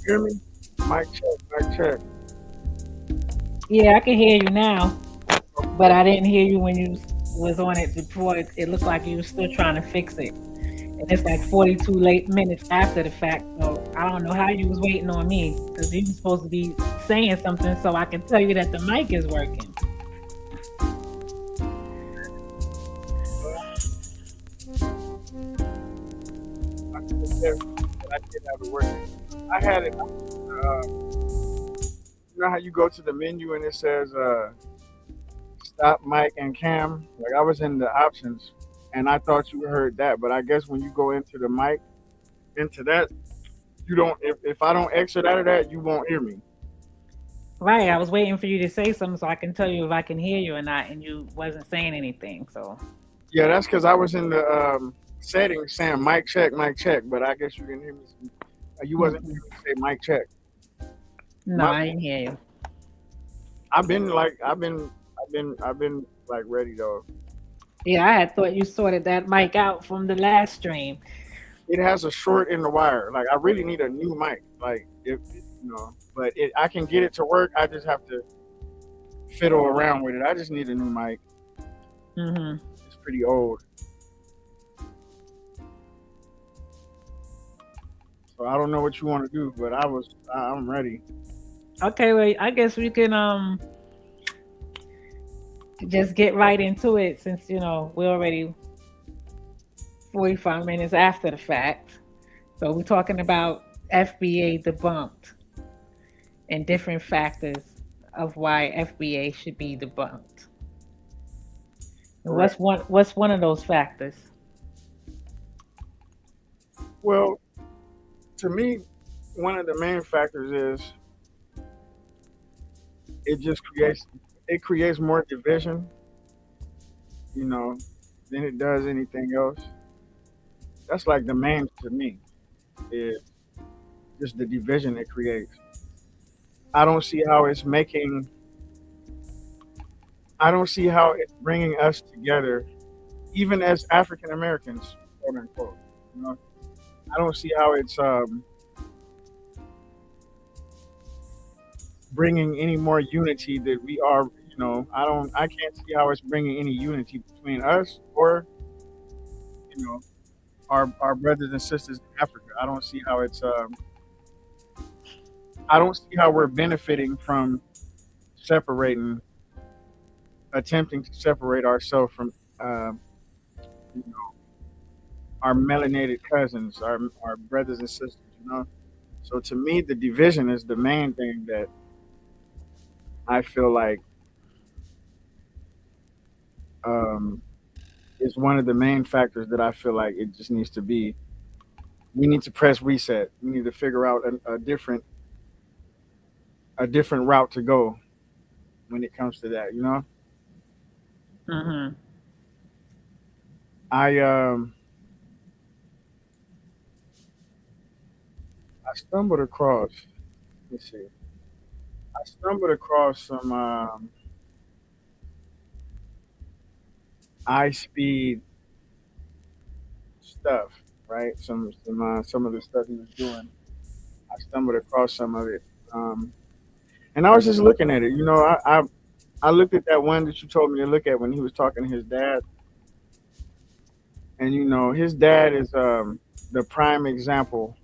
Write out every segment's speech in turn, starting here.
Hear me? Mic check, mic check. Yeah, I can hear you now, but I didn't hear you when you was on it before. It looked like you were still trying to fix it, and it's like 42 late minutes after the fact. So I don't know how you was waiting on me because you was supposed to be saying something so I can tell you that the mic is working. I could have, but I did have it working. I had it. You know how you go to the menu and it says stop mic and cam? Like I was in the options and I thought you heard that, but I guess when you go into the mic, into that, you don't. If I don't exit out of that, you won't hear me. Right, I was waiting for you to say something so I can tell you if I can hear you or not, and you wasn't saying anything. So Yeah, that's because I was in the settings saying mic check, but I guess you didn't hear me. You wasn't mm-mm. hearing me say mic check. No, My, I didn't hear you. I've been like ready though. Yeah, I had thought you sorted that mic out from the last stream. It has a short in the wire. Like I really need a new mic. Like if but I can get it to work. I just have to fiddle around with it. I just need a new mic. Mm-hmm. It's pretty old. So I don't know what you want to do, but I'm ready. Okay, well, I guess we can just get right into it since we're already 45 minutes after the fact. So we're talking about FBA debunked and different factors of why FBA should be debunked. And Correct. what's one of those factors? Well, to me, one of the main factors is it just creates more division, you know, than it does anything else. That's like the main to me is just the division it creates. I don't see how it's making. I don't see how it's bringing us together, even as African Americans, quote unquote. You know, I don't see how it's bringing any more unity that we are. I can't see how it's bringing any unity between us or you know our brothers and sisters in Africa. I don't see how it's. I don't see how we're benefiting from separating, attempting to separate ourselves from you know, our melanated cousins, our brothers and sisters. So to me, the division is the main thing that I feel like um, is one of the main factors that I feel like it just needs to be. We need to press reset. We need to figure out a different route to go when it comes to that. Mm-hmm. I I stumbled across. Let's see. I stumbled across some high speed stuff, right? Some of the stuff he was doing. I stumbled across some of it, and I was just looking at it. I looked at that one that you told me to look at when he was talking to his dad, and his dad is the prime example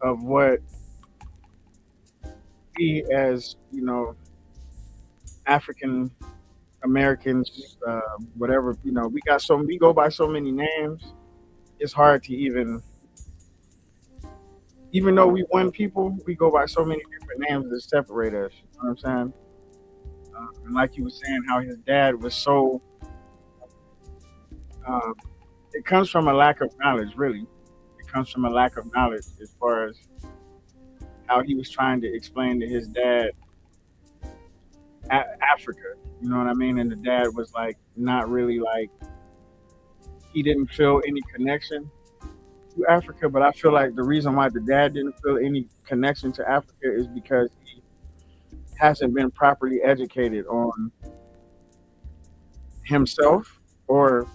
of what we as African Americans, whatever we go by so many names. It's hard to even though we one people, we go by so many different names that separate us. You know what I'm saying? And like you were saying, how his dad was so. Um, it comes from a lack of knowledge, really. It comes from a lack of knowledge as far as how he was trying to explain to his dad Africa. You know what I mean? And the dad was like, not really like, he didn't feel any connection to Africa. But I feel like the reason why the dad didn't feel any connection to Africa is because he hasn't been properly educated on himself or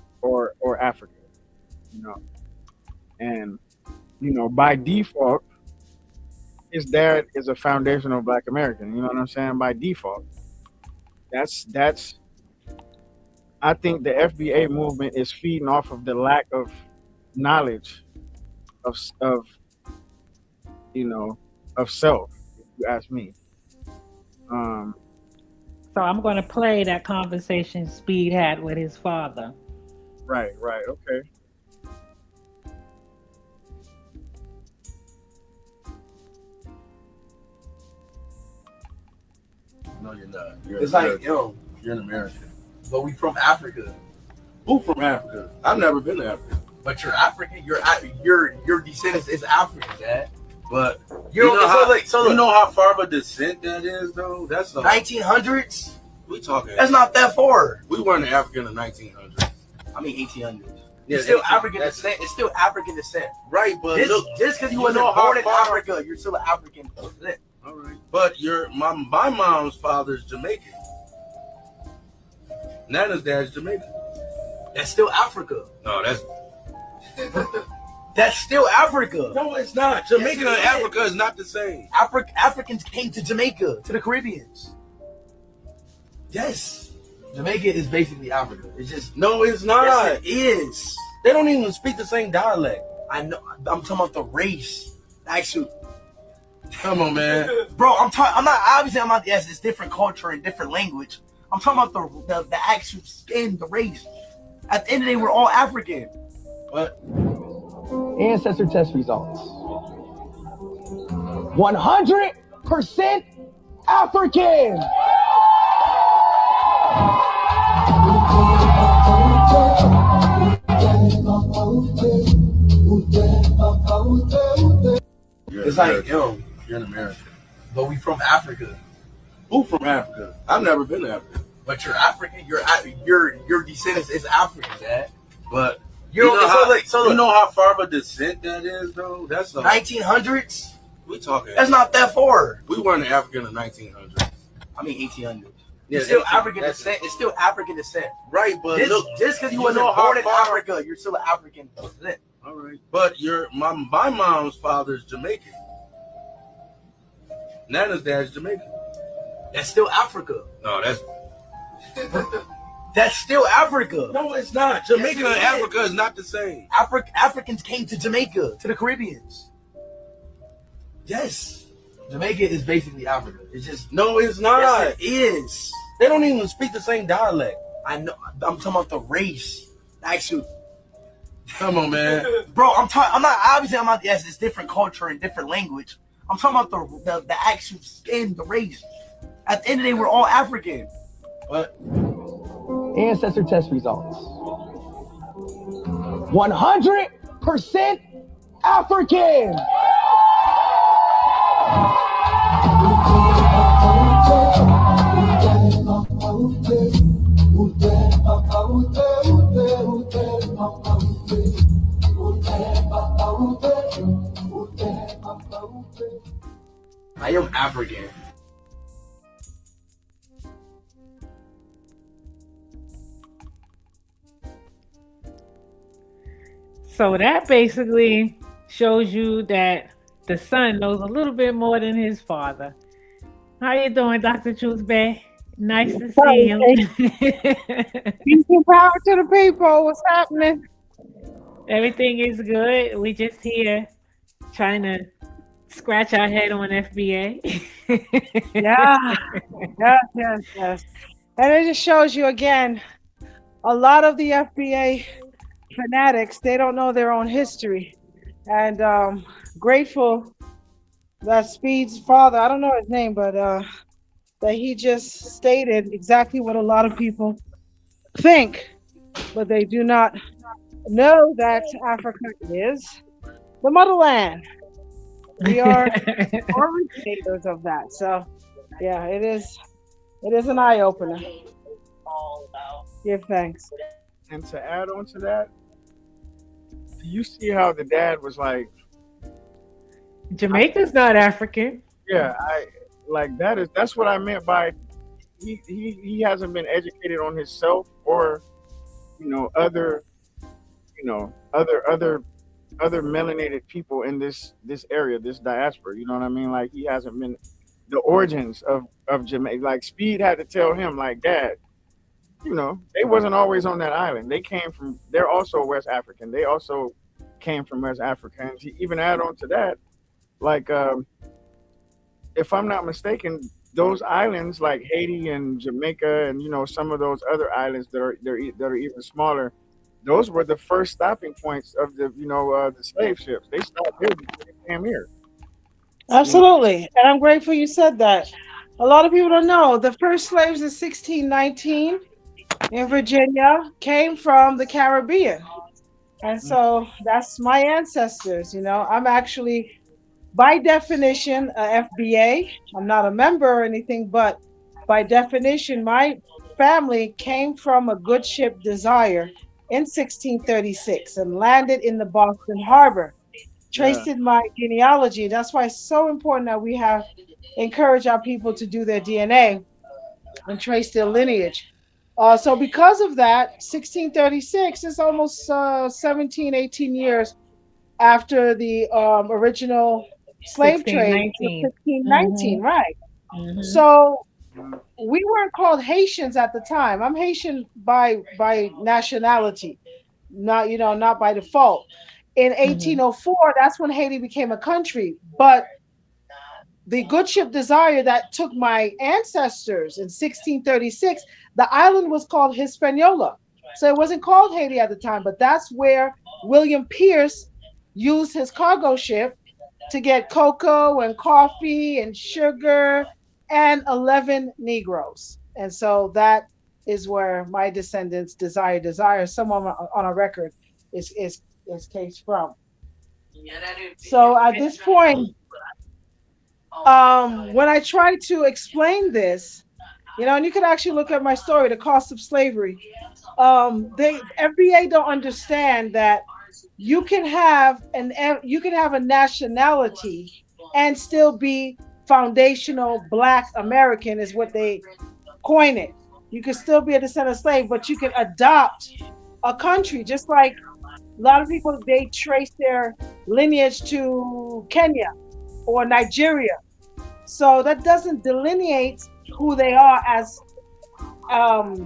Africa. You know, and by default, his dad is a foundational Black American. You know what I'm saying? By default, that's. I think the FBA movement is feeding off of the lack of knowledge of of self. If you ask me. Um, So I'm going to play that conversation Speed had with his father. right, okay. No, you're not. It's like, you're an American. But we from Africa. Who from Africa? I've never been to Africa. But you're African. Your descendants is African, Dad. But you know how far of a descent that is, though. That's 1900s. We talking. That's not that far. We weren't African in the 1900s. I mean 1800s. Yeah, it's still African descent. It's still African descent, right? But just because you were born in Africa, you're still an African descent. All right. But my mom's father's Jamaican. Nana's dad's Jamaican. That's still Africa. No, that's still Africa. No, it's not. Jamaica and Africa is not the same. Africans came to Jamaica, to the Caribbeans. Yes. Jamaica is basically Africa. It's just no, it's not. Yes, it is. They don't even speak the same dialect. I know. I'm talking about the race. Actually, come on, man, bro. I'm talking. I'm not. Obviously, I'm not. Yes, it's different culture and different language. I'm talking about the actual skin, the race. At the end of the day, we're all African. But ancestor test results. 100% African. It's like, yo, you're an American, but we from Africa. Who from Africa? I've never been to Africa. But you're African. Your descendants is African, Dad. But you know how far of a descent that is, though. That's 1900s. We talking. That's not that far. We weren't African in the 1900s. I mean 1800s. Yeah, it's still African descent. It's still African descent. Right, but look, just because you wasn't born in Africa, you're still an African descent. All right, but my mom's father's Jamaican. Nana's dad's Jamaican. That's still Africa. No, that's still Africa. No, it's not. Jamaica and Africa is not the same. Africans came to Jamaica, to the Caribbeans. Yes. Jamaica is basically Africa. It's just no, it's not. Yes, it is. They don't even speak the same dialect. I know. I'm talking about the race. Actually, come on, man, bro. I'm talking. I'm not. Obviously, I'm not. Yes, it's different culture and different language. I'm talking about the actual skin, the race. At the end of the day, we're all African. But ancestor test results. 100% African. I am African. So that basically shows you that the son knows a little bit more than his father. How you doing, Dr. Truthbay? Nice to see you. Peace and power to the people. What's happening? Everything is good. We just here trying to scratch our head on FBA. Yes. And it just shows you again, a lot of the FBA fanatics, they don't know their own history. And grateful that Speed's father, I don't know his name, but that he just stated exactly what a lot of people think, but they do not know that Africa is the motherland. We are originators of that. So yeah, it is an eye-opener. Give thanks. And to add on to that, do you see how the dad was like, Jamaica's not African. Yeah, that's what I meant by he hasn't been educated on himself or other melanated people in this area, this diaspora. You know what I mean? Like he hasn't been the origins of Jamaica. Like Speed had to tell him, like, Dad, they wasn't always on that island. They're also West African. They also came from West Africa. And to even add on to that, like, if I'm not mistaken, those islands like Haiti and Jamaica and some of those other islands that are even smaller, those were the first stopping points of the slave ships. They stopped here before they came here. Absolutely. And I'm grateful you said that. A lot of people don't know the first slaves in 1619 in Virginia came from the Caribbean. And so that's my ancestors. I'm actually, by definition, a FBA. I'm not a member or anything, but by definition, my family came from a good ship Desire in 1636 and landed in the Boston Harbor. Traced in my genealogy. That's why it's so important that we have encouraged our people to do their DNA and trace their lineage. So because of that, 1636 is almost 17, 18 years after the original slave trade, 1619, right? Mm-hmm. So we weren't called Haitians at the time. I'm Haitian by nationality, not not by default. In Mhm. 1804, that's when Haiti became a country. But the good ship Desire that took my ancestors in 1636, the island was called Hispaniola. So it wasn't called Haiti at the time, but that's where William Pierce used his cargo ship to get cocoa and coffee and sugar and 11 Negroes. And so that is where my descendants desire someone on a record is case from. So at this point, when I try to explain this, and you can actually look at my story, The Cost of Slavery. They FBA don't understand that you can have a nationality and still be foundational Black American is what they coin it. You can still be a descendant of slave, but you can adopt a country, just like a lot of people they trace their lineage to Kenya or Nigeria. So that doesn't delineate who they are as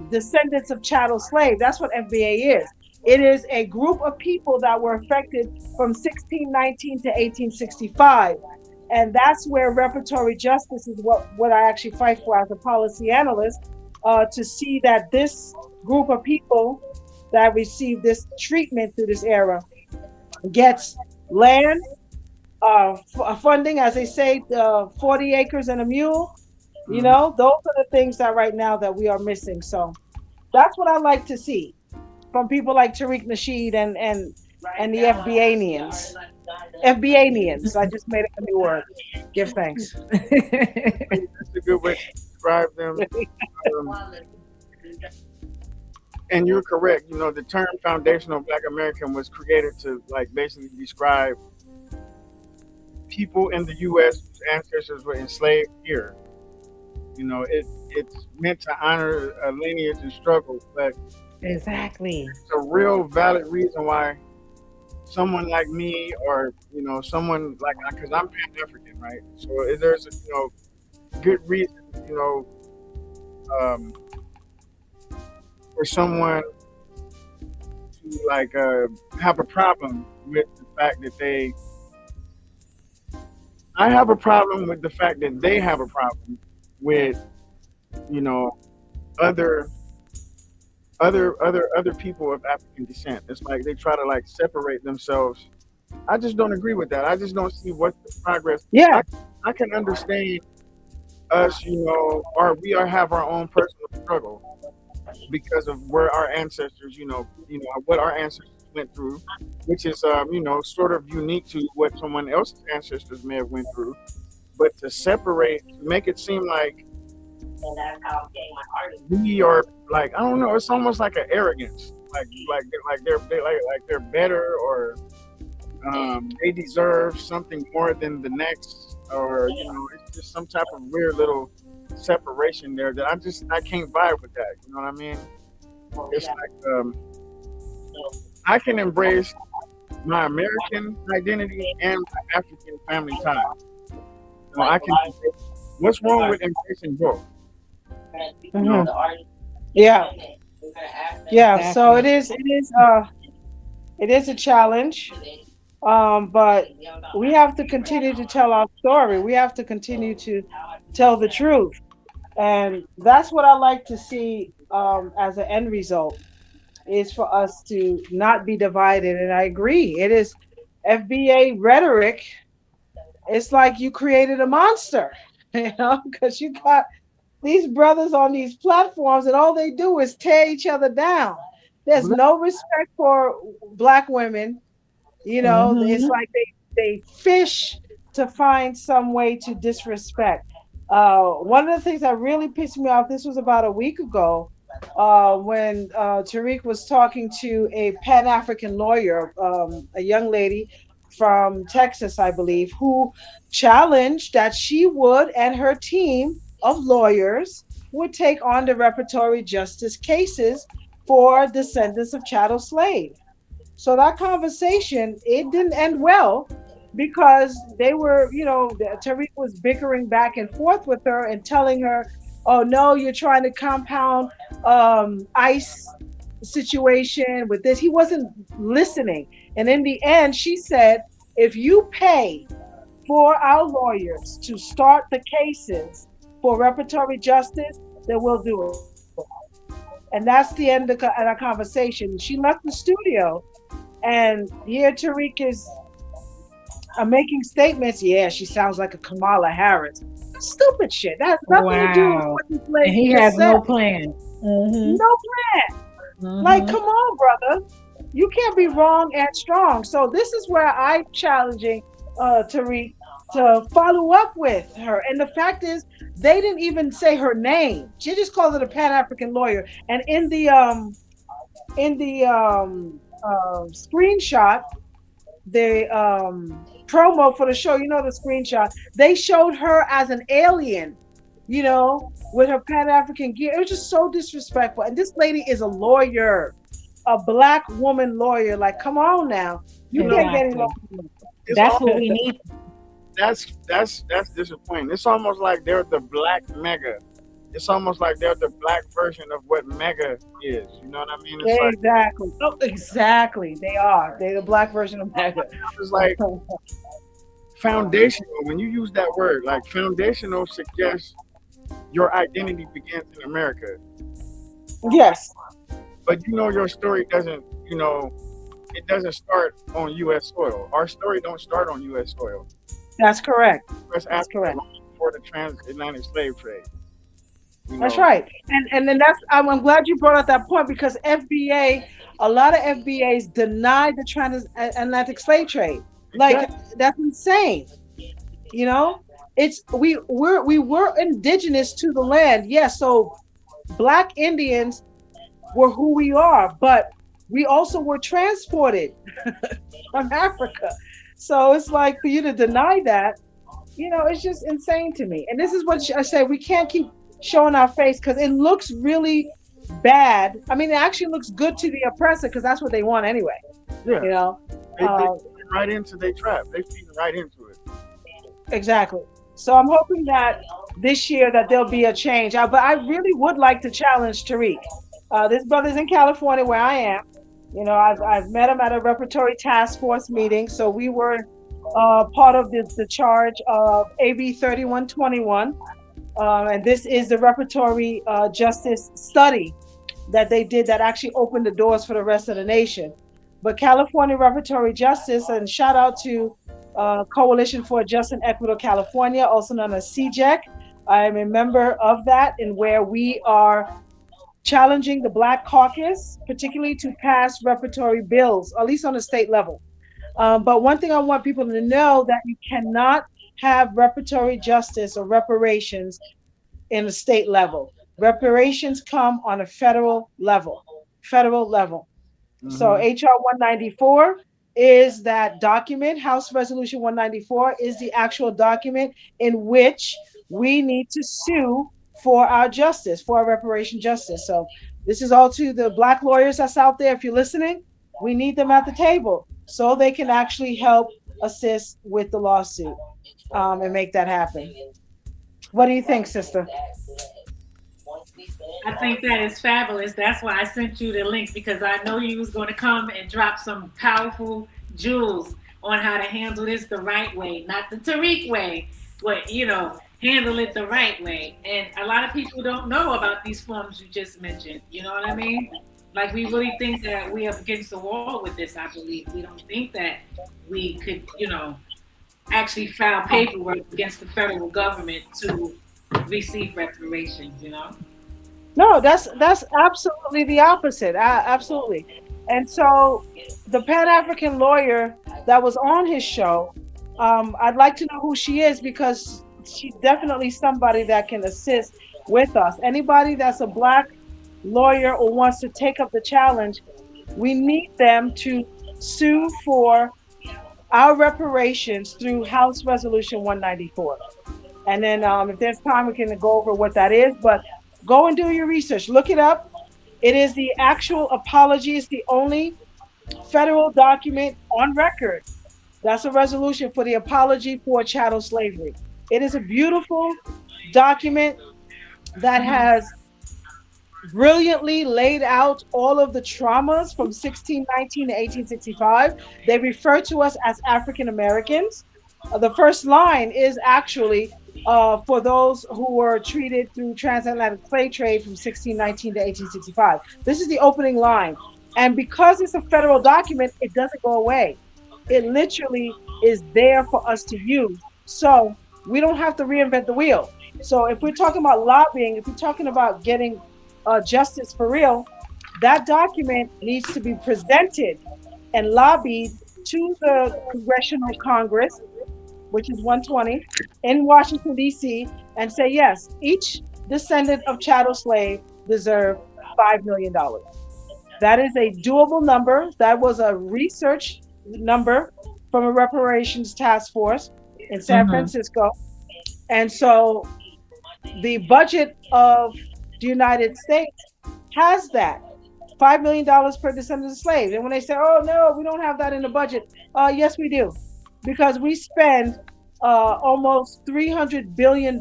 descendants of chattel slave. That's what FBA is. It is a group of people that were affected from 1619 to 1865. And that's where reparatory justice is what I actually fight for as a policy analyst, to see that this group of people that received this treatment through this era gets land, funding, as they say, 40 acres and a mule. Those are the things that right now that we are missing. So that's what I like to see from people like Tariq Nasheed and the FBAnians. FBAnians. I just made up a new word. Give thanks. That's a good way to describe them. Um, and you're correct. The term foundational Black American was created to basically describe people in the U.S. whose ancestors were enslaved here. It's meant to honor a lineage and struggle, but Exactly. it's a real valid reason why someone like me, or someone like, because I'm Pan African, right? So there's a good reason, um, for someone to have a problem with the fact that I have a problem with the fact that they have a problem with you know other other people of African descent. It's like they try to separate themselves. I just don't agree with that. I just don't see what the progress. Yeah. I can understand us, or we are have our own personal struggle because of where our ancestors, what our ancestors went through, which is sort of unique to what someone else's ancestors may have went through. But to separate, make it seem like we are I don't know. It's almost like an arrogance, they're better, or they deserve something more than the next, or it's just some type of weird little separation there that I can't vibe with that. You know what I mean? It's I can embrace my American identity and my African family ties. I can. What's wrong with embracing both? Mhm. Yeah. Yeah. So it is a challenge. But we have to continue to tell our story. We have to continue to tell the truth. And that's what I like to see as an end result, is for us to not be divided. And I agree. It is FBA rhetoric. It's like you created a monster, because you got these brothers on these platforms and all they do is tear each other down. There's no respect for Black women. It's Mhm. like they fish to find some way to disrespect. One of the things that really pissed me off, this was about a week ago, when Tariq was talking to a Pan African lawyer, a young lady from Texas, I believe, who challenged that she would and her team of lawyers would take on the reparatory justice cases for descendants of chattel slaves. So that conversation, it didn't end well, because they were, Tariq was bickering back and forth with her and telling her oh no, you're trying to compound ICE situation with this. He wasn't listening. And in the end, she said, if you pay for our lawyers to start the cases for reparatory justice, then we'll do it. And that's the end of our conversation. She left the studio, and here Tariq is making statements. Yeah, she sounds like a Kamala Harris. Stupid shit. That has nothing to do with Wow. what this And lady he just has said. no plan. Mm-hmm. No plan. Like, Mm-hmm. come on, brother. You can't be wrong and strong. So this is where I'm challenging Tariq to follow up with her. And the fact is, they didn't even say her name. She just called it a Pan African lawyer. And in the screenshot, the promo for the show, you know, the screenshot, they showed her as an alien, with her Pan African gear. It was just so disrespectful. And this lady is a lawyer, a black woman lawyer. Like, come on now. You can't get any Exactly. longer. It's That's what almost, we need. that's disappointing. It's almost like they're the black mega. It's almost like they're the black version of what mega is. You know what I mean? Exactly. Oh, exactly. They are. They're the black version of Mega. It's like foundational. When you use that word, like foundational suggests your identity begins in America. Yes, But your story doesn't, it doesn't start on U.S. soil. Our story don't start on U.S. soil. that's correct. West That's Africa correct. long before the transatlantic slave trade. You That's know, right. And then I'm glad you brought up that point because FBA, a lot of FBAs denied the transatlantic slave trade. Like, exactly. that's insane. You know, we were indigenous to the land. Yes, so black Indians were who we are, but we also were transported from Africa. So it's like for you to deny that, it's just insane to me. And this is what I say: we can't keep showing our face because it looks really bad. I mean, it actually looks good to the oppressor because that's what they want anyway. Yeah, You know, they uh, feed right into their trap. They feed right into it. exactly. So I'm hoping that this year that there'll be a change. But I really would like to challenge Tariq. This brother's in California where I am. I've met him at a repertory task force meeting. So we were part of the charge of AB 3121. And this is the repertory justice study that they did that actually opened the doors for the rest of the nation. But California Repertory Justice, and shout out to Coalition for Just and Equitable California, also known as CJEC. I am a member of that, in where we are challenging the Black Caucus, particularly to pass repertory bills, at least on the state level. But one thing I want people to know that you cannot have repertory justice or reparations in the state level. Reparations come on a federal level. Federal level. So Hmm. HR 194 is that document. House Resolution 194 is the actual document in which we need to sue for our justice, for our reparation justice. So this is all to the black lawyers that's out there. If you're listening, we need them at the table so they can actually help assist with the lawsuit and make that happen. What do you think, sister? I think that is fabulous. That's why I sent you the link because I know you was going to come and drop some powerful jewels on how to handle this the right way, not the Tariq way, but handle it the right way. And a lot of people don't know about these forms you just mentioned. You know what I mean? Like we really think that we are against the wall with this. I believe we don't think that we could, actually file paperwork against the federal government to receive reparations. No, that's absolutely the opposite. Absolutely. And so the Pan African lawyer that was on his show, I'd like to know who she is because she's definitely somebody that can assist with us. Anybody that's a black lawyer or wants to take up the challenge, we need them to sue for our reparations through House Resolution 194. And then if there's time, we can go over what that is. But go and do your research. Look it up. It is the actual apology. It's the only federal document on record. That's a resolution for the apology for chattel slavery. It is a beautiful document. that has brilliantly laid out all of the traumas from 1619 to 1865. They refer to us as African Americans. The first line is actually for those who were treated through transatlantic slave trade from 1619 to 1865. This is the opening line. And because it's a federal document, it doesn't go away. It literally is there for us to use. So we don't have to reinvent the wheel. So if we're talking about lobbying, if we're talking about getting justice for real, that document needs to be presented and lobbied to the Congressional Congress, which is 120, in Washington, D.C., and say, yes, each descendant of chattel slave deserve $5 million. That is a doable number. That was a research number from a reparations task force in San Francisco. And so the budget of the United States has that $5 million per descendant of slaves. And when they say, oh, no, we don't have that in the budget. Yes, we do. Because we spend almost $300 billion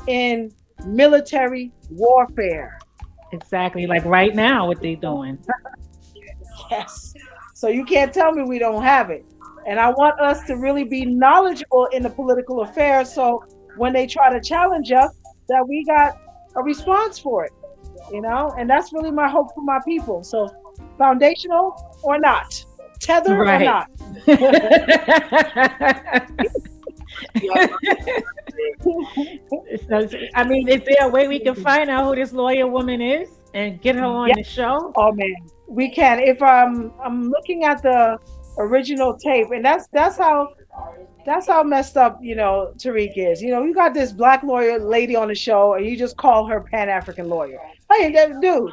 in military warfare. Exactly. Like right now, what they're doing. Yes. So you can't tell me we don't have it. And I want us to really be knowledgeable in the political affairs. So when they try to challenge us, that we got a response for it, you know? And that's really my hope for my people. So foundational or not, tether or not. I mean, is there a way we can find out who this lawyer woman is and get her on the show? Oh man, we can. If I'm looking at the original tape, and that's how messed up, you know, Tariq is. You know, you got this black lawyer lady on the show, and you just call her Pan-African lawyer. Hey, that dude.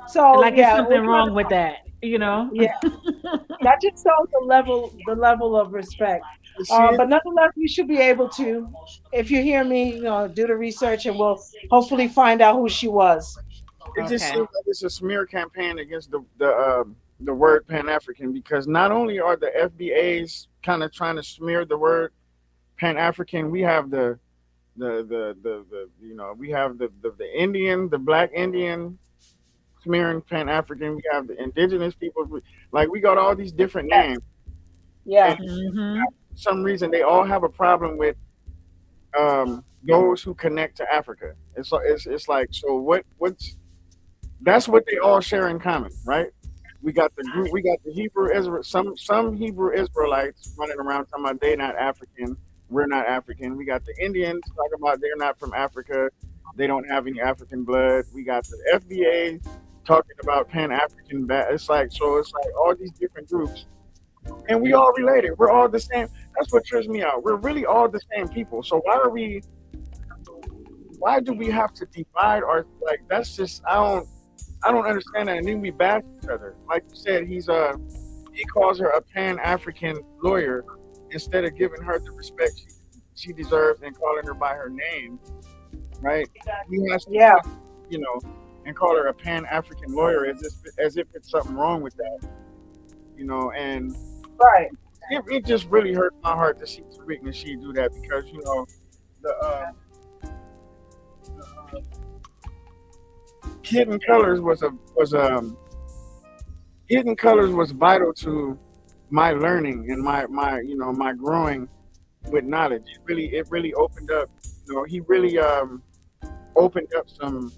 So like, there's something wrong with that, you know? Yeah, that just shows the level of respect. But nonetheless, we should be able to, if you hear me, you know, do the research, and we'll hopefully find out who she was. It just seems like it's a smear campaign against the word Pan-African, because not only are the FBAs kind of trying to smear the word Pan-African, we have the you know, we have the Indian, the black Indian smearing Pan-African. We have the indigenous people, like we got all these different names. Yeah. For some reason they all have a problem with those who connect to Africa. It's like, so what's that's what they all share in common, right? We got the group, we got the Hebrew Israel, some Hebrew Israelites running around talking about they're not African, we're not African. We got the Indians talking about they're not from Africa, they don't have any African blood. We got the FBA talking about Pan-African. It's like all these different groups, and we all related. We're all the same. That's what trips me out. We're really all the same people. So why do we have to divide our, like, that's just, I don't understand that. And then we bash each other. Like you said, he calls her a Pan-African lawyer instead of giving her the respect she deserves and calling her by her name, right? He has to, you know, and call her a Pan-African lawyer as if it's something wrong with that, you know. And right, it just really hurt my heart to see Tariq Nasheed do that, because, you know, the Hidden Colors Hidden Colors was vital to my learning and my you know, my growing with knowledge. It really opened up, you know, he really opened up some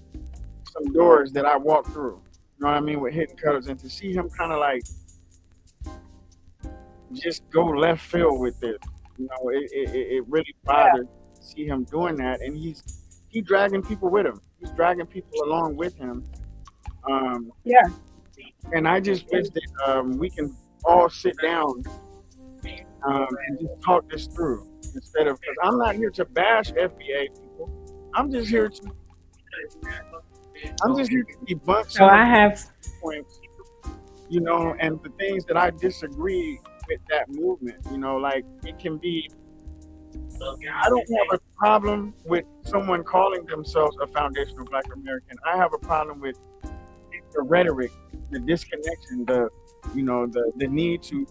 doors that I walked through. You know what I mean, with Hidden Colors, and to see him kind of like just go left field with it, you know, it really bothered to see him doing that, and he's dragging people with him. He's dragging people along with him. And I just wish that we can all sit down and just talk this through, instead of, because I'm not here to bash FBA people. I'm just here to debunk some points, you know, and the things that I disagree with that movement. You know, like, it can be, I don't have a problem with someone calling themselves a foundational Black American. I have a problem with the rhetoric, the disconnection, the need to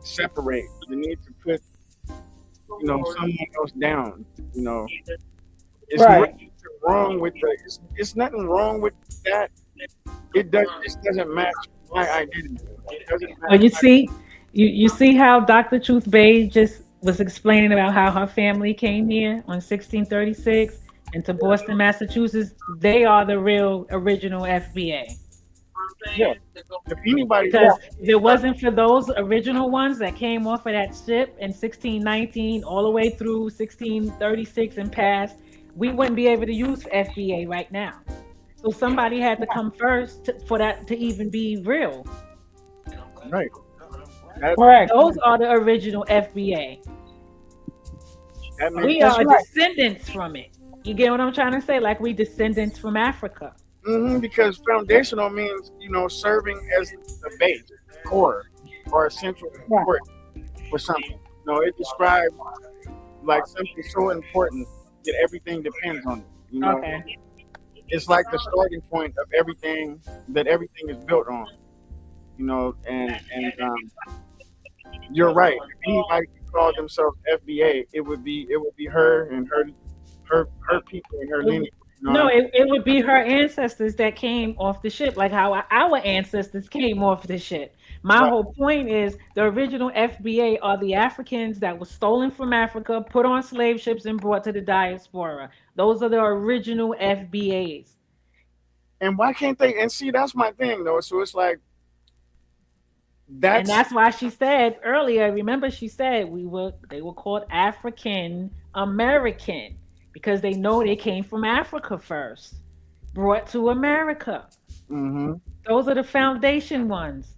separate, the need to put, you know, someone else down. You know, it's right. wrong with the. It's nothing wrong with that. It just doesn't match my identity. It doesn't Well, match you my. see, you see how Dr. Truth Bay just was explaining about how her family came here on 1636 into Boston, Massachusetts. They are the real original FBA. Yeah. If anybody, Because if it wasn't for those original ones that came off of that ship in 1619 all the way through 1636 and past, we wouldn't be able to use FBA right now. So somebody had to come first for that to even be real. right? That Correct. Those are the original FBA. that makes We That's are right. descendants from it. You get what I'm trying to say? Like we descendants from Africa. because foundational means serving as the base, core, or essential Right. support for something. It describes like something so important that everything depends on it. Okay. It's like the starting point of everything that everything is built on. And you're right. If anybody could call themselves FBA, it would be her and her people and her lineage. You know what I No, mean? it would be her ancestors that came off the ship, like how our ancestors came off the ship. My Right. whole point is the original FBA are the Africans that were stolen from Africa, put on slave ships, and brought to the diaspora. Those are the original FBAs. And why can't they? And see, that's my thing though. So it's like And that's that's why she said earlier, remember she said they were called African American because they know they came from Africa first, brought to America. hmm Those are the foundation ones.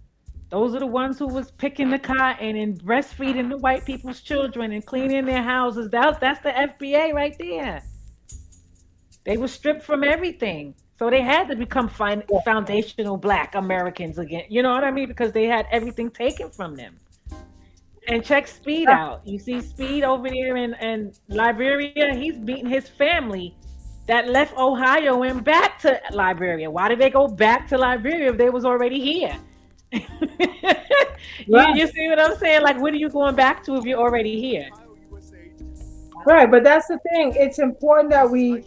Those are the ones who was picking the cotton and breastfeeding the white people's children and cleaning their houses. That's the FBA right there. They were stripped from everything. So they had to become foundational black Americans again. You know what I mean? Because they had everything taken from them. And check Speed out. You see Speed over there in Liberia, he's beating his family that left Ohio and back to Liberia. Why did they go back to Liberia if they was already here? Right. You see what I'm saying? Like, what are you going back to if you're already here? Right. But that's the thing. It's important that we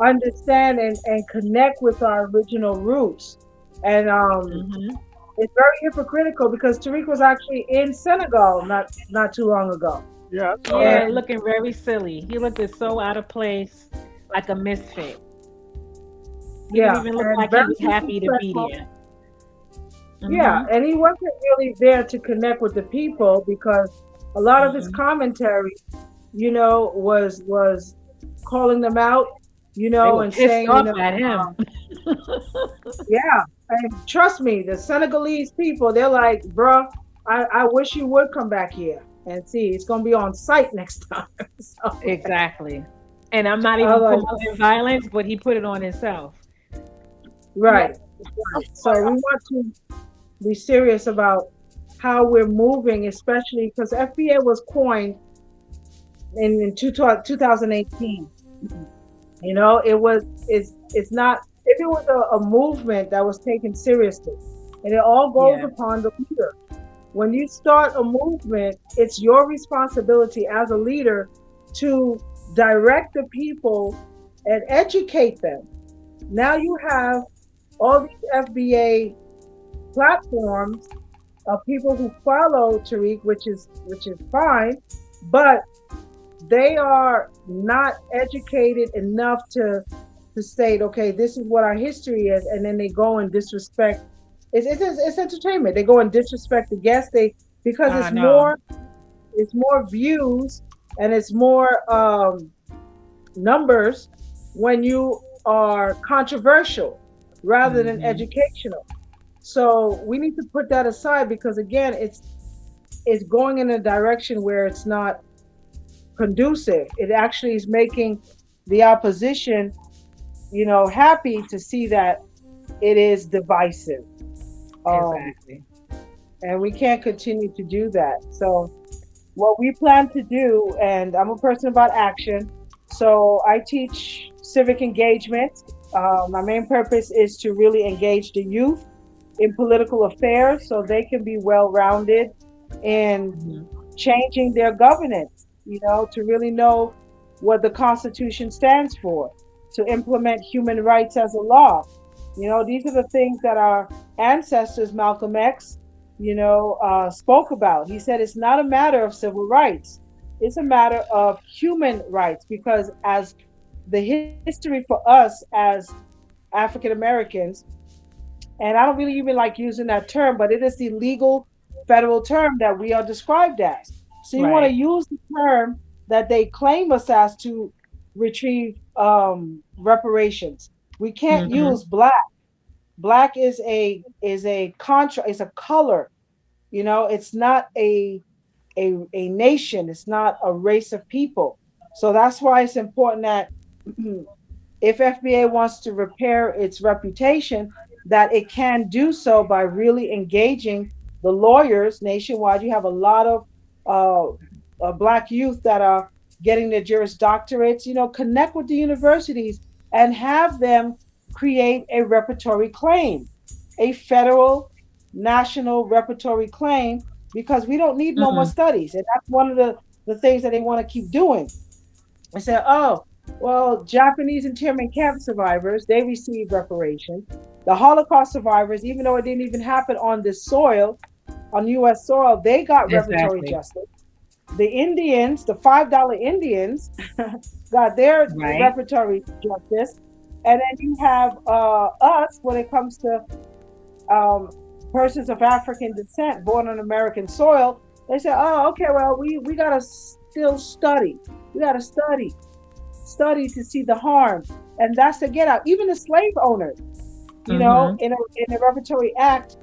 understand and connect with our original roots. And Hmm. it's very hypocritical because Tariq was actually in Senegal not too long ago. yeah, I saw that. Yeah, And looking very silly. He looked so out of place, like a misfit. He didn't yeah, even look and like he very was happy to be disrespectful. there. Yeah, Hmm. and he wasn't really there to connect with the people because a lot of his Hmm. commentary, was calling them out, They were and pissed saying, off at him. yeah, and trust me, the Senegalese people, they're like, bruh, I wish you would come back here and see. It's gonna be on site next time. So Exactly. And I'm not I even was promoting violence, but he put it on himself. like, Yeah, right. So we want to be serious about how we're moving, especially because FBA was coined in 2018. It's not, if it was a movement that was taken seriously, and it all goes Yeah, upon the leader. When you start a movement, it's your responsibility as a leader to direct the people and educate them. Now you have all these FBA platforms of people who follow Tariq, which is fine, but they are not educated enough to state, okay, this is what our history is, and then they go and disrespect. It's entertainment. They go and disrespect the guests. Because I know. it's more views and it's more numbers when you are controversial rather than Hmm. educational. So we need to put that aside because again, it's going in a direction where it's not conducive. It actually is making the opposition, happy to see that it is divisive. Um, Exactly. and we can't continue to do that. So what we plan to do, and I'm a person about action, so I teach civic engagement. My main purpose is to really engage the youth in political affairs so they can be well rounded in Hmm. changing their governance, to really know what the Constitution stands for, to implement human rights as a law. These are the things that our ancestors, Malcolm X, spoke about. He said it's not a matter of civil rights, it's a matter of human rights, because as the history for us as African Americans, and I don't really even like using that term, but it is the legal federal term that we are described as. So you want to Right. use the term that they claim us as to retrieve reparations. We can't Mm-hmm. use black. Black is a contra is a color. It's not a nation. It's not a race of people. So that's why it's important that if FBA wants to repair its reputation, that it can do so by really engaging the lawyers nationwide. You have a lot of black youth that are getting their Juris Doctorates. Connect with the universities and have them create a repertory claim, a federal national repertory claim, because we don't need no more Mm-hmm. studies. And that's one of the things that they want to keep doing. I said, oh, well, Japanese internment camp survivors, they received reparations. The Holocaust survivors, even though it didn't even happen on this soil, on U.S. soil, they got reparatory Exactly. justice. The Indians, the $5 Indians, got their Right. reparatory justice. And then you have us when it comes to um, persons of African descent born on American soil. They say, oh, okay, well, we got to still study. We got to study to see the harm. And that's the get out. Even the slave owners, Mm-hmm. in a repertory act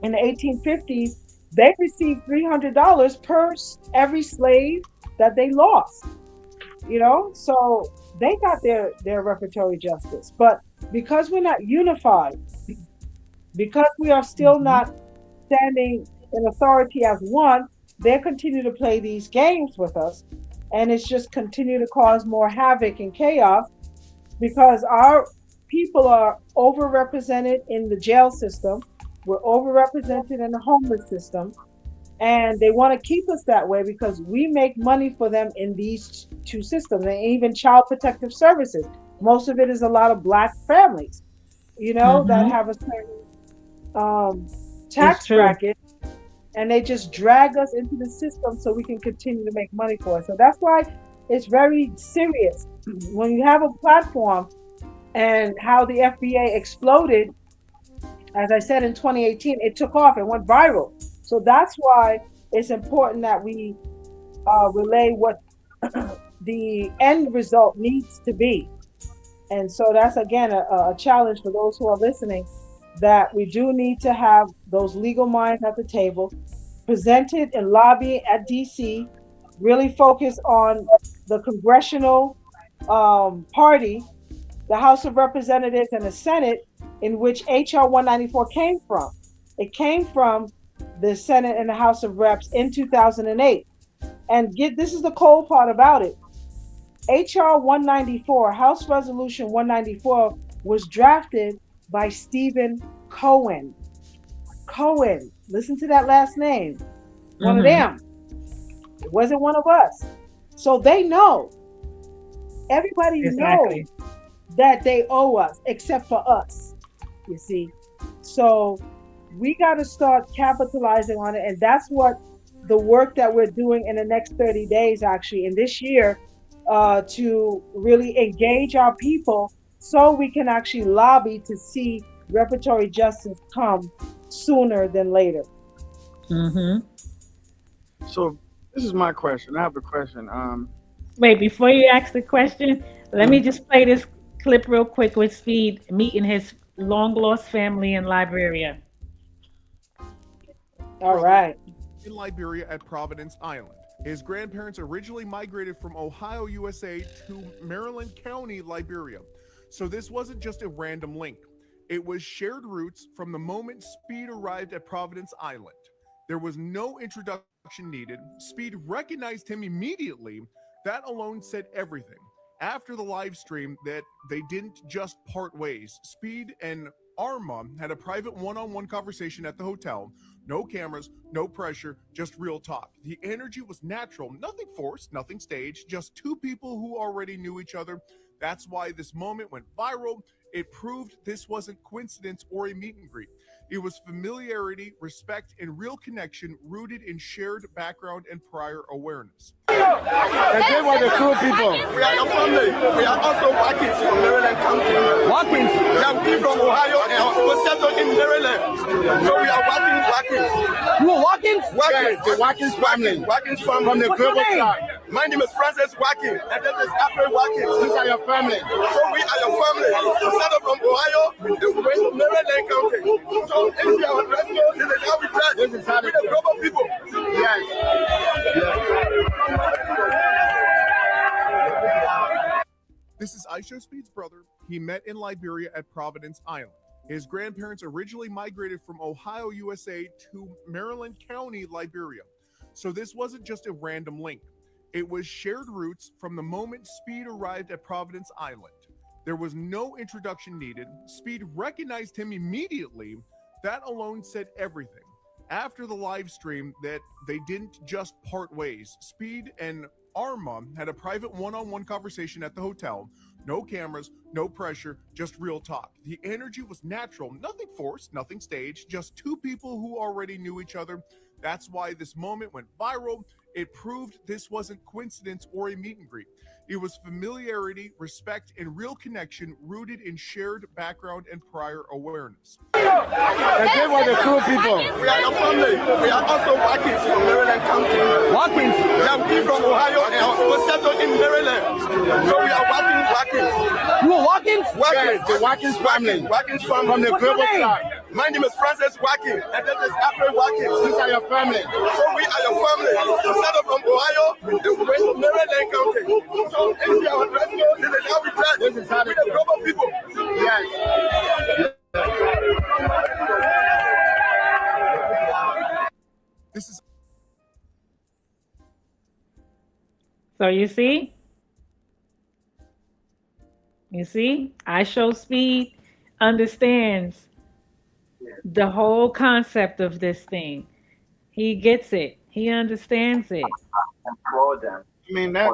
in the 1850s, they received $300 per every slave that they lost. So they got their repertory justice. But because we're not unified, because we are still Mm-hmm. not standing in authority as one, they continue to play these games with us. And it's just continue to cause more havoc and chaos because our people are overrepresented in the jail system. We're overrepresented in the homeless system. And they want to keep us that way because we make money for them in these two systems, and even child protective services. Most of it is a lot of black families, that Mm-hmm. have a certain It's tax true. bracket, and they just drag us into the system so we can continue to make money for it. So that's why it's very serious when you have a platform and how the FBA exploded. As I said, in 2018, it took off, it went viral. So that's why it's important that we relay what the end result needs to be. And so that's again a challenge for those who are listening, that we do need to have those legal minds at the table, presented and lobby at DC, really focus on the congressional party, the House of Representatives and the Senate, in which HR 194 came from. It came from the Senate and the House of Reps in 2008. And get this is the cold part about it. HR 194, House Resolution 194, was drafted by Stephen Cohen. Cohen, listen to that last name. One of Mm-hmm. them. It wasn't one of us. So they know, everybody knows Exactly. that they owe us, except for us, you see. So we got to start capitalizing on it. And that's what the work that we're doing in the next 30 days, actually, in this year, to really engage our people so we can actually lobby to see reparatory justice come sooner than later. Mm-hmm. So this is my question. I have a question. Wait, before you ask the question, let me Mhm. just play this clip real quick with Speed meeting his long lost family in Liberia. All right. In Liberia at Providence Island. His grandparents originally migrated from Ohio, USA to Maryland County, Liberia. So this wasn't just a random link. It was shared roots from the moment Speed arrived at Providence Island. There was no introduction needed. Speed recognized him immediately. That alone said everything. After the live stream, that they didn't just part ways. Speed and Arma had a private one-on-one conversation at the hotel. No cameras, no pressure, just real talk. The energy was natural, nothing forced, nothing staged, just two people who already knew each other. That's why this moment went viral. It proved this wasn't coincidence or a meet and greet. It was familiarity, respect, and real connection rooted in shared background and prior awareness. And they were the true people. We are your family. We are also Watkins from Maryland County. Watkins? We are from Ohio and we settled in Maryland. So we are Watkins. You are Watkins? Watkins. The Watkins family. Watkins family. From the global side. My name is Francis Watkins and this is Alfred Watkins. These are your family. So we are your family. We settled from Ohio to Maryland County. So if you are dressed, this is how we dress. This is how we the global people. Yes. This is Aisha Speed's brother. He met in Liberia at Providence Island. His grandparents originally migrated from Ohio, USA to Maryland County, Liberia. So this wasn't just a random link. It was shared roots from the moment Speed arrived at Providence Island. There was no introduction needed. Speed recognized him immediately. That alone said everything. After the live stream that they didn't just part ways, Speed and Arma had a private one-on-one conversation at the hotel. No cameras, no pressure, just real talk. The energy was natural, nothing forced, nothing staged, just two people who already knew each other. That's why this moment went viral. It proved this wasn't coincidence or a meet and greet. It was familiarity, respect, and real connection rooted in shared background and prior awareness. And they were the true people. We are your family. We are also Watkins from Maryland County. Watkins? We are from Ohio and we settled in Maryland. So we are Watkins. You are Watkins? Watkins. The Watkins family. Watkins family. From the global side. My name is Francis Watkins and this is Alfred Watkins. These are your family. So we are your family. We settled from Ohio to Maryland County. So if you are dressed, this is how we dress. This is how we the global people. Yes. This is So you see, I Show Speed understands the whole concept of this thing. He gets it. He understands it. I mean that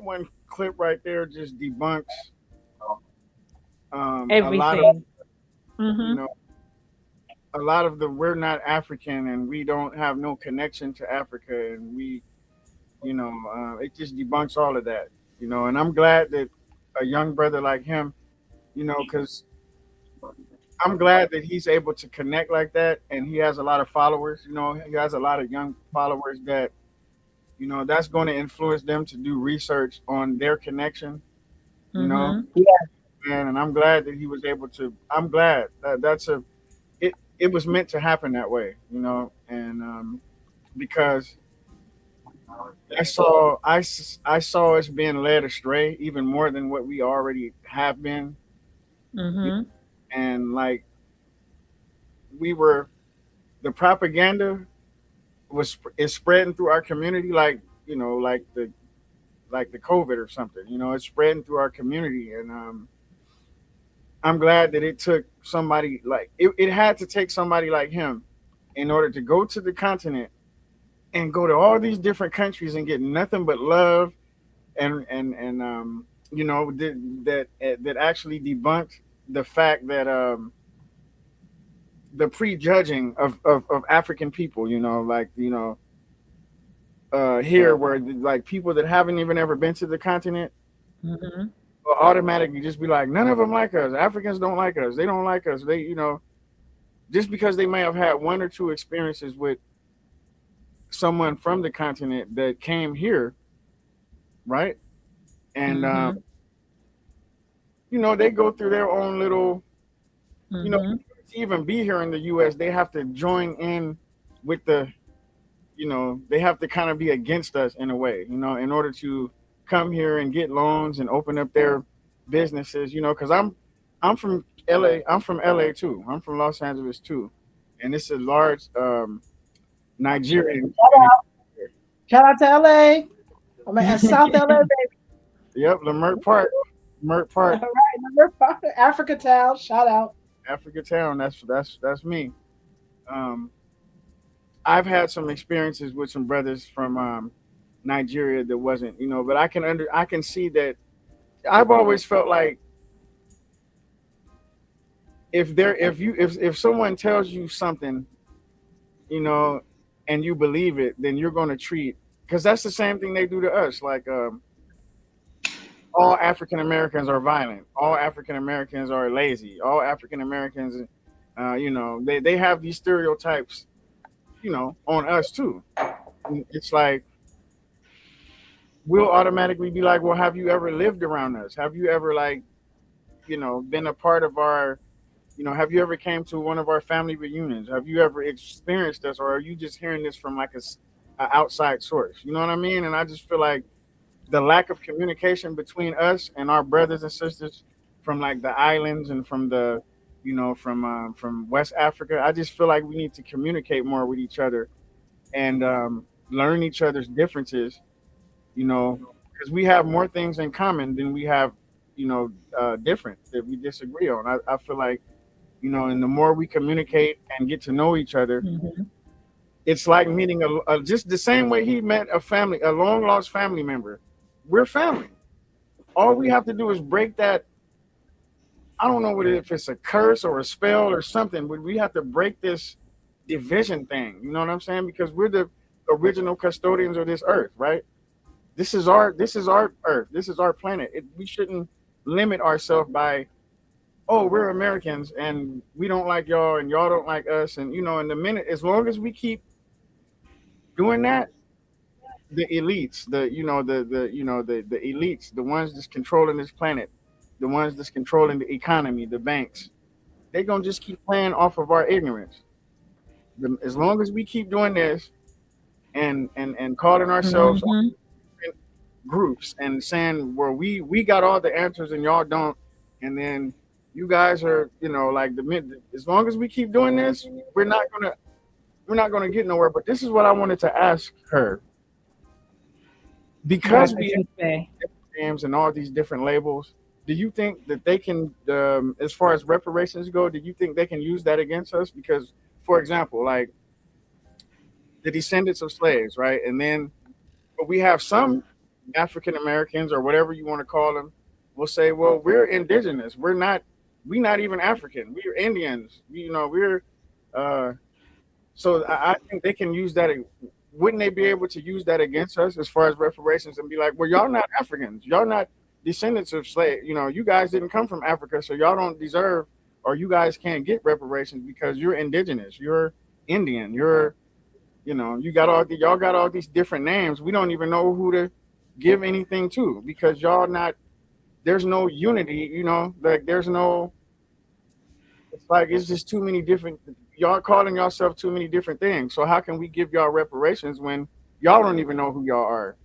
one clip right there just debunks Everything. a lot of you know a lot of the we're not African and we don't have no connection to Africa and we it just debunks all of that, and I'm glad that a young brother like him, because I'm glad that he's able to connect like that and he has a lot of followers, he has a lot of young followers that that's going to influence them to do research on their connection, and I'm glad that he was able to. I'm glad that it was meant to happen that way, and because I saw us being led astray even more than what we already have been, and like the propaganda is spreading through our community like the COVID or something, it's spreading through our community, and I'm glad that it took somebody like it had to take somebody like him in order to go to the continent and go to all these different countries and get nothing but love and that actually debunked the fact that the prejudging of African people, here where like people that haven't even ever been to the continent will automatically just be like, none of them like us. Africans don't like us. They don't like us. They, just because they may have had one or two experiences with someone from the continent that came here, right? And they go through their own little, to even be here in the U.S., they have to join in with the, they have to kind of be against us in a way, in order to come here and get loans and open up their businesses, because I'm from LA. I'm from LA too. I'm from Los Angeles too, and it's a large Nigerian. Shout out to LA. I'm at South LA, baby. Yep, Lamert Park. All right, Lamert Park, Africa Town. Shout out. Africa Town. That's me. I've had some experiences with some brothers from Nigeria that wasn't, but I can see that I've always felt like if someone tells you something, you know, and you believe it, then you're going to treat, because that's the same thing they do to us. Like all African Americans are violent. All African Americans are lazy. All African Americans, they have these stereotypes, on us too. And it's like we'll automatically be like, well, have you ever lived around us? Have you ever like, been a part of our, have you ever came to one of our family reunions? Have you ever experienced us, or are you just hearing this from like a outside source? You know what I mean? And I just feel like the lack of communication between us and our brothers and sisters from like the islands and from the, from West Africa. I just feel like we need to communicate more with each other and learn each other's differences. Because we have more things in common than we have, different that we disagree on. I feel like, and the more we communicate and get to know each other, it's like meeting just the same way he met a long lost family member. We're family. All we have to do is break that. I don't know if it's a curse or a spell or something, but we have to break this division thing. You know what I'm saying? Because we're the original custodians of this earth, right? This is our earth. This is our planet. We shouldn't limit ourselves by, oh, we're Americans and we don't like y'all and y'all don't like us. And in the minute, as long as we keep doing that, the elites, the elites, the ones that's controlling this planet, the ones that's controlling the economy, the banks, they're gonna just keep playing off of our ignorance. As long as we keep doing this and calling ourselves groups and saying, well, we got all the answers and y'all don't, and then you guys are, like as long as we keep doing this, we're not gonna get nowhere. But this is what I wanted to ask her. Because we have different names and all these different labels, do you think that they can, as far as reparations go, do you think they can use that against us? Because, for example, like the descendants of slaves, right? And then we have some African Americans or whatever you want to call them will say, well, we're indigenous. We're not even African. We're Indians. So I think they can use that. Wouldn't they be able to use that against us as far as reparations and be like, well, y'all not Africans. Y'all not descendants of slaves. You guys didn't come from Africa, so y'all don't deserve, or you guys can't get reparations because you're indigenous. You're Indian. You're, y'all got all these different names. We don't even know who to give anything to because y'all not, there's no unity, like there's no, it's like, it's just too many different, y'all calling yourself too many different things. So how can we give y'all reparations when y'all don't even know who y'all are?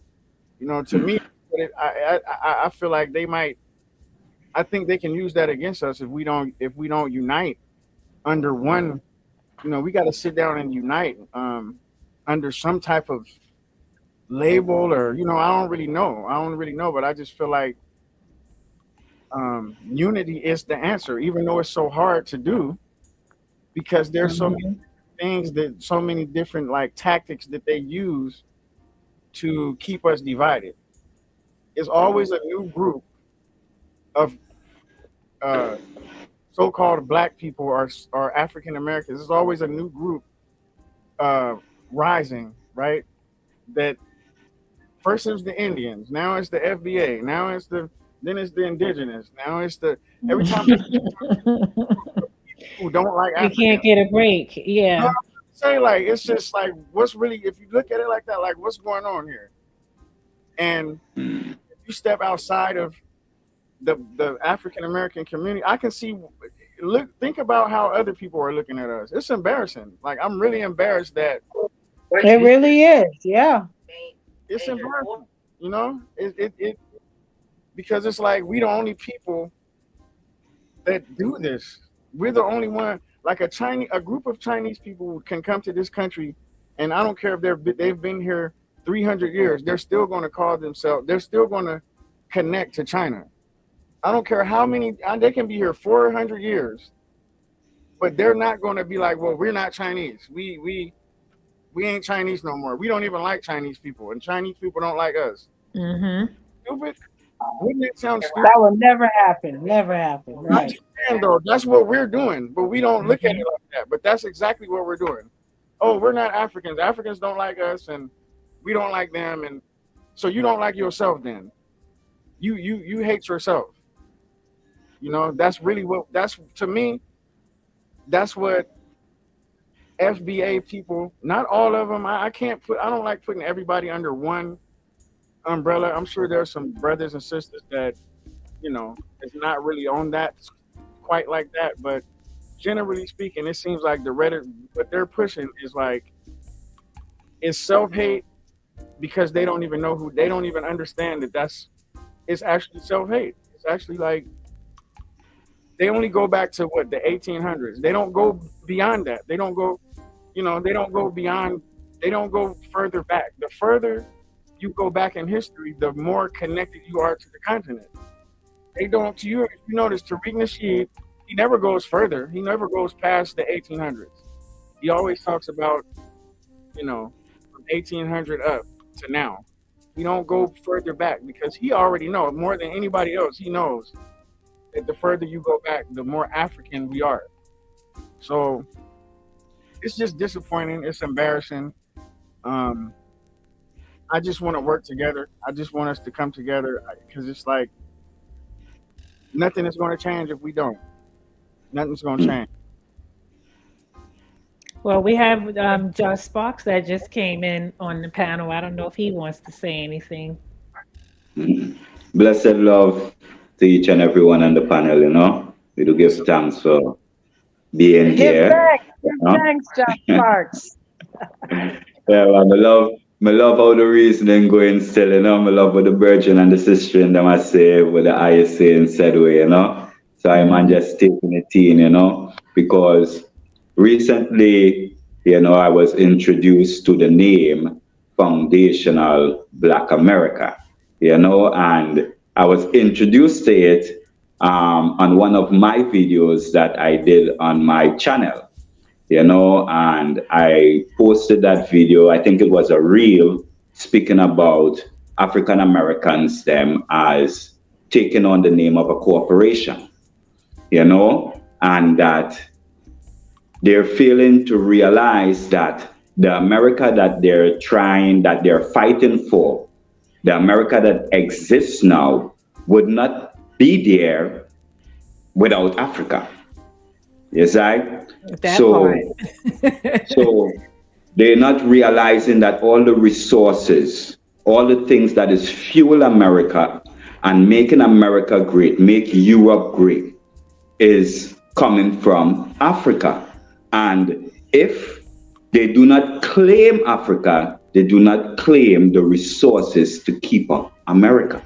To me, I feel like they might, I think they can use that against us if we don't unite under one, we got to sit down and unite under some type of label or, I don't really know, but I just feel like unity is the answer, even though it's so hard to do. Because there's so many things so many different like tactics that they use to keep us divided. It's always a new group of so-called black people or African Americans. There's always a new group rising, right? That first it was the Indians, now it's the FBA, then it's the indigenous, now it's the every time. Who don't like Africans. You can't get a break. Yeah. Say like it's just like what's really, if you look at it like that, like what's going on here? And if you step outside of the African American community, I can see, think about how other people are looking at us. It's embarrassing. Like I'm really embarrassed that it really is. Yeah. It's embarrassing. It because it's like we the only people that do this. We're the only one, like a group of Chinese people can come to this country, and I don't care if they've been here 300 years, they're still going to call themselves, they're still going to connect to China. I don't care how many, they can be here 400 years, but they're not going to be like, well, we're not Chinese. We ain't Chinese no more. We don't even like Chinese people, and Chinese people don't like us. Mm-hmm. Stupid. Wouldn't it sound stupid? That will never happen. Never happen. I Right. understand though. That's what we're doing, but we don't look at it like that. But that's exactly what we're doing. Oh, we're not Africans. Africans don't like us, and we don't like them, and so you don't like yourself. Then you hate yourself. You know, that's really what. That's to me. That's what FBA people. Not all of them. I can't put. I don't like putting everybody under one umbrella. I'm sure there's some brothers and sisters that is not really on that quite like that, but generally speaking, it seems like the Reddit what they're pushing is like it's self-hate because they don't even know who they don't even understand that it's actually self-hate. It's actually like they only go back to what the 1800s. They don't go beyond that. They don't go, they don't go beyond. They don't go further back. The further you go back in history, the more connected you are to the continent. They don't. You notice Tariq Nasheed, he never goes further. He never goes past the 1800s. He always talks about, from 1800 up to now. He don't go further back because he already knows more than anybody else. He knows that the further you go back, the more African we are. So it's just disappointing. It's embarrassing. I just want to work together. I just want us to come together because it's like nothing is going to change if we don't. Nothing's going to change. Well, we have Josh Sparks that just came in on the panel. I don't know if he wants to say anything. Blessed love to each and everyone on the panel, We do give thanks for being here. Give thanks, Josh Sparks. Yeah, man, I love how the reasoning going still, I love what the virgin and the sister and them I say, what the I say and said way, So I'm just taking it in, because recently, I was introduced to the name Foundational Black America, and I was introduced to it on one of my videos that I did on my channel. And I posted that video. I think it was a reel speaking about African Americans, them as taking on the name of a corporation, and that they're failing to realize that the America that they're fighting for, the America that exists now, would not be there without Africa. Yes, so they're not realizing that all the resources, all the things that is fuel America and making America great, make Europe great, is coming from Africa. And if they do not claim Africa, they do not claim the resources to keep up America.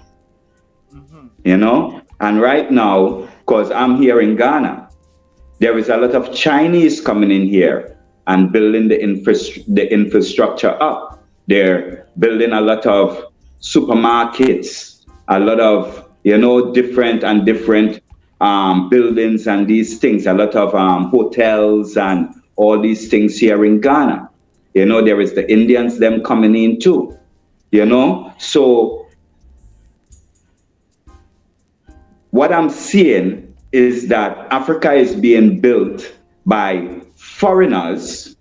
And right now, because I'm here in Ghana, there is a lot of Chinese coming in here and building the infrastructure up. They're building a lot of supermarkets, a lot of, different buildings and these things, a lot of hotels and all these things here in Ghana. There is the Indians, them coming in too, So what I'm seeing is that Africa is being built by foreigners,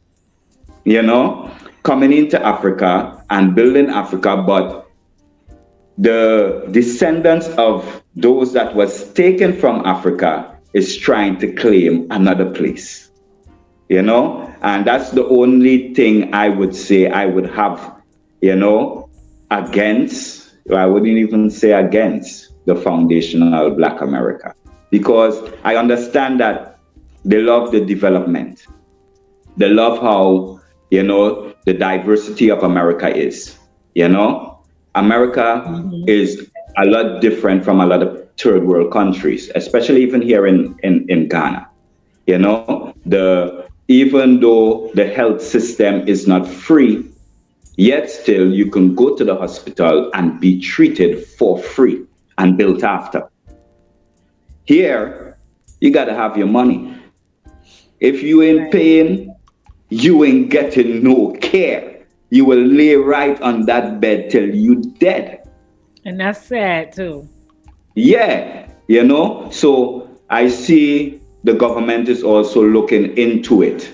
coming into Africa and building Africa, but the descendants of those that was taken from Africa is trying to claim another place, and that's the only thing I would say I would have, against, I wouldn't even say against the foundational Black America. Because I understand that they love the development. They love how, the diversity of America is. America is a lot different from a lot of third world countries, especially even here in Ghana. Even though the health system is not free, yet still you can go to the hospital and be treated for free and built after. Here, you got to have your money. If you ain't paying, you ain't getting no care. You will lay right on that bed till you dead. And that's sad too. Yeah, so I see the government is also looking into it.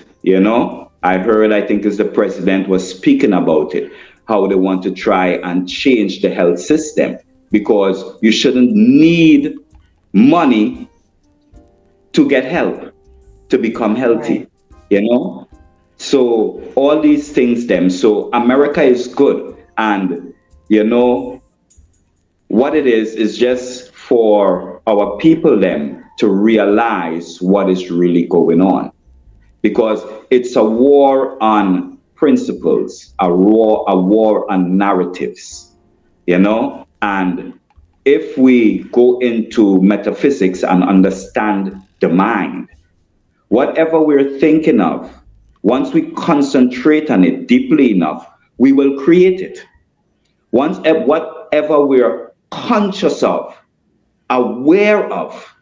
I heard, I think, as the president was speaking about it, how they want to try and change the health system because you shouldn't need money to get help to become Right. healthy, you know? So all these things them. So America is good. And you know what it is just for our people them to realize what is really going on. Because it's a war on principles, a war on narratives. And if we go into metaphysics and understand the mind, whatever we're thinking of, once we concentrate on it deeply enough, we will create it. Whatever we're conscious of, aware of,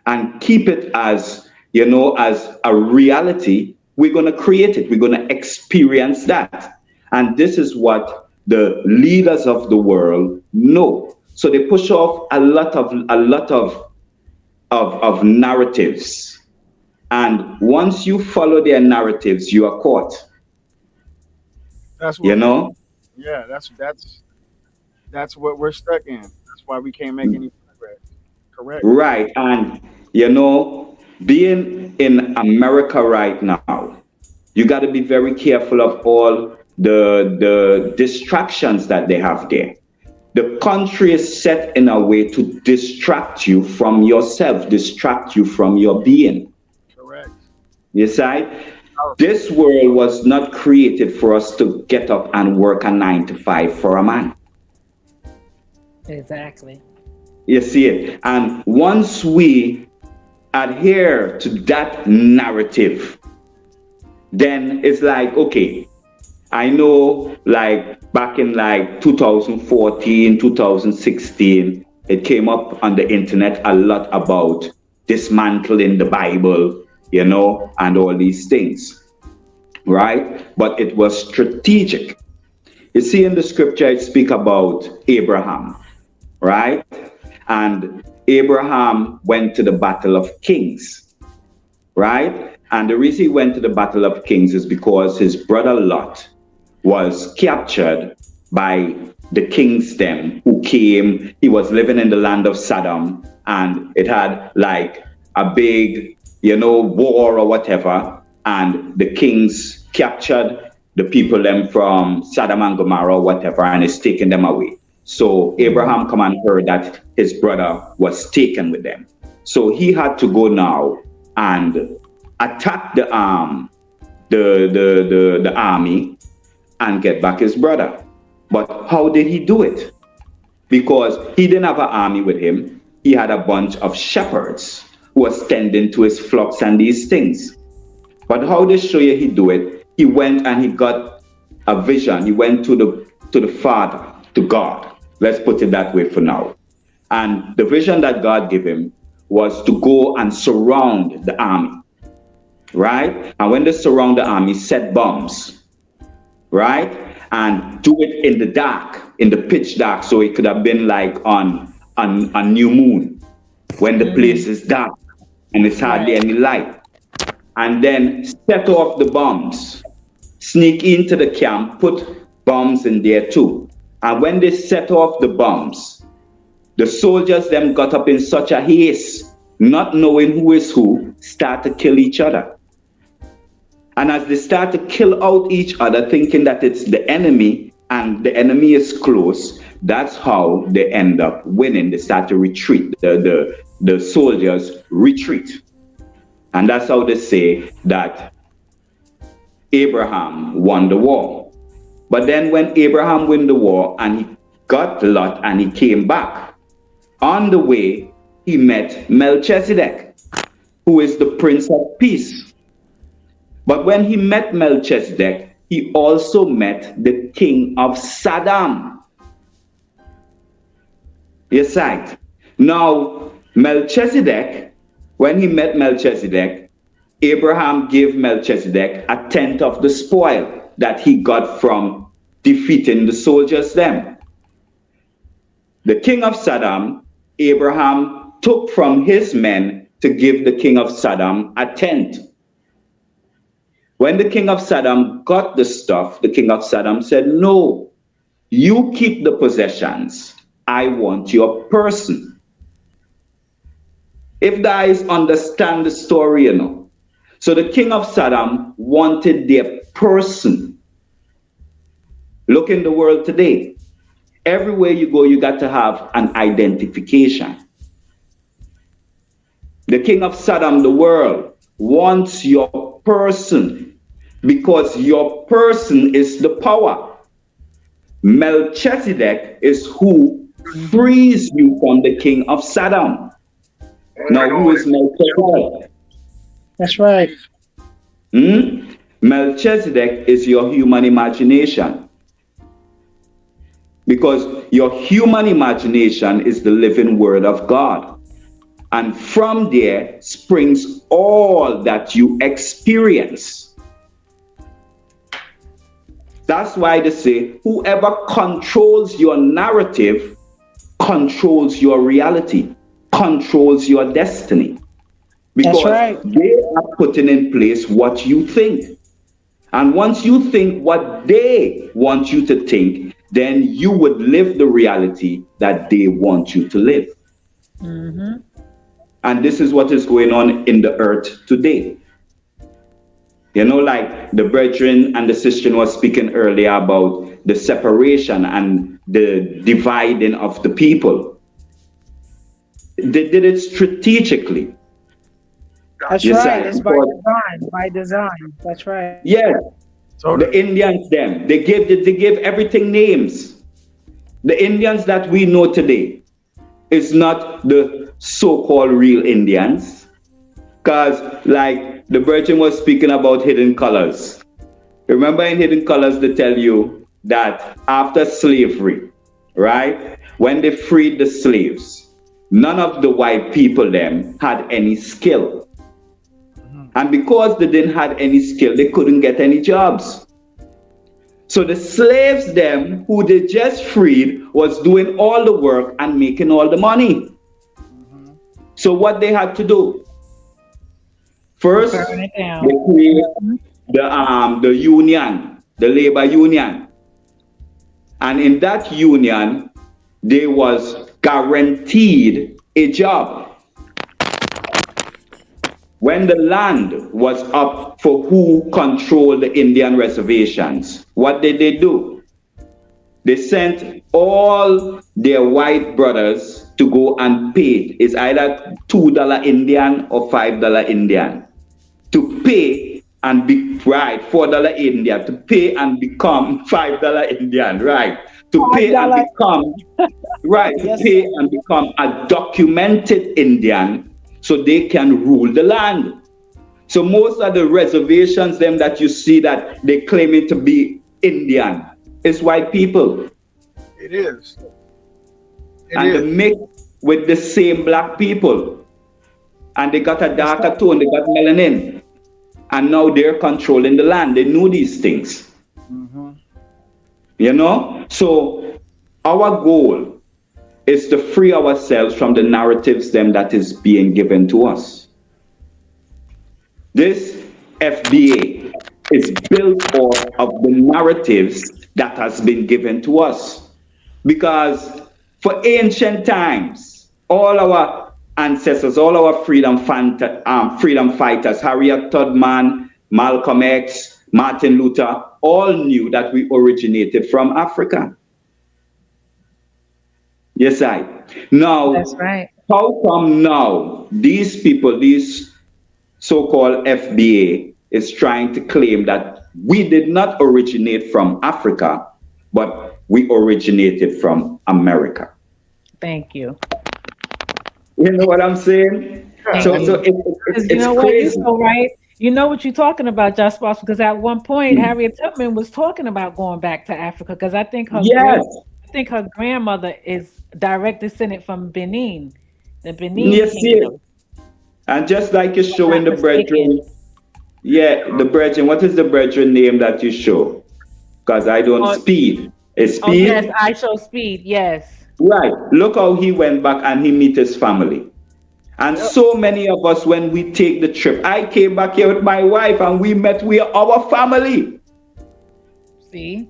and keep it as a reality, we're going to create it. We're going to experience that. And this is what the leaders of the world know. So they push off a lot of narratives. And once you follow their narratives, you are caught. That's You what we. know? Yeah, that's what we're stuck in. That's why we can't make any progress. Correct. Right. And being in America right now, you got to be very careful of all the distractions that they have there. The country is set in a way to distract you from yourself, distract you from your being. Correct. You see? Powerful. This world was not created for us to get up and work a 9 to 5 for a man. Exactly. You see it? And once we adhere to that narrative, then it's like, okay, I know like back in like 2014, 2016, it came up on the internet a lot about dismantling the Bible, and all these things, right? But it was strategic. You see in the scripture, it speak about Abraham, right? And Abraham went to the battle of kings, right? And the reason he went to the battle of kings is because his brother Lot was captured by the kings them who came. He was living in the land of Sodom, and it had like a big, war or whatever. And the kings captured the people them from Sodom and Gomorrah or whatever, and it's taken them away. So Abraham come and heard that his brother was taken with them. So he had to go now and attack the army and get back his brother. But how did he do it? Because he didn't have an army with him. He had a bunch of shepherds who was tending to his flocks and these things. But how they show you he do it? He went and he got a vision. He went to the Father, to God. Let's put it that way for now. And the vision that God gave him was to go and surround the army, right? And when they surround the army, set bombs, right? And do it in the dark, in the pitch dark, so it could have been like on a new moon when the place is dark and it's hardly Right. any light. And then set off the bombs, sneak into the camp, put bombs in there too. And when they set off the bombs, the soldiers them got up in such a haste, not knowing who is who, start to kill each other. And as they start to kill out each other, thinking that it's the enemy and the enemy is close, that's how they end up winning. They start to retreat. The soldiers retreat. And that's how they say that Abraham won the war. But then when Abraham won the war and he got Lot and he came back, on the way, he met Melchizedek, who is the Prince of Peace. But when he met Melchizedek, he also met the king of Sodom. Yes, right. Now, Melchizedek, when he met Melchizedek, Abraham gave Melchizedek a tenth of the spoil that he got from defeating the soldiers them. The king of Sodom, Abraham took from his men to give the king of Sodom a tent. When the king of Sodom got the stuff, the king of Sodom said, no, you keep the possessions. I want your person. If guys understand the story, you know. So the king of Sodom wanted their person. Look in the world today. Everywhere you go, you got to have an identification. The king of Sodom, the world, wants your person because your person is the power. Melchizedek is who frees you from the king of Sodom. Now, who is Melchizedek? That's right. Melchizedek is your human imagination. Because your human imagination is the living word of God. And from there springs all that you experience. That's why they say, whoever controls your narrative controls your reality, controls your destiny. Because they are putting in place what you think. And once you think what they want you to think, then you would live the reality that they want you to live. Mm-hmm. And this is what is going on in the earth today. You know, like the brethren and the sister was speaking earlier about the separation and the dividing of the people. They did it strategically. That's right. It's by design. By design. That's right. Yeah. So the Indians, they give everything names. The Indians that we know today is not the so-called real Indians. Because like the Virgin was speaking about hidden colors. Remember in Hidden Colors, they tell you that after slavery, right? When they freed the slaves, none of the white people them had any skill. And because they didn't have any skill, they couldn't get any jobs. So the slaves them who they just freed was doing all the work and making all the money. So what they had to do? First, they create the union, the labor union. And in that union, they was guaranteed a job. When the land was up for who controlled the Indian reservations, what did they do? They sent all their white brothers to go and pay. It's either $2 Indian or $5 Indian. To pay and be, right, $4 Indian. To pay and become $5 Indian, right. To pay and become, right, to pay and become a documented Indian so they can rule the land. So most of the reservations them that you see that they claiming to be Indian is white people. It is. And they mix with the same black people. And they got a darker tone, they got melanin. And now they're controlling the land. They know these things. You know? So our goal is to free ourselves from the narratives them that is being given to us. This FBA is built off of the narratives that has been given to us. Because for ancient times, all our ancestors, all our freedom fighters, Harriet Tubman, Malcolm X, Martin Luther, all knew that we originated from Africa. Yes, I. Now, that's right. How come now these people, these so-called FBA, is trying to claim that we did not originate from Africa, but we originated from America? Thank you. You know what I'm saying? So it's you know crazy. What, you know, right? You know what you're talking about, Just Boss, because at one point Harriet Tubman was talking about going back to Africa, because I think her grandmother is direct descendant from Benin, the Benin kingdom. And just like you show in the brethren, the brethren, what is the brethren name that you show? Because I don't speed. Is speed? Oh, yes, I show speed, yes. Right. Look how he went back and he meet his family. And so many of us, when we take the trip, I came back here with my wife and we met with our family. See?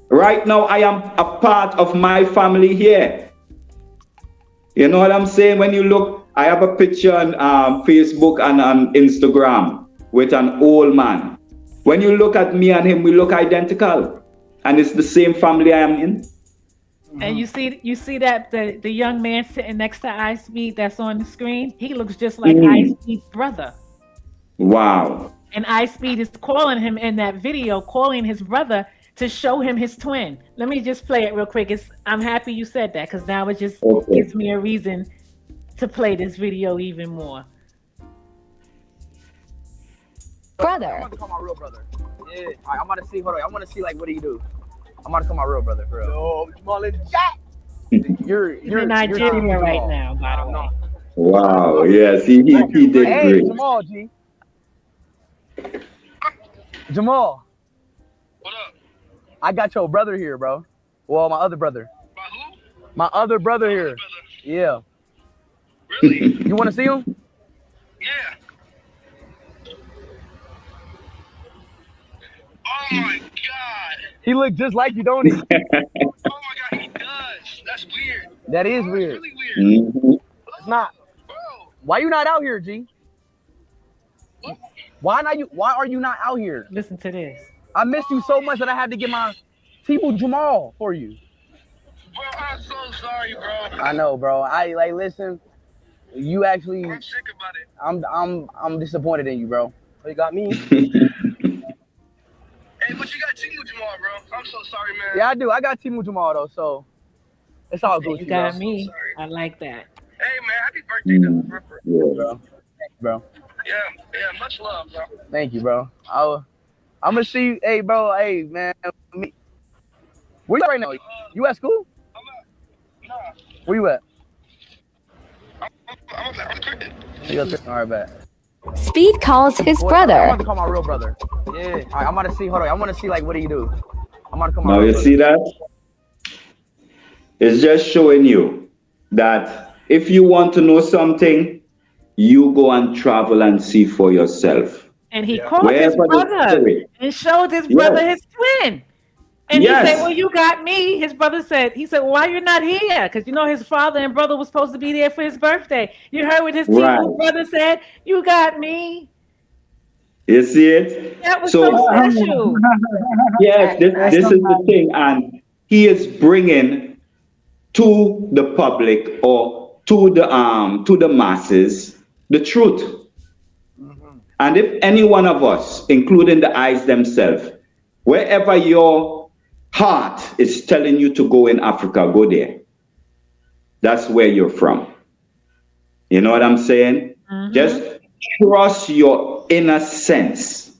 Right now, I am a part of my family here. You know what I'm saying? When you look, I have a picture on Facebook and on Instagram with an old man. When you look at me and him, we look identical. And it's the same family I am in. And you see that the young man sitting next to Ice Speed that's on the screen, he looks just like Ice Speed's brother. Wow. And Ice Speed is calling him in that video, calling his brother to show him his twin. Let me just play it real quick. I'm happy you said that because now it just gives me a reason to play this video even more. Brother. I'm about to call my real brother. Yeah. All right, I'm about to see. Hold on. I want to see like what do you do? I'm about to call my real brother for real. Yo, Jamal in the chat. You're in Nigeria right now, by the way. Wow. Yes, he did great. Hey, Jamal G. Jamal. What up? I got your brother here, bro. Well, my other brother. My who? My other brother here. Brother. Yeah. Really? You want to see him? Yeah. Oh my God. He look just like you, don't he? Oh my God, he does. That's weird. That is That's weird. really weird. It's not. Bro. Why you not out here, G? What? Why are you not out here? Listen to this. I missed you so much that I had to get my Timu Jamal for you. Bro, I'm so sorry, bro. I know, bro. Listen. You actually. I'm sick about it. I'm disappointed in you, bro. You got me. Hey, but you got Timu Jamal, bro. I'm so sorry, man. Yeah, I do. I got Timu Jamal though, so it's all good. You got bro. me. I like that. Hey, man, happy birthday, though. Yeah, bro. Thanks, bro. Yeah, much love, bro. Thank you, bro. I'm gonna see you. Hey, bro. Hey, man. Where you at right now? You at school? Nah. Where you at? I'm at cricket. All right, bet. Speed calls his I'm brother. about to call my real brother. Yeah. All right, I'm about to see. Hold on. I want to see like what do you do? I'm about to call my. Now real you brother. see that? It's just showing you that if you want to know something, you go and travel and see for yourself. And he called his brother and showed his brother his twin. And he said, well, you got me. His brother said, why you're not here? Because, you know, his father and brother was supposed to be there for his birthday. You heard what his brother said? You got me. You see it? That was so special. Yes, this is the thing. And he is bringing to the public or to the masses the truth. And if any one of us, including the eyes themselves, wherever your heart is telling you to go in Africa, go there. That's where you're from. You know what I'm saying? Just trust your inner sense.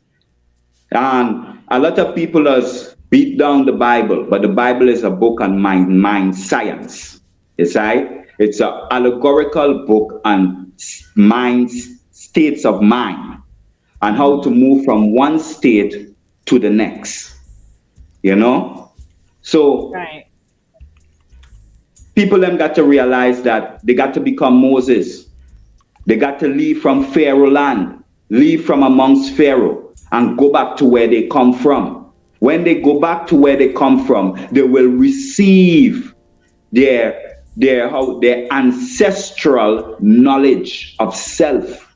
And a lot of people has beat down the Bible, but the Bible is a book on mind science. It's right? It's an allegorical book on states of mind and how to move from one state to the next. You know? So people them got to realize that they got to become Moses. They got to leave from Pharaoh land, leave from amongst Pharaoh and go back to where they come from. When they go back to where they come from, they will receive their ancestral knowledge of self.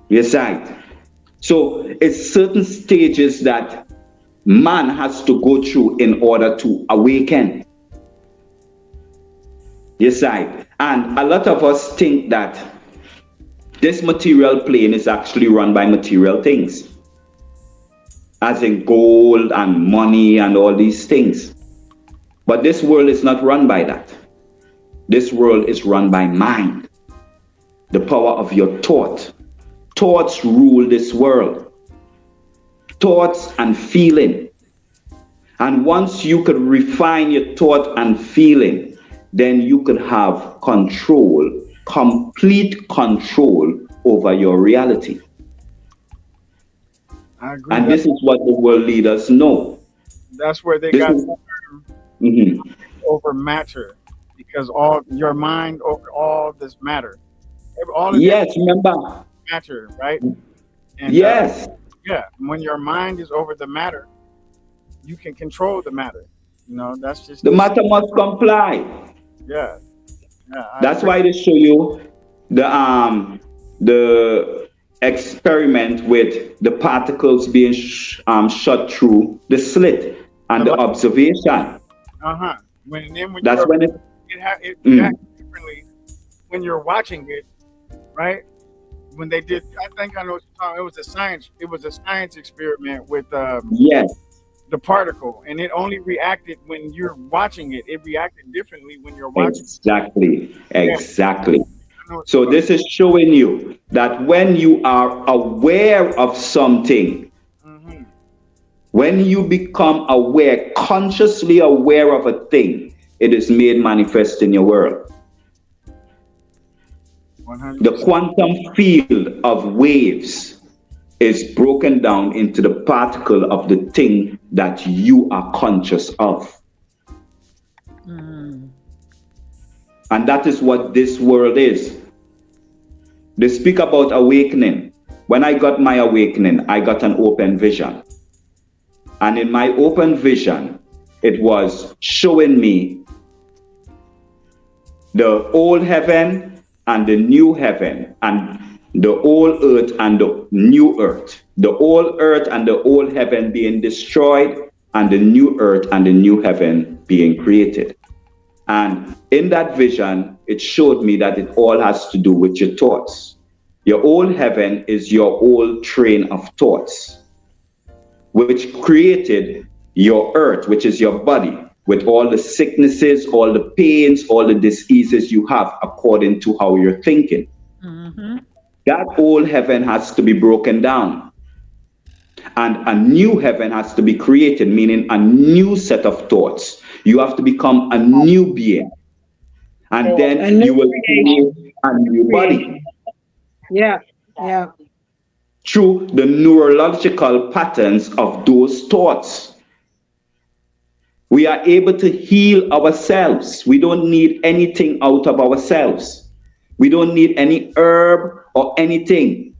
Yes, right. So it's certain stages that man has to go through in order to awaken. Yes, right. And a lot of us think that this material plane is actually run by material things, as in gold and money and all these things. But this world is not run by that. This world is run by mind, the power of your thought. Thoughts rule this world. Thoughts and feeling. And once you could refine your thought and feeling, then you could have control, complete control over your reality. I agree. And this is what the world leaders know. That's where they got over matter, because all your mind over all this matter. All of Yes, this remember. matter, right? And Yes. yeah, when your mind is over the matter, you can control the matter. That's just The matter must comply. yeah, yeah. I That's agree. why they show you the experiment with the particles being shot through the slit and The the light, observation. when That's when it. it Mm, reacts differently when you're watching it, right? When they did, I think I know what you're talking. It was a science experiment with yes, the particle, and it only reacted when you're watching it. It reacted differently when you're watching. exactly, Yeah, exactly. I know what So you're talking this is showing you that when you are aware of something, about. Mm-hmm. when you become aware, consciously aware of a thing, it is made manifest in your world. The 100%. quantum field of waves is broken down into the particle of the thing that you are conscious of. Mm. And that is what this world is. They speak about awakening. When I got my awakening, I got an open vision. And in my open vision, it was showing me the old heaven and the new heaven, and the old earth and the new earth. The old earth and the old heaven being destroyed, and the new earth and the new heaven being created. And in that vision, it showed me that it all has to do with your thoughts. Your old heaven is your old train of thoughts, which created your earth, which is your body, with all the sicknesses, all the pains, all the diseases you have according to how you're thinking. Mm-hmm. That old heaven has to be broken down, and a new heaven has to be created, meaning a new set of thoughts. You have to become a new being, and A then new you will creation. create a new body Creation. Yeah. Yeah. through the neurological patterns of those thoughts. We are able to heal ourselves. We don't need anything out of ourselves. We don't need any herb or anything.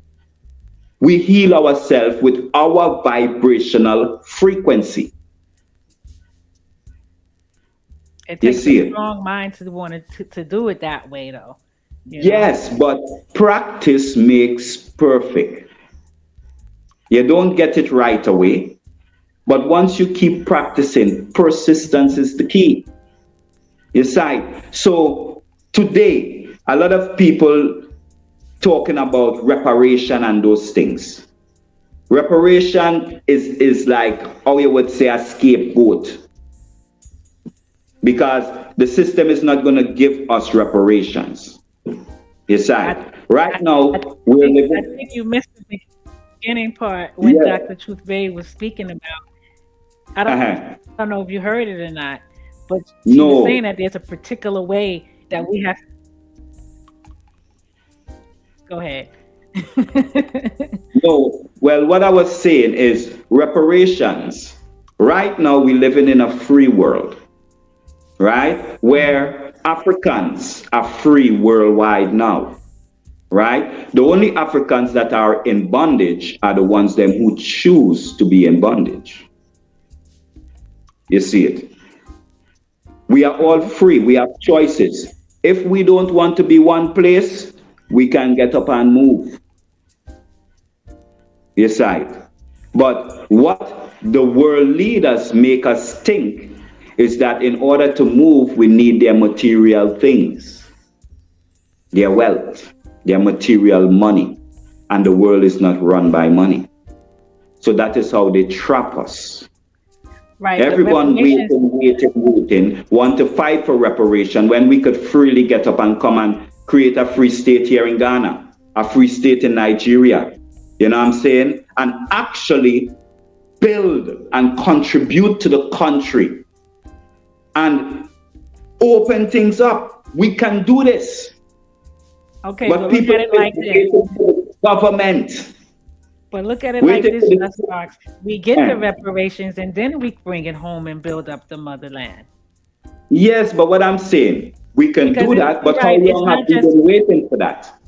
We heal ourselves with our vibrational frequency. It You takes a see it? strong mind to want to do it that way, though. Yes, but practice makes perfect. You don't get it right away, but once you keep practicing, persistence is the key. You see? So today, a lot of people talking about reparation and those things. Reparation is like how you would say a scapegoat, because the system is not going to give us reparations. You see? Right I, now, I we're I living. think you missed the beginning part when Yeah. Dr. Truth Bay was speaking about. I Uh-huh. don't know if you heard it or not, but she was saying No, that there's a particular way that we have. Go ahead. no. Well, what I was saying is reparations. Right now, we're living in a free world, right? Where Africans are free worldwide now, right? The only Africans that are in bondage are the ones them who choose to be in bondage. You see it? We are all free. We have choices. If we don't want to be one place, we can get up and move. You see it? But what the world leaders make us think is that in order to move, we need their material things, their wealth, their material money. And the world is not run by money. So that is how they trap us. Right, but Everyone reparations. waiting, want to fight for reparation when we could freely get up and come and create a free state here in Ghana, a free state in Nigeria. You know what I'm saying? And actually build and contribute to the country and open things up. We can do this. Okay, But but look people at it like this. waiting for the government. But look at it like Waiting this, for Just Fox. We get the reparations and then we bring it home and build up the motherland. Yes, but what I'm saying, we can Because do that, but how right, it's long have not we just been waiting for that?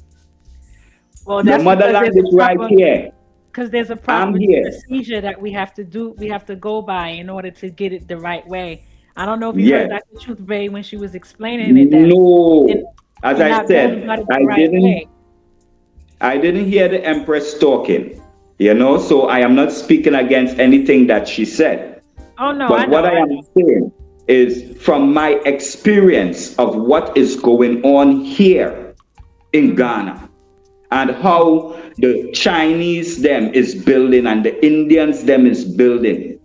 well. The That's because motherland there's a is right proper here. because there's a I'm proper here. procedure that we have to do. We have to go by in order to get it the right way. I don't know if you heard Yes. Dr. Truth Bay when she was explaining it that No. As we're I not going said, about it the right way. I didn't hear the Empress talking, so I am not speaking against anything that she said. Oh no, I But what know. I am saying is from my experience of what is going on here in Ghana and how the Chinese them is building and the Indians them is building.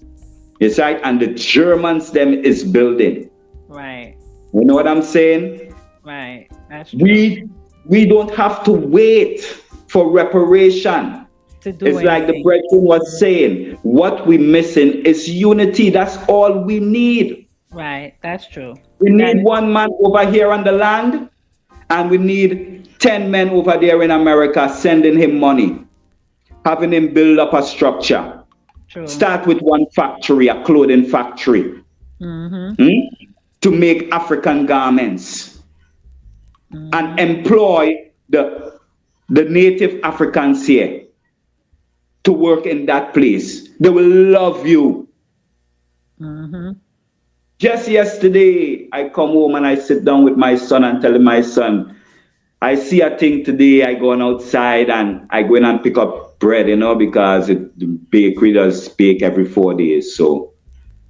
Yes, right? And the Germans them is building. Right. You know what I'm saying? Right. That's true. We don't have to wait for reparation. To do it's anything. Like the brethren was saying, what we're missing is unity. That's all we need. Right. That's true. We need one man over here on the land, and we need 10 men over there in America sending him money, having him build up a structure. True. Start with one factory, a clothing factory, to make African garments, and employ the native Africans here to work in that place. They will love you. Just yesterday, I come home and I sit down with my son and tell him, my son, I see a thing today. I go on outside and I go in and pick up bread, because the bakery does bake every 4 days. So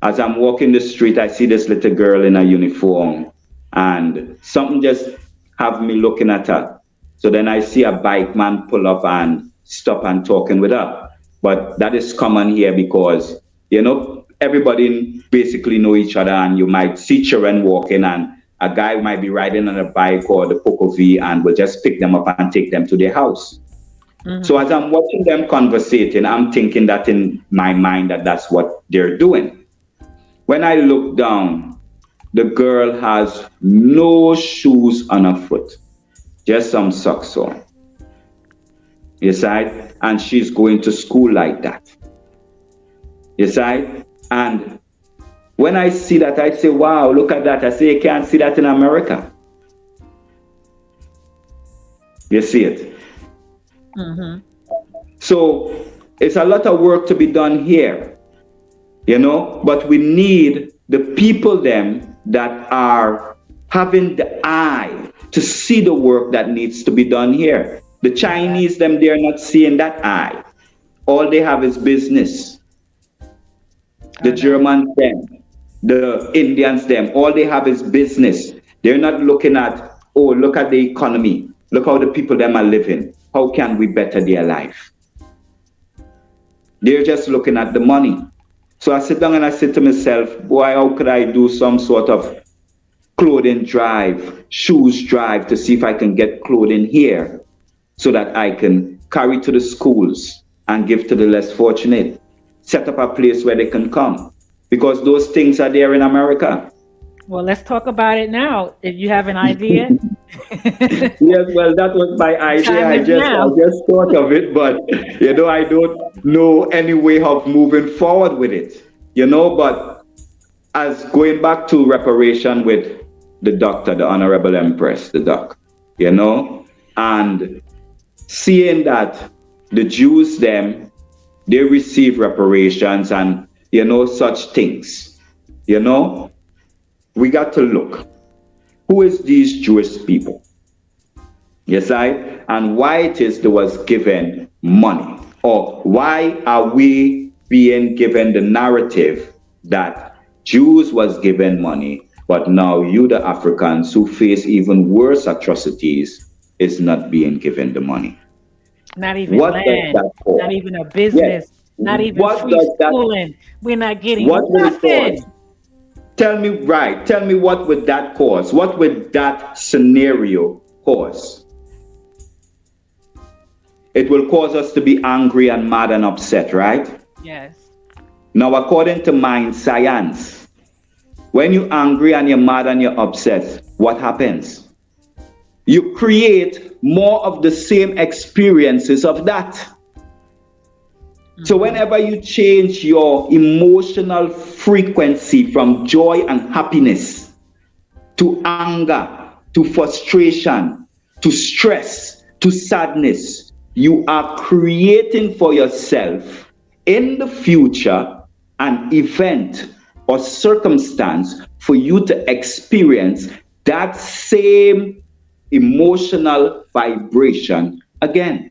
as I'm walking the street, I see this little girl in a uniform and something just have me looking at her. So then I see a bike man pull up and stop and talking with her. But that is common here because, everybody basically know each other, and you might see children walking and a guy might be riding on a bike or the Poco V and will just pick them up and take them to their house. So as I'm watching them conversating, I'm thinking that in my mind that's what they're doing. When I look down, the girl has no shoes on her foot, just some socks on. Yes, and she's going to school like that. Yes, and when I see that, I say, wow, look at that. I say, you can't see that in America. You see it? So it's a lot of work to be done here, but we need the people them that are having the eye to see the work that needs to be done here. The Chinese them, they're not seeing that eye. All they have is business. The Germans them, the Indians them, all they have is business. They're not looking at, oh, look at the economy. Look how the people them are living. How can we better their life? They're just looking at the money. So I sit down and I say to myself, boy, how could I do some sort of clothing drive, shoes drive to see if I can get clothing here so that I can carry to the schools and give to the less fortunate. Set up a place where they can come, because those things are there in America. Well, let's talk about it now. If you have an idea. Yes, well, that was my idea. I just thought of it, but I don't know any way of moving forward with it. But as going back to reparation with the doctor, the Honorable Empress, the doc, and seeing that the Jews them, they receive reparations and, such things. We got to look. Who is these Jewish people? Yes, and why it is they was given money? Or why are we being given the narrative that Jews was given money, but now you, the Africans who face even worse atrocities, is not being given the money? Not even land, not even a business, not even free schooling. We're not getting nothing. Tell me what would that cause? What would that scenario cause? It will cause us to be angry and mad and upset, right? Yes. Now, according to mind science, when you're angry and you're mad and you're upset, what happens? You create more of the same experiences of that. So whenever you change your emotional frequency from joy and happiness to anger, to frustration, to stress, to sadness. You are creating for yourself in the future an event or circumstance for you to experience that same emotional vibration again.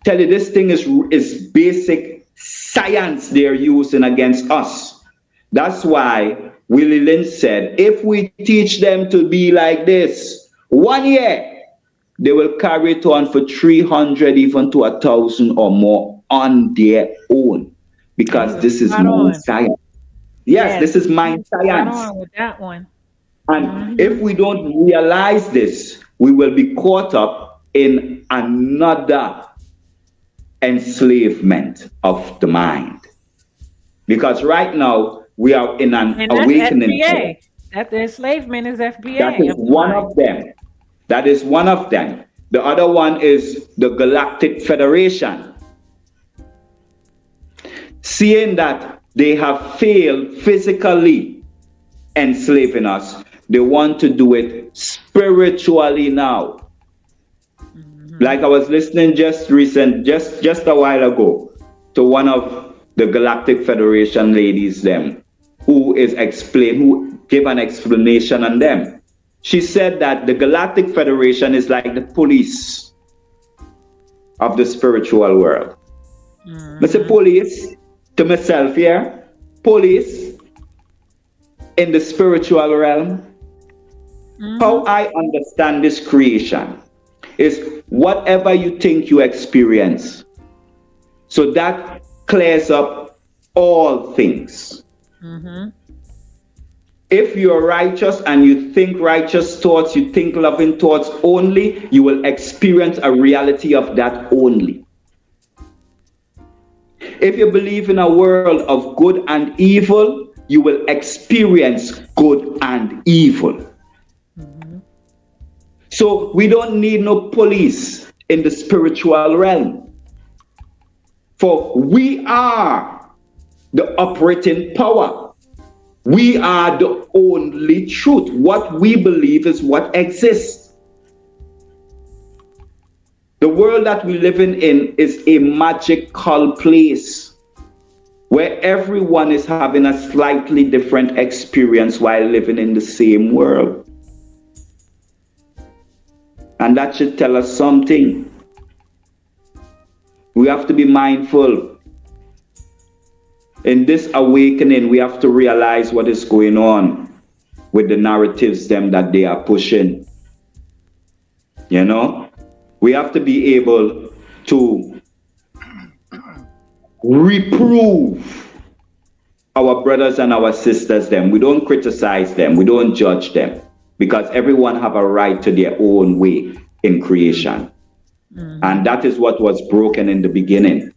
Tell you, this thing is basic science they're using against us. That's why Willie Lynch said, if we teach them to be like this, 1 year, they will carry it on for 300, even to 1,000 or more on their own. Because this is mind science. Yes, this is mind science. On with that one. And if we don't realize this, we will be caught up in another enslavement of the mind. Because right now, we are in an awakening. FBA. That the enslavement is FBA. That is one of them. That is one of them. The other one is the Galactic Federation. Seeing that they have failed physically enslaving us, they want to do it spiritually now. Like I was listening just a while ago to one of the Galactic Federation ladies who gave an explanation on them. She said that the Galactic Federation is like the police of the spiritual world. I say police to myself here, police in the spiritual realm. How I understand this creation is whatever you think you experience. So that clears up all things. If you're righteous and you think righteous thoughts, you think loving thoughts only, you will experience a reality of that only. If you believe in a world of good and evil, you will experience good and evil. So we don't need no police in the spiritual realm. For we are the operating power. We are the only truth. What we believe is what exists. The world that we live in is a magical place where everyone is having a slightly different experience while living in the same world. And that should tell us something. We have to be mindful. In this awakening, we have to realize what is going on with the narratives that they are pushing. You know? We have to be able to reprove our brothers and our sisters. We don't criticize them. We don't judge them. Because everyone have a right to their own way in creation. And that is what was broken in the beginning.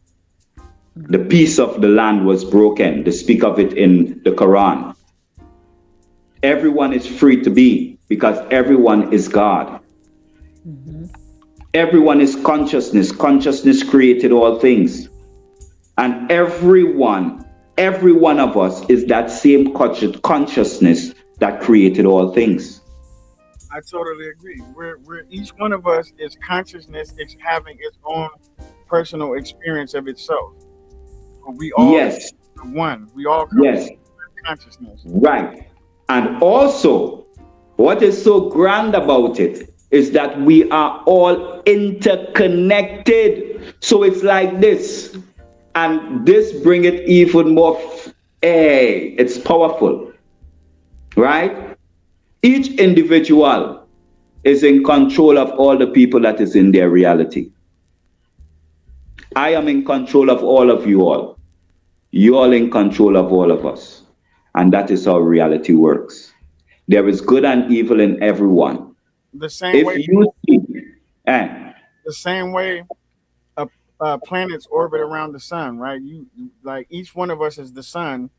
The peace of the land was broken. They speak of it in the Quran. Everyone is free to be because everyone is God. Everyone is consciousness. Consciousness created all things. And every one of us is that same consciousness that created all things. I totally agree. We're each one of us is consciousness. It's having its own personal experience of itself. We all one. We all come from consciousness. Right. And also, what is so grand about it is that we are all interconnected. So it's like this. And this brings it even more. It's powerful. Right? Each individual is in control of all the people that is in their reality. I am in control of all of you all. You all in control of all of us. And that is how reality works. There is good and evil in everyone. The same way planets orbit around the sun, right? You like each one of us is the sun,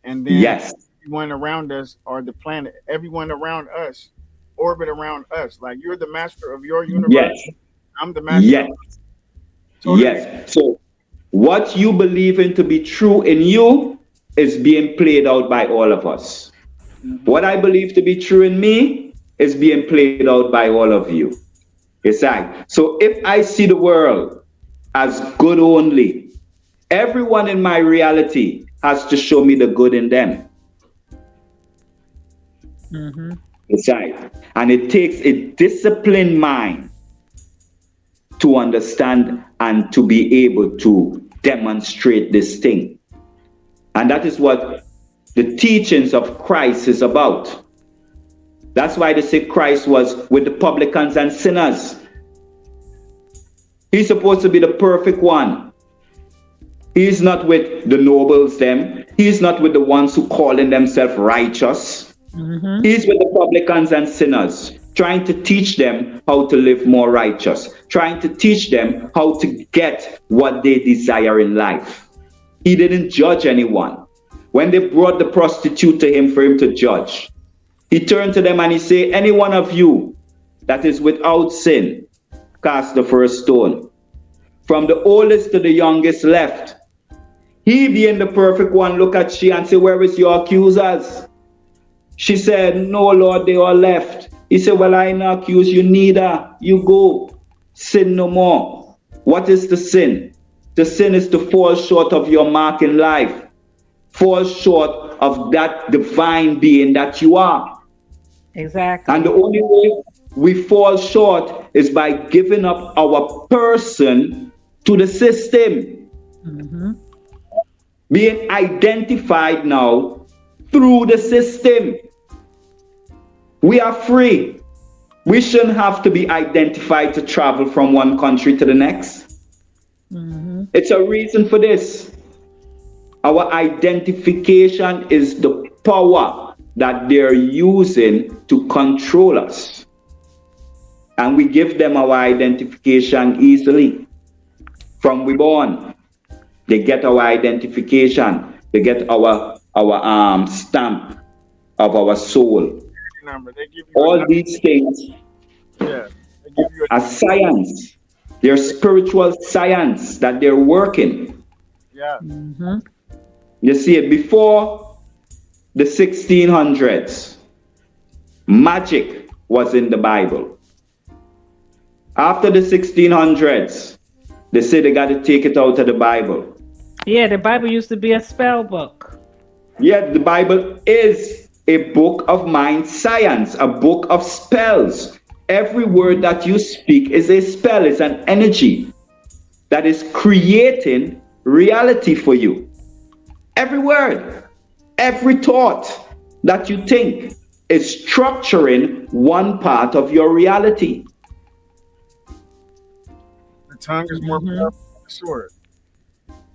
and then everyone around us are the planet. Everyone around us orbit around us. Like you're the master of your universe. I'm the master. So what you believe in to be true in you is being played out by all of us. What I believe to be true in me is being played out by all of you. It's like, so if I see the world as good only, everyone in my reality has to show me the good in them. It's like, and it takes a disciplined mind to understand and to be able to demonstrate this thing. And that is what the teachings of Christ is about. That's why they say Christ was with the publicans and sinners. He's supposed to be the perfect one. He's not with the nobles them. He's not with the ones who calling themselves righteous. He's with the publicans and sinners, trying to teach them how to live more righteous, trying to teach them how to get what they desire in life. He didn't judge anyone. When they brought the prostitute to him for him to judge, he turned to them and he said, any one of you that is without sin, cast the first stone. From the oldest to the youngest left. He being the perfect one, look at she and say, where is your accusers? She said, no, Lord, they all left. He said, well, I not accuse you neither. You go, sin no more. What is the sin? The sin is to fall short of your mark in life. Fall short of that divine being that you are. Exactly. And the only way we fall short is by giving up our person to the system. Being identified now through the system. We are free. We shouldn't have to be identified to travel from one country to the next. It's a reason for this. Our identification is the power that they're using to control us. And we give them our identification easily. From we born, they get our identification. They get our stamp of our soul. They give you all these things are science. They're spiritual science that they're working. You see it before the 1600s. Magic was in the Bible. After the 1600s, they say they got to take it out of the Bible. Yeah, the Bible used to be a spell book. Yeah, the Bible is a book of mind science, a book of spells. Every word that you speak is a spell, it's an energy that is creating reality for you. Every word, every thought that you think is structuring one part of your reality. The tongue is more powerful than the sword.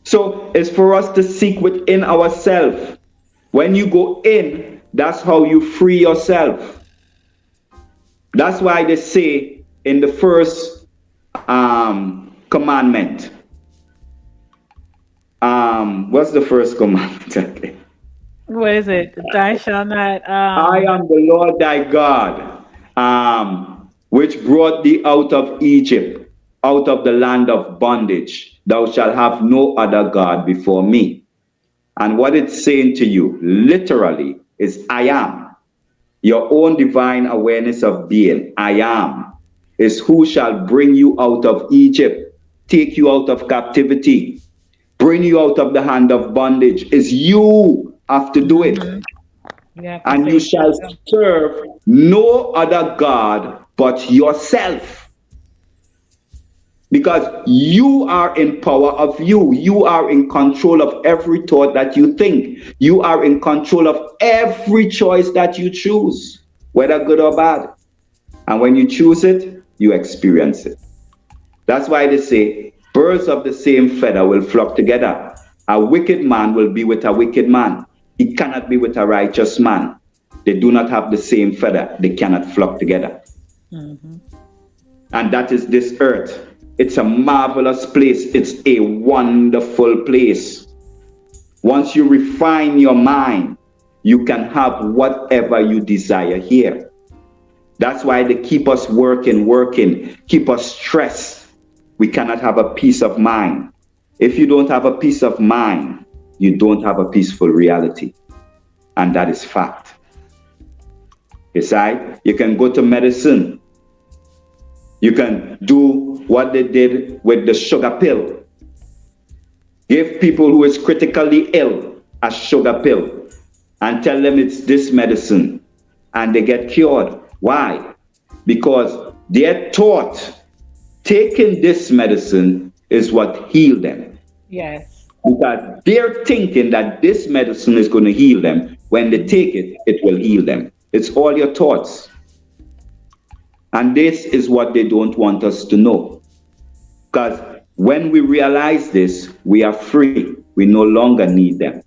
So it's for us to seek within ourselves. When you go in, that's how you free yourself. That's why they say in the first commandment. What's the first commandment? Okay. What is it? Thou shalt not. I am the Lord thy God, which brought thee out of Egypt, out of the land of bondage. Thou shalt have no other God before me. And what it's saying to you, literally, is I am. Your own divine awareness of being, I am, is who shall bring you out of Egypt, take you out of captivity, bring you out of the hand of bondage. Is you have to do it. And you shall serve no other God but yourself. Because you are in power of you. You are in control of every thought that you think. You are in control of every choice that you choose, whether good or bad. And when you choose it, you experience it. That's why they say, birds of the same feather will flock together. A wicked man will be with a wicked man. He cannot be with a righteous man. They do not have the same feather. They cannot flock together. And that is this earth. It's a marvelous place. It's a wonderful place. Once you refine your mind, you can have whatever you desire here. That's why they keep us working, keep us stressed. We cannot have a peace of mind. If you don't have a peace of mind, you don't have a peaceful reality. And that is fact. Decide. You can go to medicine. You can do what they did with the sugar pill. Give people who is critically ill a sugar pill and tell them it's this medicine, and they get cured. Why? Because they're taught taking this medicine is what healed them. Yes. Because they're thinking that this medicine is going to heal them. When they take it, it will heal them. It's all your thoughts. And this is what they don't want us to know. Because when we realize this, we are free. We no longer need them.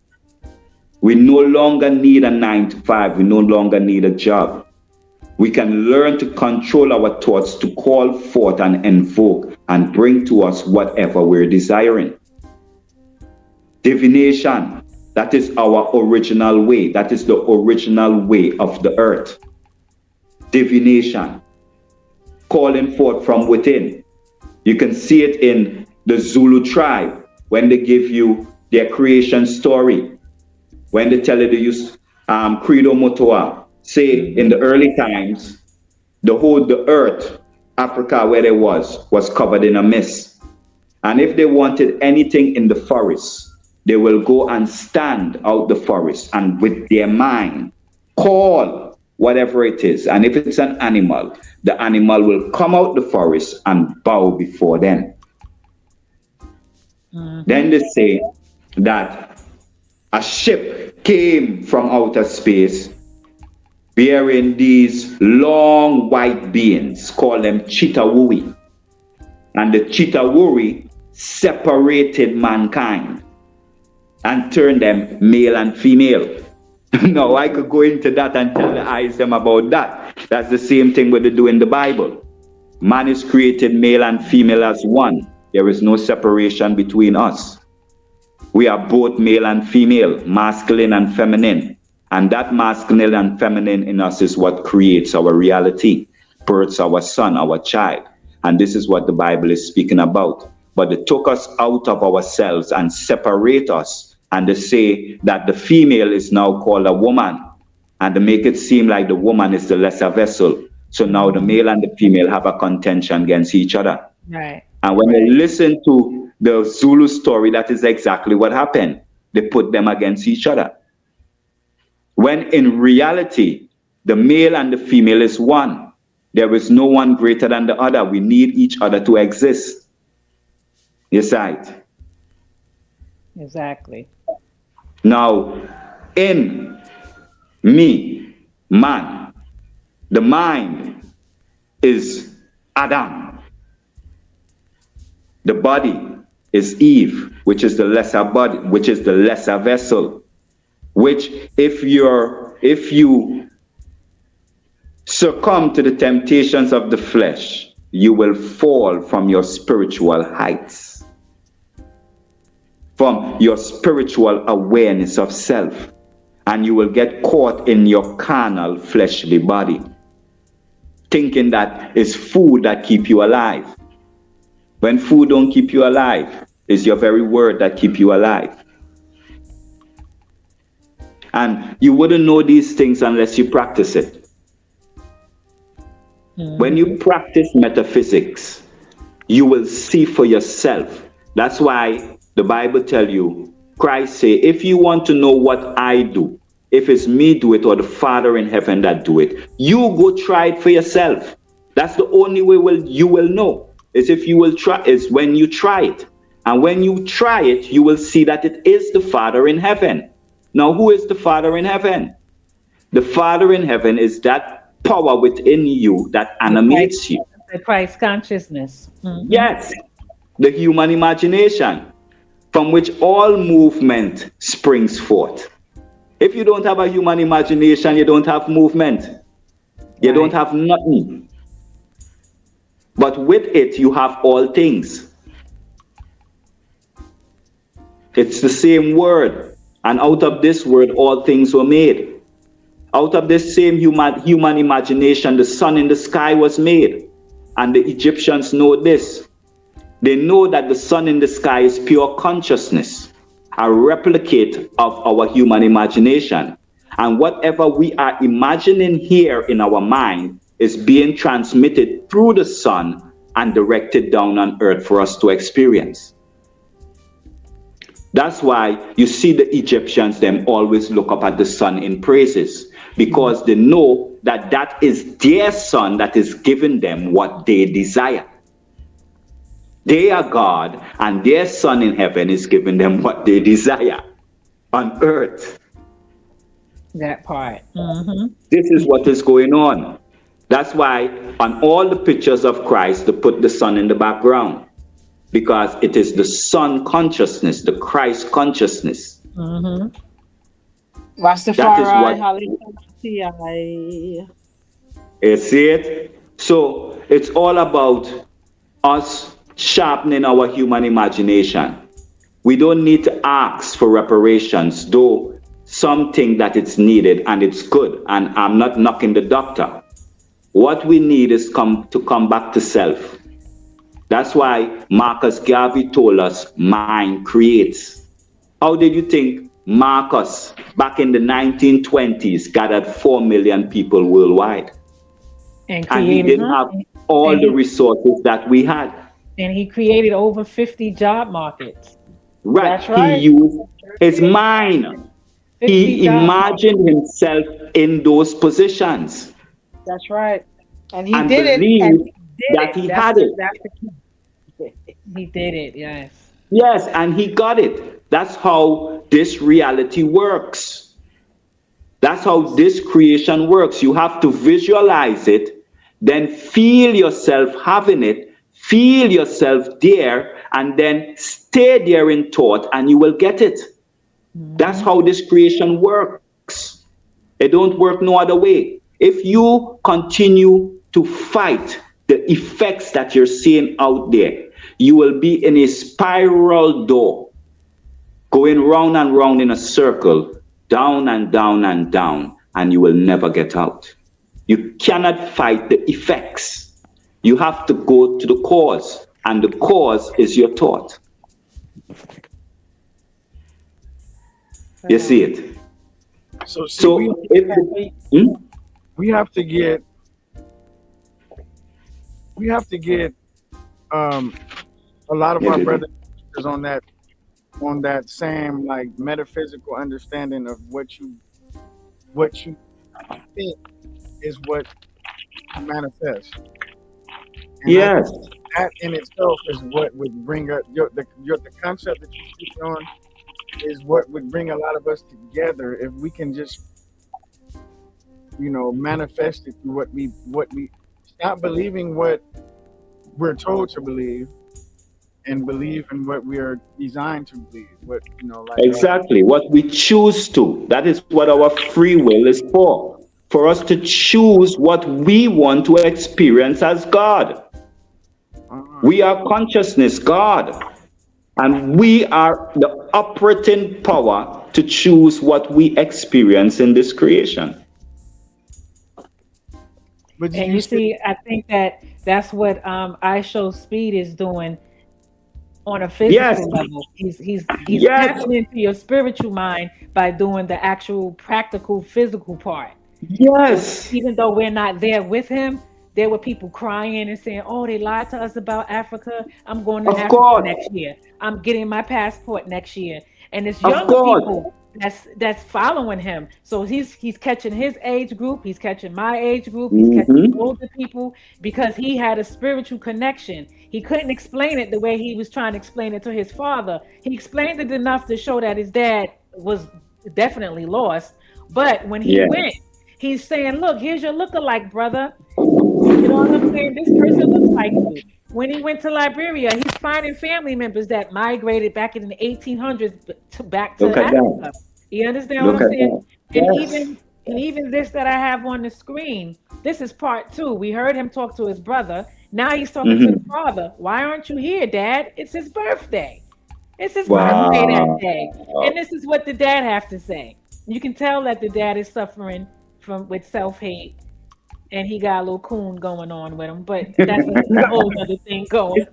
We no longer need a 9-to-5. We no longer need a job. We can learn to control our thoughts, to call forth and invoke and bring to us whatever we're desiring. Divination, that is our original way. That is the original way of the earth. Divination, calling forth from within. You can see it in the Zulu tribe when they give you their creation story. When they tell you to use Credo Motoa, say in the early times, the earth, Africa where they was covered in a mist. And if they wanted anything in the forest, they will go and stand out the forest and with their mind call whatever it is. And if it's an animal, the animal will come out the forest and bow before them. Then they say that a ship came from outer space bearing these long white beings, call them Chitawuri. And the Chitawuri separated mankind and turned them male and female. Now, I could go into that and tell the eyes them about that. That's the same thing what they do in the Bible. Man is created male and female as one. There is no separation between us. We are both male and female, masculine and feminine. And that masculine and feminine in us is what creates our reality, births our son, our child. And this is what the Bible is speaking about. But they took us out of ourselves and separate us. And they say that the female is now called a woman. And they make it seem like the woman is the lesser vessel. So now the male and the female have a contention against each other. Right. And when they listen to the Zulu story, that is exactly what happened. They put them against each other. When in reality, the male and the female is one. There is no one greater than the other. We need each other to exist. Yes, right. Exactly. Now, in me, man, the mind is Adam. The body is Eve, which is the lesser body, which is the lesser vessel. Which if you succumb to the temptations of the flesh, you will fall from your spiritual heights, from your spiritual awareness of self, and you will get caught in your carnal fleshly body, thinking that it's food that keep you alive. When food don't keep you alive, it's your very word that keep you alive. And you wouldn't know these things unless you practice it. When you practice metaphysics, you will see for yourself. That's why the Bible tells you, Christ say, if you want to know what I do, if it's me do it or the Father in heaven that do it, you go try it for yourself. That's the only way you will know. Is if you will try, is when you try it. And when you try it, you will see that it is the Father in heaven. Now, who is the Father in heaven? The Father in heaven is that power within you that animates you. The Christ consciousness. Yes, the human imagination from which all movement springs forth. If you don't have a human imagination, you don't have movement. You don't have nothing. But with it, you have all things. It's the same word. And out of this word, all things were made. Out of this same human imagination, the sun in the sky was made. And the Egyptians know this. They know that the sun in the sky is pure consciousness, a replicate of our human imagination. And whatever we are imagining here in our mind is being transmitted through the sun and directed down on earth for us to experience. That's why you see the Egyptians, them always look up at the sun in praises, because they know that that is their sun that is giving them what they desire. They are God, and their sun in heaven is giving them what they desire on earth. That part. This is what is going on. That's why on all the pictures of Christ, they put the sun in the background, because it is the sun consciousness, the Christ consciousness. Rastafari, hallelujah. You see it? So it's all about us sharpening our human imagination. We don't need to ask for reparations, though something that it's needed and it's good. And I'm not knocking the doctor. What we need is to come back to self. That's why Marcus Garvey told us mind creates. How did you think Marcus back in the 1920s gathered 4 million people worldwide? And he didn't have all the resources that we had. And he created over 50 job markets. Right. That's right. He used his mind. He imagined himself in those positions. That's right. And he and did it. believed And he did that it. he That's had the- it. that's the key. He did it, yes. Yes, and he got it. That's how this reality works. That's how this creation works. You have to visualize it, then feel yourself having it, feel yourself there, and then stay there in thought, and you will get it. That's how this creation works. It don't work no other way. If you continue to fight the effects that you're seeing out there, you will be in a spiral door, going round and round in a circle, down and down and down, and you will never get out. You cannot fight the effects. You have to go to the cause, and the cause is your thought. You see it? So we have to get a lot of our brothers and sisters on that same like metaphysical understanding of what you think is what manifests. And yes, that in itself is what would bring us the concept that you speak on is what would bring a lot of us together if we can just manifest it through what we stop believing what we're told to believe and believe in what we are designed to believe. Exactly. What we choose to. That is what our free will is for. For us to choose what we want to experience as God. We are consciousness, God. And we are the operating power to choose what we experience in this creation. And you see, I think that's what I Show Speed is doing on a physical level. He's tapping into your spiritual mind by doing the actual practical physical part. Yes. So even though we're not there with him, there were people crying and saying, "Oh, they lied to us about Africa. I'm going to Africa next year. I'm getting my passport next year." And it's younger people that's following him. So he's catching his age group, he's catching my age group, he's catching older people, because he had a spiritual connection. He couldn't explain it the way he was trying to explain it to his father. He explained it enough to show that his dad was definitely lost. But when he went, he's saying, "Look, here's your lookalike, brother. You know what I'm saying? This person looks like you." When he went to Liberia, he's finding family members that migrated back in the 1800s back to Africa. You understand what I'm saying? And even this that I have on the screen, this is part 2. We heard him talk to his brother. Now he's talking to the father. "Why aren't you here, Dad? It's his birthday. It's his birthday that day." And this is what the dad have to say. You can tell that the dad is suffering with self-hate. And he got a little coon going on with him, but that's a whole other thing going.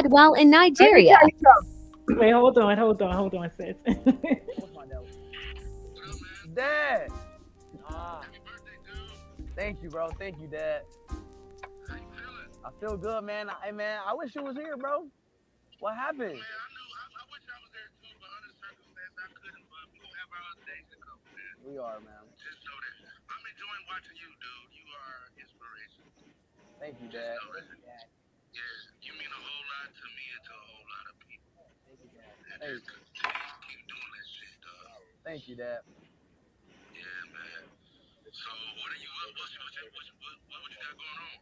While in Nigeria. Wait, hold on, sis. Dad. Thank you, bro. Thank you, Dad. How you feeling? I feel good, man. Hey, man, I wish you was here, bro. What happened? Man, I wish I was there too, but under circumstances I couldn't. But we gonna have our other days to come, man. We are, man. Just know that I'm enjoying watching you, dude. You are inspiration. Thank you, Just Dad. know that. Yeah, you mean a whole lot to me and to a whole lot of people. Thank you, Dad. And just keep doing that shit, dog. Thank you, Dad. Yeah, man. So what are you? What you got going on?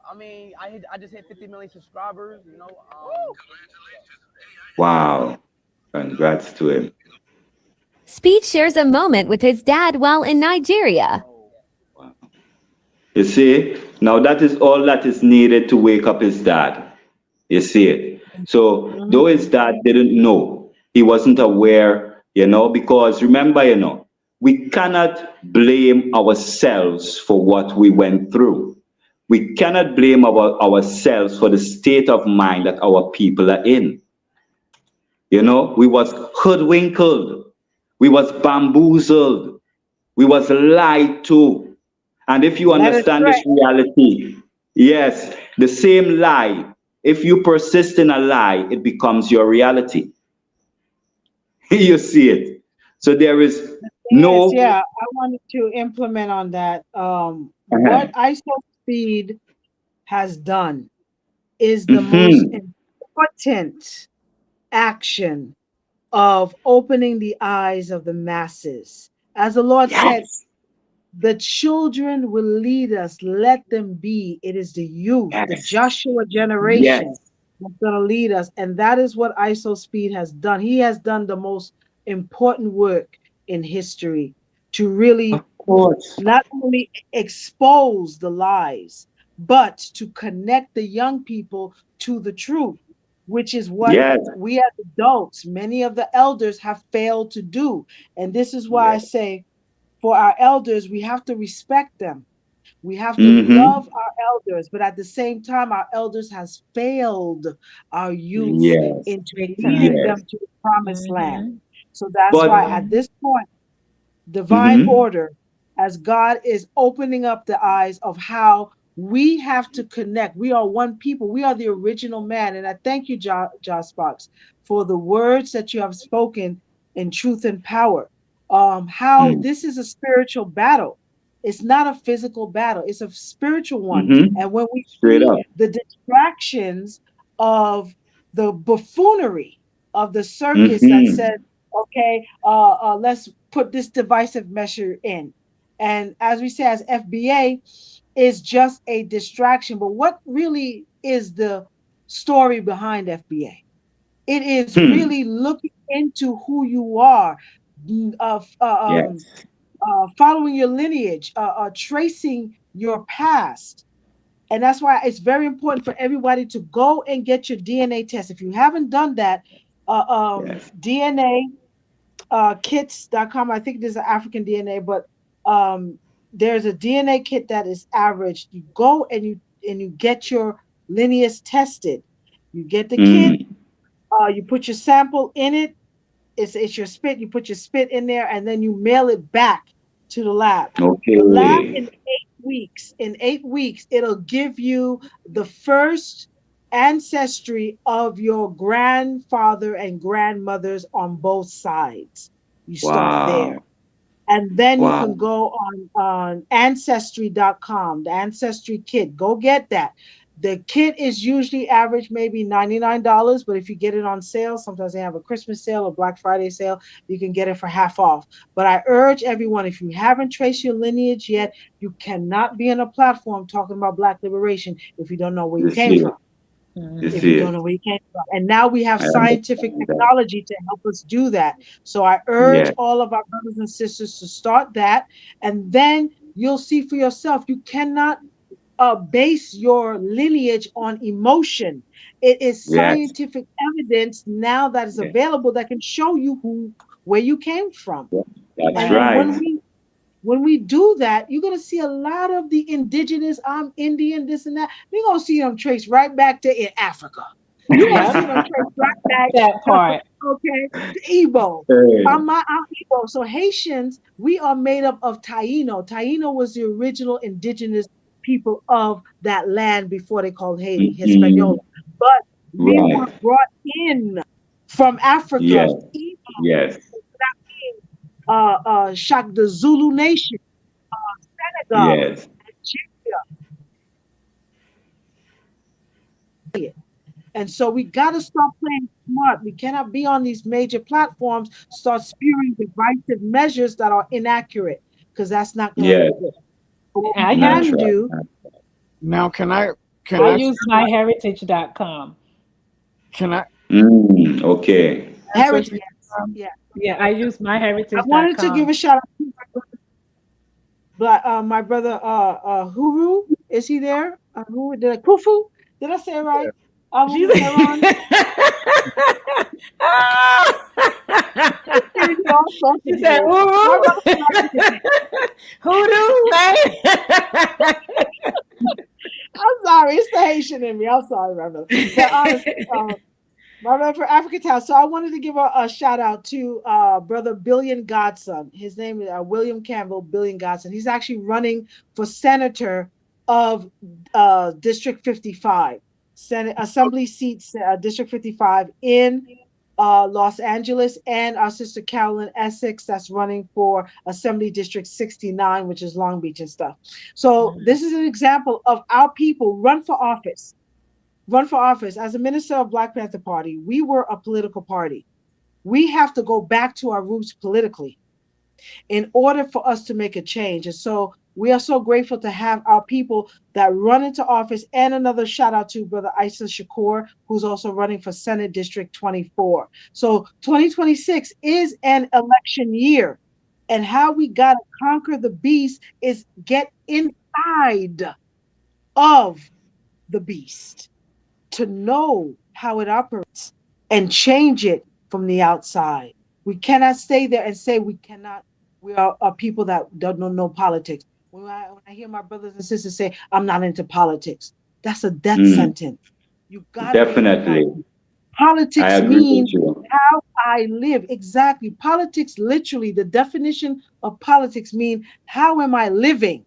I mean, I just hit 50 million subscribers. You know. Congratulations. Hey, Wow. Congrats to him. Speed shares a moment with his dad while in Nigeria. Wow. You see, now that is all that is needed to wake up his dad. You see it. So though his dad didn't know, he wasn't aware, because remember, we cannot blame ourselves for what we went through. We cannot blame ourselves for the state of mind that our people are in. We was hoodwinked. We was bamboozled. We was lied to. And if you understand this reality, yes, the same lie, if you persist in a lie, it becomes your reality. You see it. So there is no... Yeah, I wanted to implement on that. What ISOSpeed has done is the most important action of opening the eyes of the masses. As the Lord said, the children will lead us, let them be. It is the youth, the Joshua generation that's going to lead us. And that is what ISOSpeed has done. He has done the most important work in history to really not only expose the lies, but to connect the young people to the truth, which is what we as adults, many of the elders have failed to do. And this is why I say, for our elders, we have to respect them. We have to love our elders, but at the same time, our elders has failed our youth into leading them to the promised land. So that's why at this point, divine order, as God is opening up the eyes of how we have to connect. We are one people. We are the original man. And I thank you, Josh Sparks, for the words that you have spoken in truth and power. How this is a spiritual battle. It's not a physical battle. It's a spiritual one. And when we see the distractions of the buffoonery of the circus that says, okay, let's put this divisive measure in. And as we say, as FBA, is just a distraction. But what really is the story behind FBA? It is really looking into who you are, following your lineage, tracing your past. And that's why it's very important for everybody to go and get your DNA test. If you haven't done that, DNA kits.com. I think there's an African DNA, but there's a DNA kit that is average. You go and you get your lineage tested. You get the kit, you put your sample in it. It's your spit. You put your spit in there, and then you mail it back to the lab. The lab in 8 weeks, it'll give you the first ancestry of your grandfather and grandmothers on both sides. You start there. And then you can go on ancestry.com, the ancestry kit. Go get that. The kit is usually average maybe $99, but if you get it on sale, sometimes they have a Christmas sale or Black Friday sale, you can get it for half off. But I urge everyone, if you haven't traced your lineage yet, you cannot be on a platform talking about Black liberation if you don't know where you came from. If you don't know where you came from. And now we have scientific technology to help us do that. So I urge all of our brothers and sisters to start that. And then you'll see for yourself, you cannot base your lineage on emotion. It is scientific evidence now that is available that can show you where you came from. That's right. When we do that, you're going to see a lot of the indigenous, I'm Indian, this and that. You're going to see them traced right back to in Africa. You are sitting on church black bag. That part. Okay, the Igbo. Hey. I'm Igbo. So Haitians, we are made up of Taino. Taino was the original indigenous people of that land before they called Haiti, Hispaniola. But we were brought in from Africa. Yes. Igbo, Yes. Shak the Zulu nation, Senegal, Yes. Nigeria. And so we got to start playing smart. We cannot be on these major platforms, start spewing divisive measures that are inaccurate, because that's not going to Yes. be good. What I we That's can right. do, Now, can I use myheritage.com. can I Okay. heritage. Yeah. Yeah, I use I myheritage.com. wanted to give a shout out to my brother Heru. Is he there? Who did Khufu? Did I say it right? She's Heron. She said, hoodoo, right? I'm sorry, it's the Haitian in me. I'm sorry, my brother. But honestly, my brother for Africa Town. So I wanted to give a shout out to brother Billion Godson. His name is William Campbell Billion Godson. He's actually running for senator of District 55, Senate Assembly seats, District 55 in Los Angeles, and our sister Carolyn Essex that's running for Assembly District 69, which is Long Beach and stuff. So this is an example of our people run for office. Run for office. As a minister of Black Panther Party, we were a political party. We have to go back to our roots politically in order for us to make a change. And so we are so grateful to have our people that run into office. And another shout out to Brother Isa Shakur, who's also running for Senate District 24. So 2026 is an election year. And how we got to conquer the beast is get inside of the beast to know how it operates and change it from the outside. We cannot stay there and say we are people that don't know politics. When I hear my brothers and sisters say, I'm not into politics, that's a death sentence. You got to Definitely. Politics means how I live. Exactly. Politics, literally, the definition of politics means how am I living?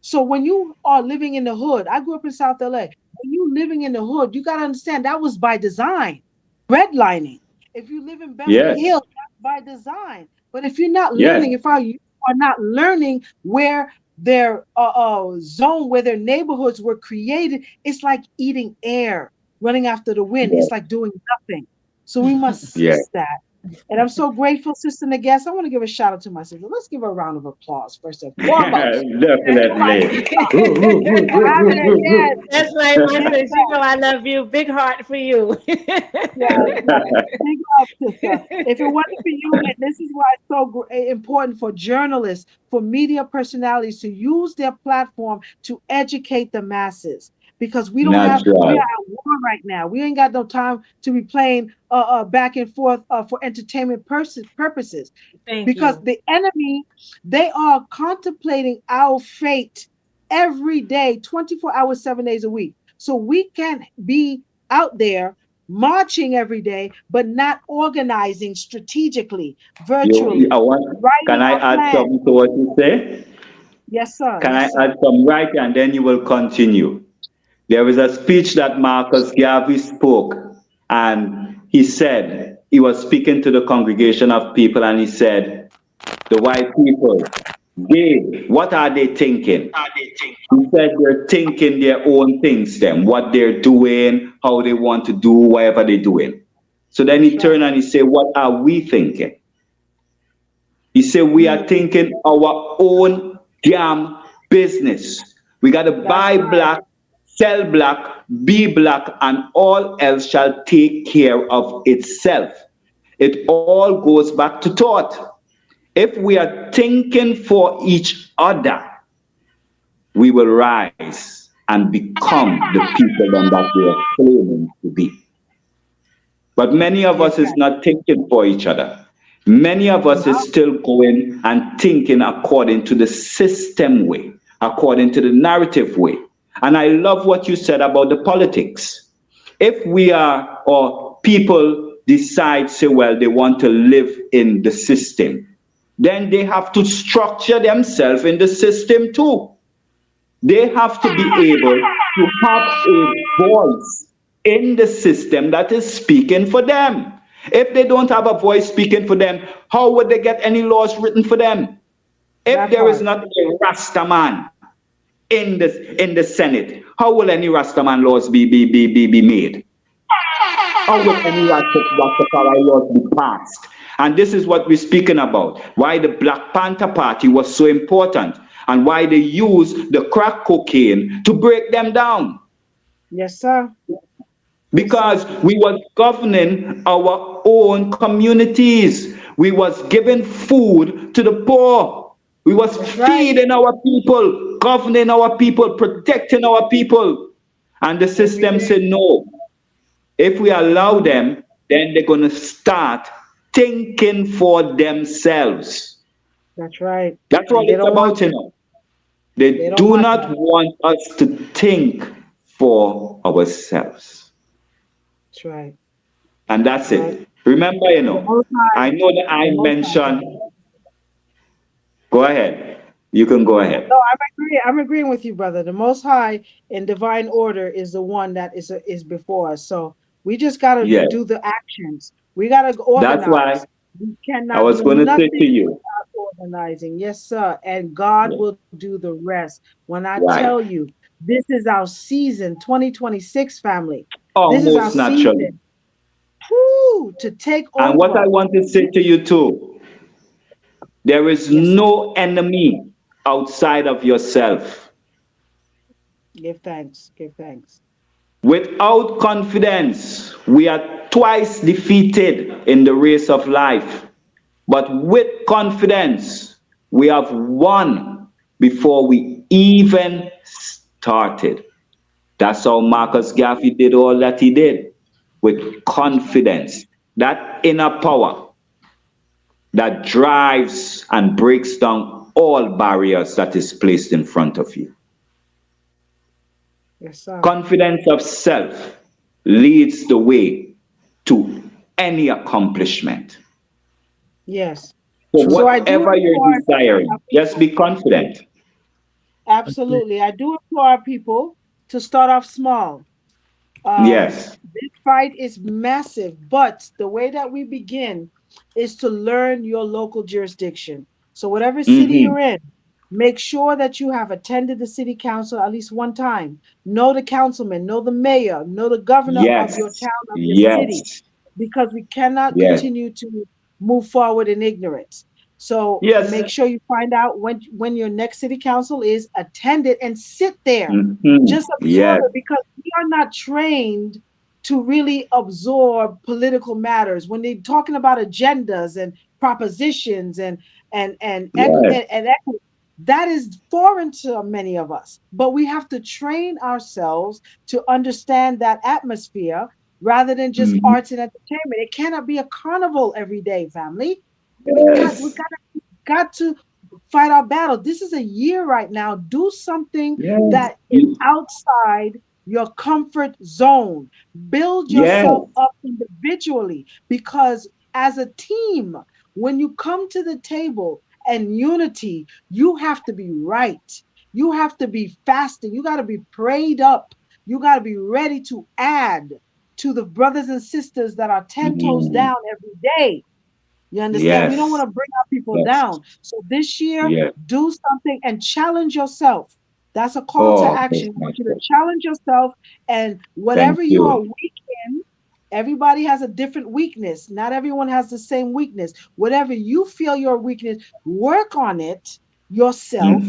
So when you are living in the hood, I grew up in South LA. When you living in the hood, you got to understand that was by design. Redlining. If you live in Beverly Hills, that's by design. But if you're not learning, you are not learning where their zone, where their neighborhoods were created, it's like eating air, running after the wind. It's like doing nothing. So we must cease that. And I'm so grateful, Sister Negas. I want to give a shout out to my sister. Let's give her a round of applause first and foremost. Definitely. That's right, my sister. You know I love you. Big heart for you. Big heart, sister. If it wasn't for you, and this is why it's so important for journalists, for media personalities to use their platform to educate the masses. Because we don't we are at war right now. We ain't got no time to be playing back and forth for entertainment purposes. Because the enemy, they are contemplating our fate every day, 24 hours, 7 days a week. So we can't be out there marching every day, but not organizing strategically, virtually. Can I add something to what you say? Yes, sir. Can I add some right, and then you will continue? There was a speech that Marcus Garvey spoke, and he said, he was speaking to the congregation of people, and he said, the white people, what are they thinking? He said they're thinking their own things, what they're doing, how they want to do, whatever they're doing. So then he turned and he said, what are we thinking? He said, we are thinking our own damn business. We got to buy black, sell black, be black, and all else shall take care of itself. It all goes back to thought. If we are thinking for each other, we will rise and become the people that we are claiming to be. But many of us is not thinking for each other. Many of us is still going and thinking according to the system way, according to the narrative way. And I love what you said about the politics. If we are, or people decide, say, well, they want to live in the system, then they have to structure themselves in the system too. They have to be able to have a voice in the system that is speaking for them. If they don't have a voice speaking for them, how would they get any laws written for them? If That there is part. not a Rastaman in the Senate, how will any Rastaman laws be made? How will any Rastafari laws be passed? And this is what we're speaking about. Why the Black Panther Party was so important and why they used the crack cocaine to break them down. Yes, sir. Because we was governing our own communities. We was giving food to the poor. We was That's right. feeding our people, governing our people, protecting our people. And the Every system day. said no. If we allow them, then they're going to start thinking for themselves. That's right. That's what And they it's don't want about, you that. know. They They don't do want not that. want us to think for ourselves. That's right. And that's Right. it. Remember, you The know, Most High. I know that The I Most High. mentioned, go ahead. You can go No, ahead. I'm agreeing with you, brother. The Most High in divine order is the one that is before us. So we just gotta Yes. do the actions. We gotta That's why organize. We I cannot was do going to say to nothing you, without organizing. Yes, sir. And God yeah, will do the rest. When I tell right, you, this is our season, 2026 family. This is our almost naturally. season. Whoo, to take And what I over. want to say to you too, there is Yes, sir. no enemy outside of yourself. Give thanks. Give thanks. Without confidence, we are twice defeated in the race of life. But with confidence, we have won before we even started. That's how Marcus Garvey did all that he did, with That's right. confidence. That inner power that drives and breaks down all barriers that is placed in front of you. Yes, sir. Confidence of self leads the way to any accomplishment. Yes. So So I do whatever you're implore our desiring, just people. be confident. Absolutely. I do implore our people to start off small. Yes. This fight is massive, but the way that we begin is to learn your local jurisdiction. So, whatever city Mm-hmm. you're in, make sure that you have attended the city council at least one time. Know the councilman, know the mayor, know the governor of your Yes. town, of your city, Yes. because we cannot Yes. continue to move forward in ignorance. So Yes. make sure you find out when your next city council is, attend it and sit there. Mm-hmm. Just absorb Yes. it because we are not trained to really absorb political matters when they're talking about agendas and propositions Yes. and equity. That is foreign to many of us, but we have to train ourselves to understand that atmosphere rather than just Mm-hmm. arts and entertainment. It cannot be a carnival every day, family. We Yes. got to fight our battle. This is a year right now. Do something Yes. that is outside your comfort zone. Build Yes. yourself up individually because as a team, when you come to the table and unity, you have to be right. You have to be fasting. You got to be prayed up. You got to be ready to add to the brothers and sisters that are 10 toes Mm. down every day. You understand? We don't want Yes. to bring our people Yes. down. So this year, Yes. do something and challenge yourself. That's a call to Oh, action. that's I my want you to God. challenge yourself and Thank whatever you are you. weak in, everybody has a different weakness. Not everyone has the same weakness. Whatever you feel your weakness, work on it yourself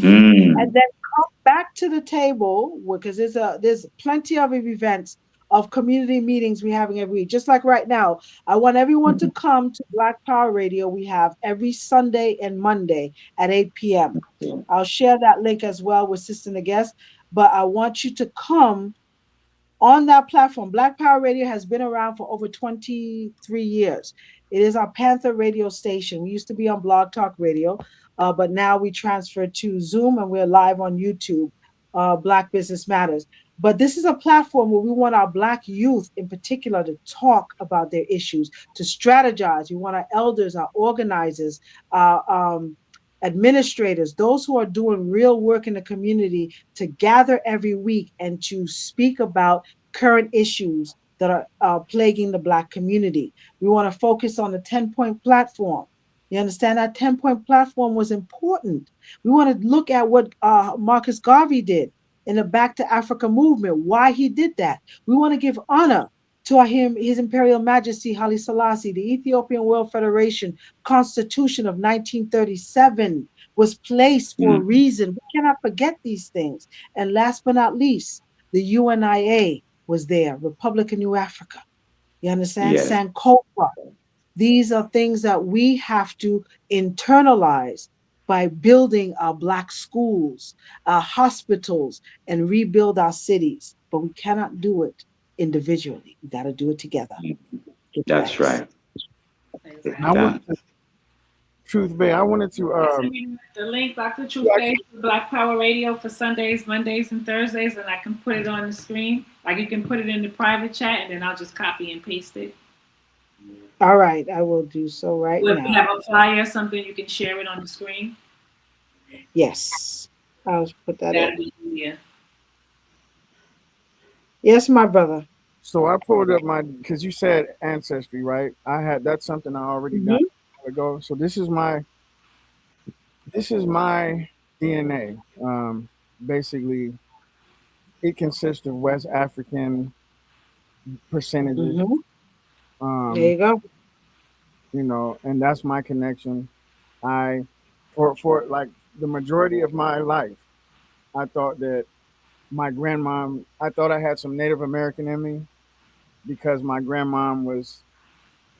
and Mm-hmm. then come back to the table because there's plenty of events of community meetings we having every week. Just like right now, I want everyone to come to Black Power Radio. We have every Sunday and Monday at 8 p.m. I'll share that link as well with Sister Guest. But I want you to come on that platform. Black Power Radio has been around for over 23 years. It is our Panther radio station. We used to be on Blog Talk Radio, but now we transferred to Zoom and we're live on YouTube, Black Business Matters. But this is a platform where we want our Black youth in particular to talk about their issues, to strategize. We want our elders, our organizers, our administrators, those who are doing real work in the community to gather every week and to speak about current issues that are plaguing the Black community. We want to focus on the 10-point platform. You understand that 10-point platform was important. We want to look at what Marcus Garvey did in the Back to Africa movement, why he did that. We want to give honor to His Imperial Majesty Haile Selassie. The Ethiopian World Federation Constitution of 1937 was placed for a reason. We cannot forget these things. And last but not least, the UNIA was there, Republic of New Africa. You understand? Yes. Sankofa. These are things that we have to internalize by building our Black schools, our hospitals, and rebuild our cities. But we cannot do it individually. We got to do it together. That's right. I wanted to, Truth Bay, I wanted to the link, Dr. Truth Bay, Black Power Radio for Sundays, Mondays, and Thursdays, and I can put it on the screen. Like you can put it in the private chat, and then I'll just copy and paste it. All right, I will do so right now. If you have a flyer or something, you can share it on the screen. Yes, I'll put that That'd in. be easier. Yes, my brother. So I pulled up because you said ancestry, right? That's something I already done a while ago. So this is my DNA. Basically, it consists of West African percentages. There you go. You know, and that's my connection. For like the majority of my life, I thought that my grandmom, I thought I had some Native American in me because my grandmom was,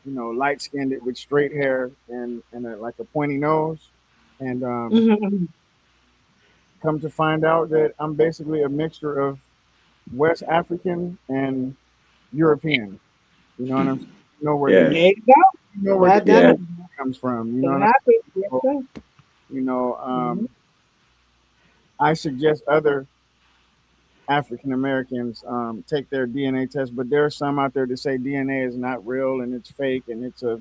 you know, light skinned with straight hair and like a pointy nose. And come to find out that I'm basically a mixture of West African and European. You know what I'm saying? You know where there you go. You know where that comes from. You know what I mean? You know, I suggest other African Americans take their DNA test, but there are some out there that say DNA is not real and it's fake and it's a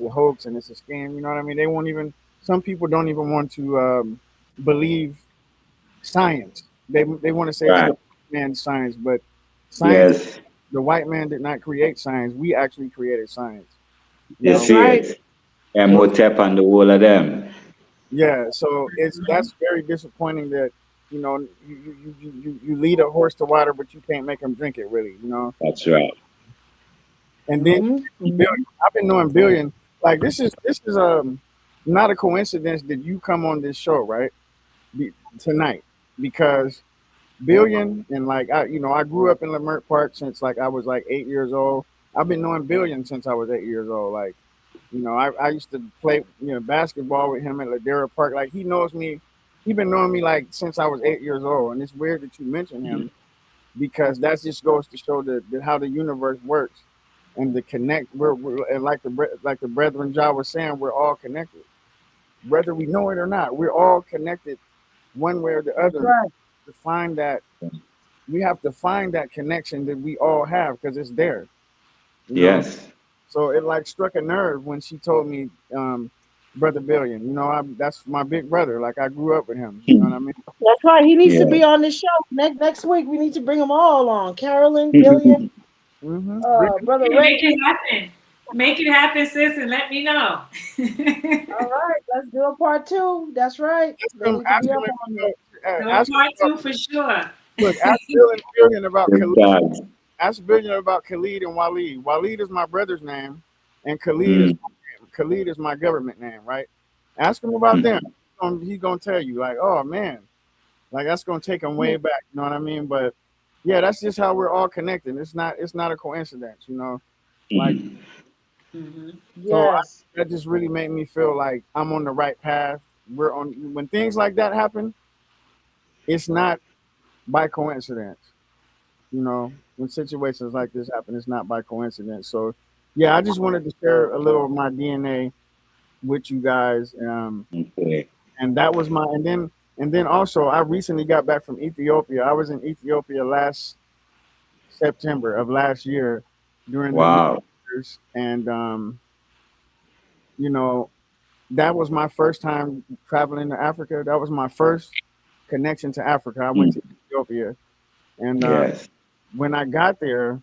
hoax and it's a scam. You know what I mean? They won't even. Some people don't even want to believe science. They want to say it's the man's science, but science. Yes. The white man did not create science. We actually created science. That's right. And Motep and the whole of them. Yeah, so that's very disappointing that, you know, you lead a horse to water, but you can't make him drink it, really, you know. That's right. And then I've been knowing Billion. Like this is not a coincidence that you come on this show, right? Tonight, because Billion and like I grew up in Leimert Park since like I was like 8 years old. I've been knowing Billion since I was 8 years old. Like, you know, I used to play basketball with him at Ladera Park. Like he knows me. He's been knowing me like since I was 8 years old. And it's weird that you mention him because that just goes to show that how the universe works and the connect. We're and like the brethren Ja was saying, we're all connected, whether we know it or not. We're all connected, one way or the other. Right. To find that, we have to find that connection that we all have because it's there. Yes. So it like struck a nerve when she told me, Brother Billion, you know, that's my big brother. Like I grew up with him. You know what I mean? That's right. He needs to be on the show next week. We need to bring them all on. Carolyn, Billion, Brother Ray. Make it happen. Make it happen, sis, and let me know. All right, let's do a part 2. That's right. Part 2 for sure. Look, ask Billion about Khalid. Ask Billion about Khalid and Waleed. Waleed is my brother's name, and Khalid is my government name, right? Ask him about them. He's gonna tell you, like, oh man, like that's gonna take him way back. You know what I mean? But yeah, that's just how we're all connected. It's not a coincidence, you know. Like, so that just really made me feel like I'm on the right path. We're on. When things like that happen, it's not by coincidence. You know, when situations like this happen, it's not by coincidence. So, yeah, I just wanted to share a little of my DNA with you guys. And that was and then And then also, I recently got back from Ethiopia. I was in Ethiopia last September of last year during the New Wow. Year's, and you know, that was my first time traveling to Africa. That was my first connection to Africa. I went Mm. to Ethiopia, and Yes. when I got there,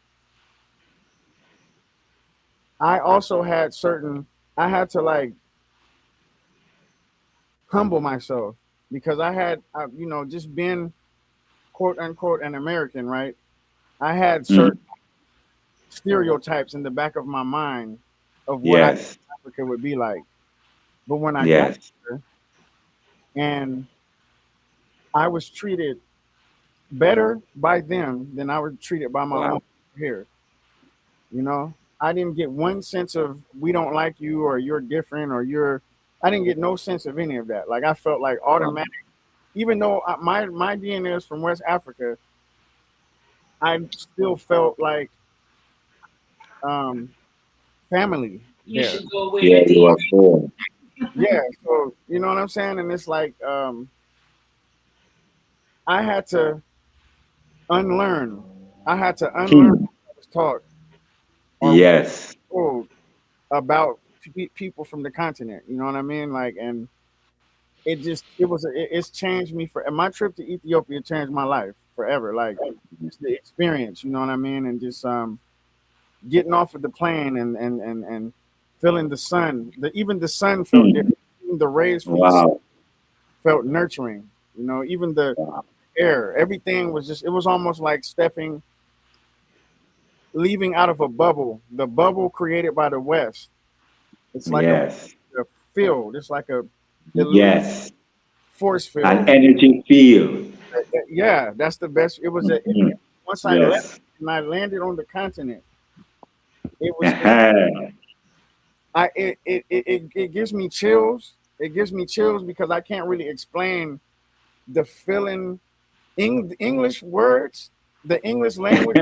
I also had certain. I had to like humble myself because I had, just being quote unquote an American, right? I had Mm. certain stereotypes in the back of my mind of what I Yes. thought Africa would be like. But when I got Yes. there and I was treated better by them than I was treated by my own Wow. here, you know, I didn't get one sense of we don't like you or you're different or you're. I didn't get no sense of any of that. Like I felt like Wow. automatic, even though my DNA is from West Africa, I still felt like um, family You there. should go where Yeah, your you are DNA. born. Yeah, so you know what I'm saying, and it's like I had to unlearn. I had to unlearn Hmm. what I was taught or what Yes. I was told about people from the continent. You know what I mean? Like, and it's changed me for. And my trip to Ethiopia changed my life forever. Like, just the experience. You know what I mean? And just getting off of the plane and feeling the sun. Even the sun felt Hmm. different. Even the rays from the sun Wow. felt nurturing. You know, even the Wow. air, everything was just. It was almost like leaving out of a bubble. The bubble created by the West. It's like Yes. a field. It's like a illusion Yes. force An field. energy field. Yeah, that's the best. It was Mhm. once I left Yes. and I landed on the continent. It was it, Uh-huh. I it gives me chills. It gives me chills because I can't really explain the feeling. English words, the English language.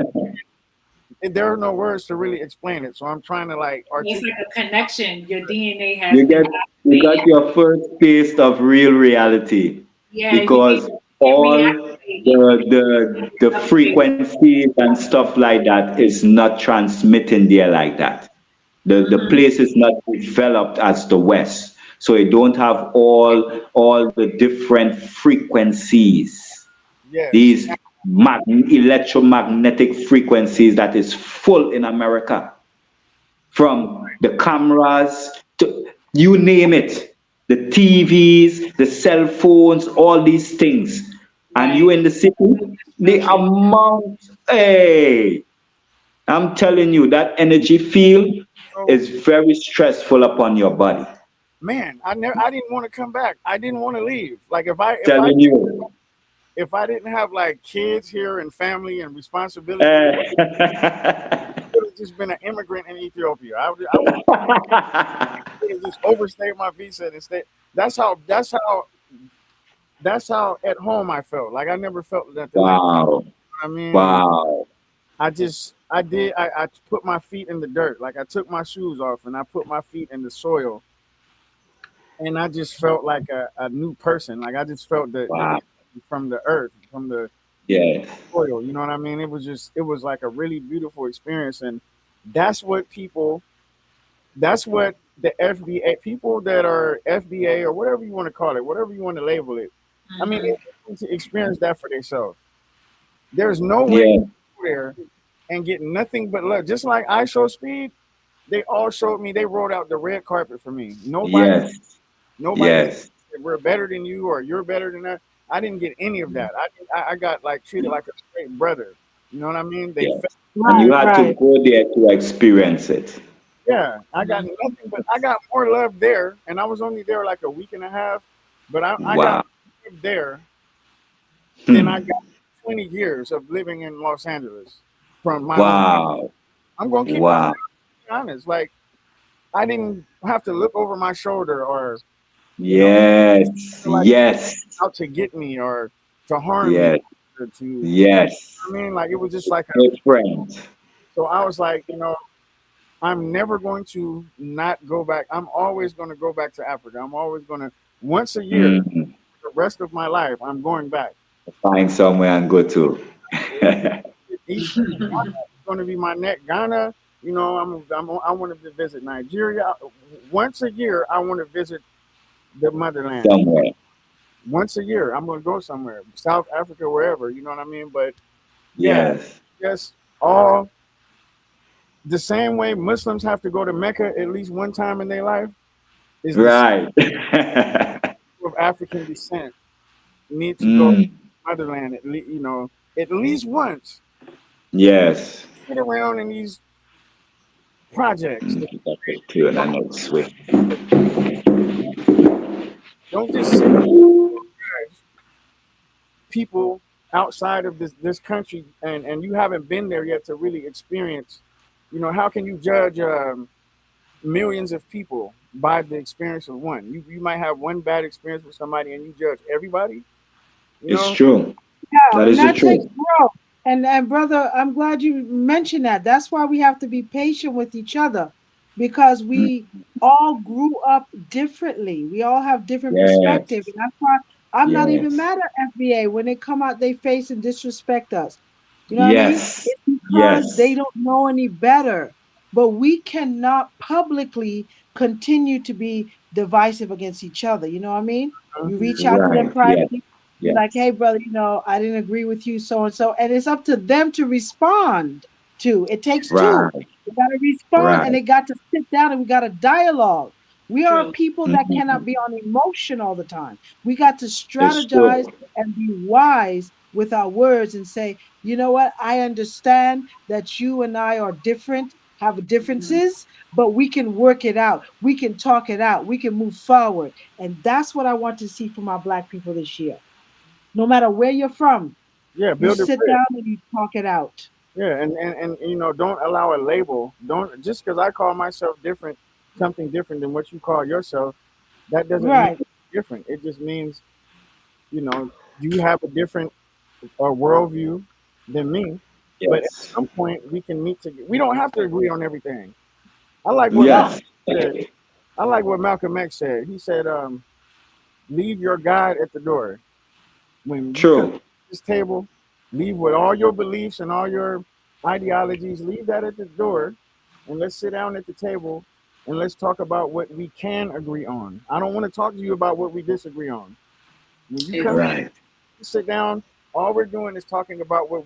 There are no words to really explain it. So I'm trying to like It's articulate. like a connection. Your DNA has You been get you got activated. your first taste of real reality Yeah, because get all reactivated. the frequencies and stuff like that is not transmitting there like that. The Mm-hmm. place is not developed as the West. So you don't have all the different frequencies, Yes, these electromagnetic frequencies that is full in America, from the cameras to you name it, the TVs, the cell phones, all these things. And you Right. in the city, the Construction. amount, hey, I'm telling you, that energy field so is very stressful upon your body. man, I didn't want to come back. I didn't want to leave. Like Telling you. if I didn't have like kids here and family and responsibility, Eh, would have just been an immigrant in Ethiopia. I would have just overstayed my visa and stayed. That's how at home I felt. Like I never felt nothing like that. wow. I mean, and Wow. I put my feet in the dirt. Like I took my shoes off and I put my feet in the soil, and I just felt like a new person. Like I just felt the Wow. from the earth, from the Yes. soil. You know what I mean? It was like a really beautiful experience, and that's what people. That's what the FBA people that are FBA or whatever you want to call it, whatever you want to label it. I mean, Mm-hmm. they need to experience that for themselves. There's no way you Yeah. go there and get nothing but love. Just like I show speed, they all showed me. They rolled out the red carpet for me. Yes. Nobody Yes. said we're better than you or you're better than us. I didn't get any of that. I got like treated like a straight brother. You know what I mean? They Yes. felt And Right, you had to right. go there to experience it. yeah. I got nothing but I got more love there, and I was only there like a week and a half, but I got Wow. more love there than I Hmm. got 20 years of living in Los Angeles from my home. Wow. I'm gonna keep it Wow. honest. Like I didn't have to look over my shoulder or you know Yes. feel like Yes. out to get me or to harm me Yes. or to Yes. I mean like it was just like a Different. so I was like, I'm never going to not go back. I'm always going to go back to Africa. I'm always going to once a year Hmm. rest of my life, I'm going back. Find somewhere and go to. East Ghana is going to be my next Ghana. You know, I want to visit Nigeria once a year. I want to visit the motherland. Somewhere. Once a year, I'm going to go somewhere, South Africa, wherever. You know what I mean? But yeah, Yes. just all the same way Muslims have to go to Mecca at least one time in their life is the Right. people of African descent need to go to Mm, motherland you know, at least once. yes. Sit around in these projects. That's clear and not swift. Don't just sit people outside of this country and you haven't been there yet to really experience. You know, how can you judge millions of people by the experience of one? You might have one bad experience with somebody and you judge everybody. You It's know, true. Yeah, That and is the that takes truth. growth. And brother, I'm glad you mentioned that. That's why we have to be patient with each other because Mm, we all grew up differently. We all have different yes. perspective. And that's why I'm not even Yes. mad at FBA when they come out they face and disrespect us. You know what I mean? Yes. It's because they Yes. don't know any better. But we cannot publicly continue to be divisive against each other. You know what I mean? You reach out to them Right. Yes. privately. You're like, Yes. hey, brother, I didn't agree with you, so and so. And it's up to them to respond to. It takes two. Right. We got to respond and Right. they got to sit down and we got to dialogue. We are True. people that cannot Mhm. be on emotion all the time. We got to It's strategize true. and be wise with our words and say, you know what? I understand that you and I are different, have differences, but we can work it out. We can talk it out. We can move forward. And that's what I want to see from our Black people this year. No matter where you're from, yeah, you build a sit bridge. down and you talk it out. Yeah, and you know, don't allow a label. Don't just because I call myself different, something different than what you call yourself, that doesn't mean Right. it's different. It just means, you know, you have a different worldview than me. But at Yes. some point, we can meet together. We don't have to agree on everything. I like what No. Malcolm Yes. said. I like what Malcolm X said. He said, "Leave your God at the door. When you come to True. this table, leave with all your beliefs and all your ideologies. Leave that at the door, and let's sit down at the table and let's talk about what we can agree on. I don't want to talk to you about what we disagree on. When you come Exactly. in, Right. sit down. All we're doing is talking about what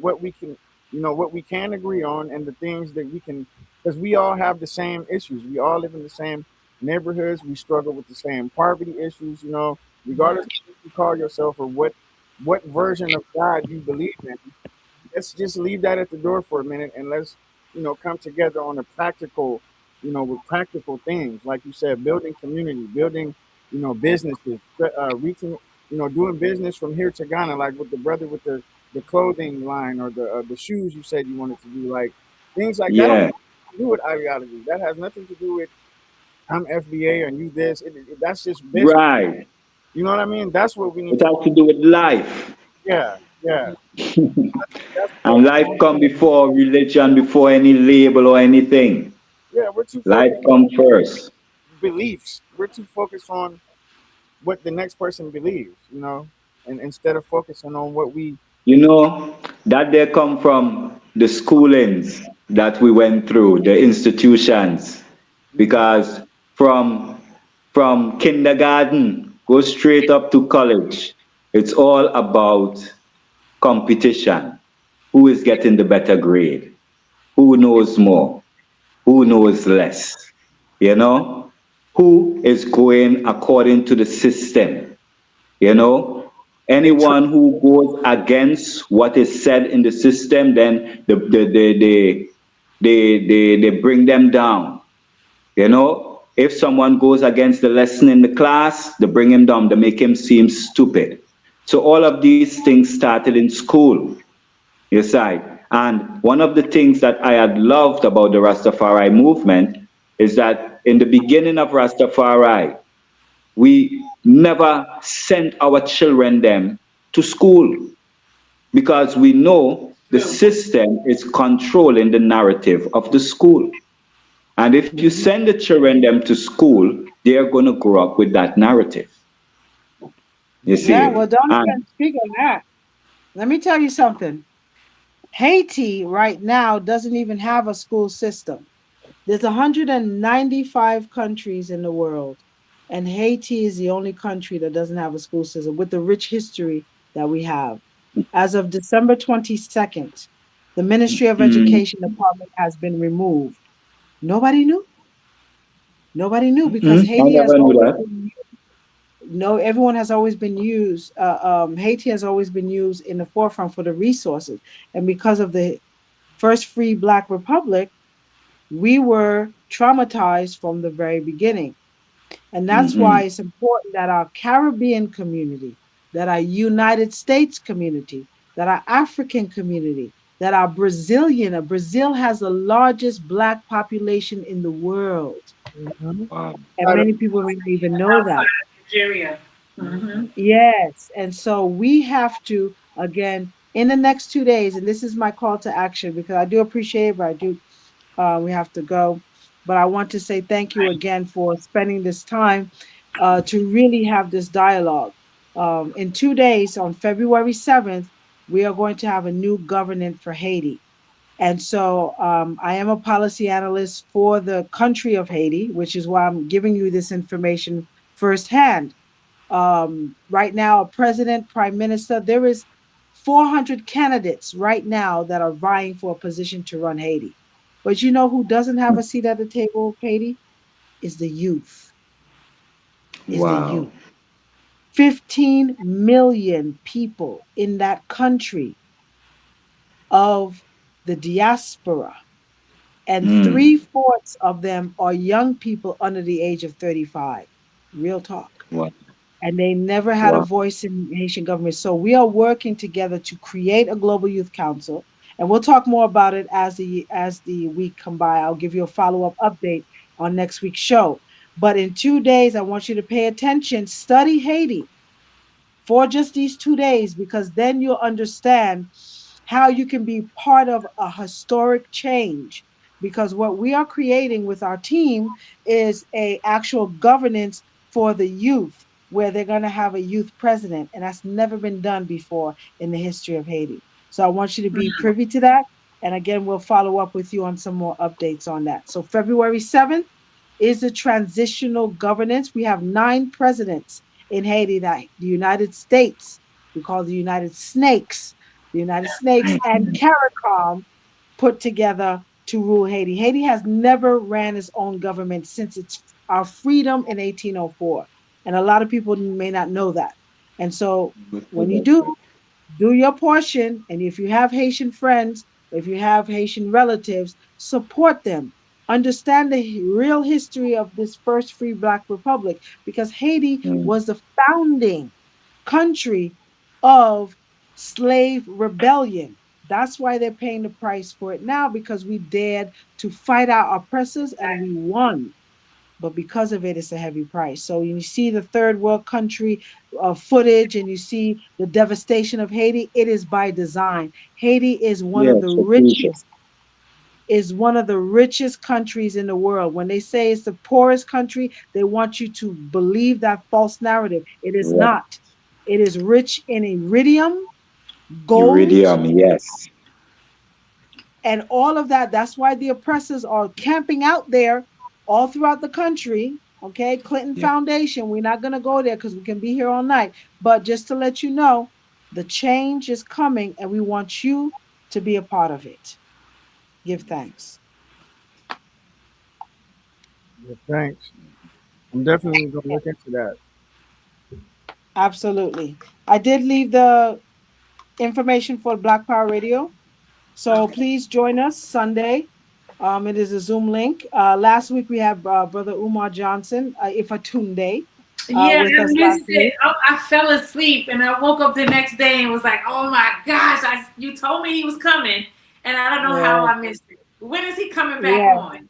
what we can, you know, what we can agree on, and the things that we can, because we all have the same issues. We all live in the same neighborhoods. We struggle with the same poverty issues. You know, regardless of what you call yourself or what version of God you believe in. Let's just leave that at the door for a minute and let's, you know, come together on a practical, you know, with practical things like you said, building community, building, you know, businesses, reaching, you know, doing business from here to Ghana, like with the brother with the clothing line or the shoes you said you wanted to do, like things like that. Don't Yeah. do with ideology. That has nothing to do with I'm FBA and you this. That's just business. Right. You know what I mean? That's what we need It to. has to do with life. Yeah, yeah. That's And life come before religion, before any label or anything. yeah. We're too Life focused come first. beliefs. We're too focused on what the next person believes, you know, and instead of focusing on what we. You know, that they come from the schoolings that we went through, the institutions. Mhm. Because from from kindergarten, go straight up to college, it's all about competition. Who is getting the better grade? Who knows more? Who knows less? You know? Who is going according to the system? You know? True. Anyone who goes against what is said in the system, then they bring them down. You know, if someone goes against the lesson in the class, they bring him down, they make him seem stupid. So all of these things started in school, you see. And one of the things that I had loved about the Rastafari movement is that in the beginning of Rastafari, we never sent our children them to school because we know the system is controlling the narrative of the school. And if you send the children them to school, they are going to grow up with that narrative. You Yeah, see, well, don't and even speak of that. Let me tell you something. Haiti right now doesn't even have a school system. There's 195 countries in the world, and Haiti is the only country that doesn't have a school system with the rich history that we have. As of December 22nd, the Ministry of mm, Education department has been removed. Nobody knew. Nobody knew because I Haiti has never knew always that. been no, everyone has always been used. Haiti has always been used in the forefront for the resources, and because of the first free Black Republic, we were traumatized from the very beginning. And that's Mm-hmm. why it's important that our Caribbean community, that our United States community, that our African community, that our Brazil has the largest Black population in the world. Mm-hmm. Wow. And many people may not even know outside that. of Nigeria. Mm-hmm. Yes. And so we have to, again, in the next 2 days, and this is my call to action because I do appreciate it, but I do we have to go. But I want to say thank you again for spending this time to really have this dialogue. In 2 days, on February 7th, we are going to have a new governance for Haiti. And so I am a policy analyst for the country of Haiti, which is why I'm giving you this information firsthand. Right now, a president, prime minister, there is 400 candidates right now that are vying for a position to run Haiti. But you know who doesn't have a seat at the table, Haiti? Is the youth. Is the Wow. youth. 15 million people in that country of the diaspora, and Mm. three-fourths of them are young people under the age of 35. Real talk. Wow. And they never had a Wow. voice in Haitian government. So we are working together to create a global youth council, and we'll talk more about it as the week come by. I'll give you a follow up update on next week's show. But in 2 days, I want you to pay attention, study Haiti for just these 2 days, because then you'll understand how you can be part of a historic change. Because what we are creating with our team is a actual governance for the youth, where they're going to have a youth president, and that's never been done before in the history of Haiti. So I want you to be privy to that, and again, we'll follow up with you on some more updates on that. So February 7th is the transitional governance. We have 9 presidents in Haiti that the United States, we call the United Snakes and CARICOM put together to rule Haiti. Haiti has never ran its own government since its our freedom in 1804. And a lot of people may not know that. And so when you do your portion. And if you have Haitian friends, if you have Haitian relatives, support them. Understand the real history of this first free Black Republic, because Haiti Mm. was the founding country of slave rebellion. That's why they're paying the price for it now, because we dared to fight our oppressors and we won, but because of it, it's a heavy price. So you see the third world country footage, and you see the devastation of Haiti. It is by design. Haiti Yes, strategic. is one of the richest countries in the world. When they say it's the poorest country, they want you to believe that false narrative. It is Right. not. It is rich in iridium, gold, Iridium, yes. and all of that. That's why the oppressors are camping out there all throughout the country. Okay, Clinton Yeah. Foundation. We're not going to go there because we can be here all night. But just to let you know, the change is coming and we want you to be a part of it. Give thanks. Yeah, thanks. I'm definitely gonna look into that. Absolutely. I did leave the information for Black Power Radio. So Okay. please join us Sunday. It is a Zoom link. Last week we had Brother Umar Johnson, Ifatunde, Yeah, with I us last missed week. it. I fell asleep and I woke up the next day and was like, "Oh my gosh!" You told me he was coming, and I don't know how Yeah, I missed it. When is he coming back yeah. on?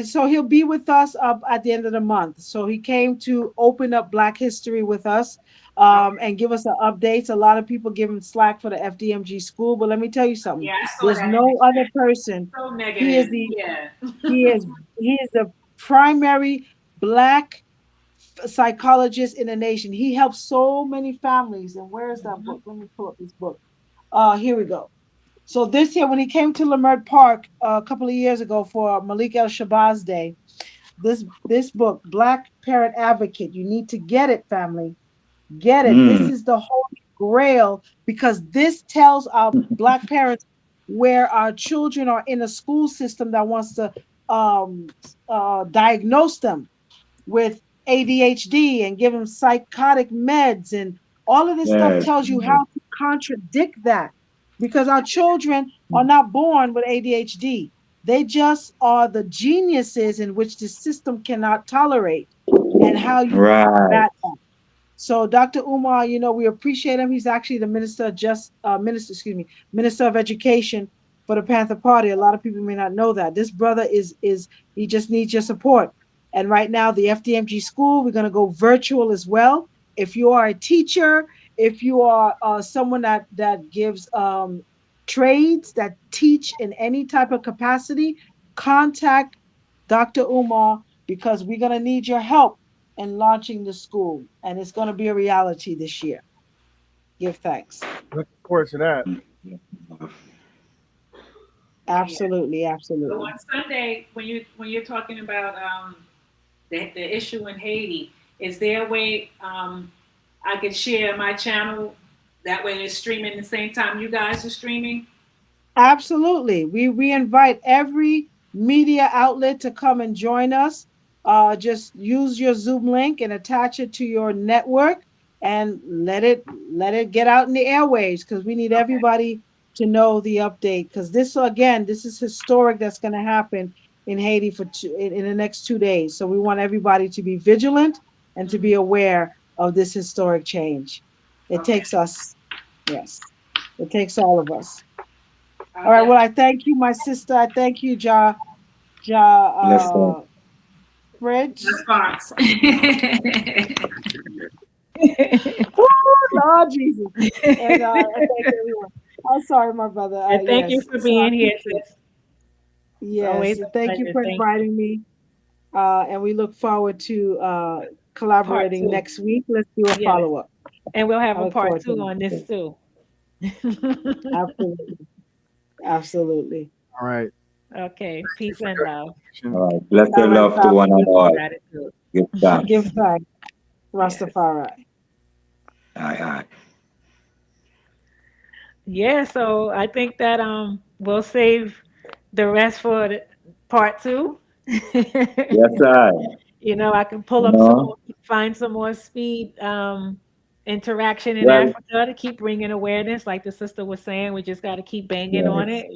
So he'll be with us up at the end of the month. So he came to open up Black History with us, Okay. and give us an updates. A lot of people give him slack for the FDMG school, but let me tell you something. Yeah, I saw There's that in the no other chat. person. So He is negative. the Yeah. he is he is the primary Black psychologist in the nation. He helps so many families. And where is that book? Let me pull up this book. Here we go. So this year, when he came to Leimert Park a couple of years ago for Malik El Shabazz Day, this book, Black Parent Advocate, you need to get it, family. Get it. This is the holy grail, because this tells our Black parents where our children are in a school system that wants to diagnose them with ADHD and give them psychotic meds, and all of this stuff tells you how to contradict that, because our children are not born with ADHD. They just are the geniuses in which the system cannot tolerate, and how you combat that. So Dr. Umar, we appreciate him. He's actually the Minister of Education for the Panther Party. A lot of people may not know that. This brother he just needs your support. And right now, the FDMG school, we're going to go virtual as well. If you are a teacher, if you are someone that gives trades, that teach in any type of capacity, contact Dr. Umar, because we're going to need your help in launching the school. And it's going to be a reality this year. Give thanks. Looking forward to that. Absolutely. So on Sunday, when you're talking about the issue in Haiti, is there a way I could share my channel? That way it's streaming the same time you guys are streaming? Absolutely. We invite every media outlet to come and join us. Just use your Zoom link and attach it to your network and let it get out in the airwaves, because we need everybody to know the update, because this is historic. That's going to happen in Haiti in the next 2 days. So we want everybody to be vigilant and to be aware of this historic change. It takes us. Yes, it takes all of us. All right. Well, I thank you, my sister. I thank you, Fridge. Fox. Lord Jesus. And I thank everyone. I'm sorry, my brother. Thank you for being here, sis. Yes, thank you for inviting me. And we look forward to collaborating next week. Let's do a follow-up. And we'll have a part 2 on this too. Absolutely. All right. Okay. Peace and love. All right. Bless and love to one and all. Give thanks. Give thanks. Rastafari. Aye. Yeah, so I think that we'll save the rest for part 2. Yes, sir. I can pull up find some more speed interaction in Africa to keep bringing awareness, like the sister was saying. We just got to keep banging on it.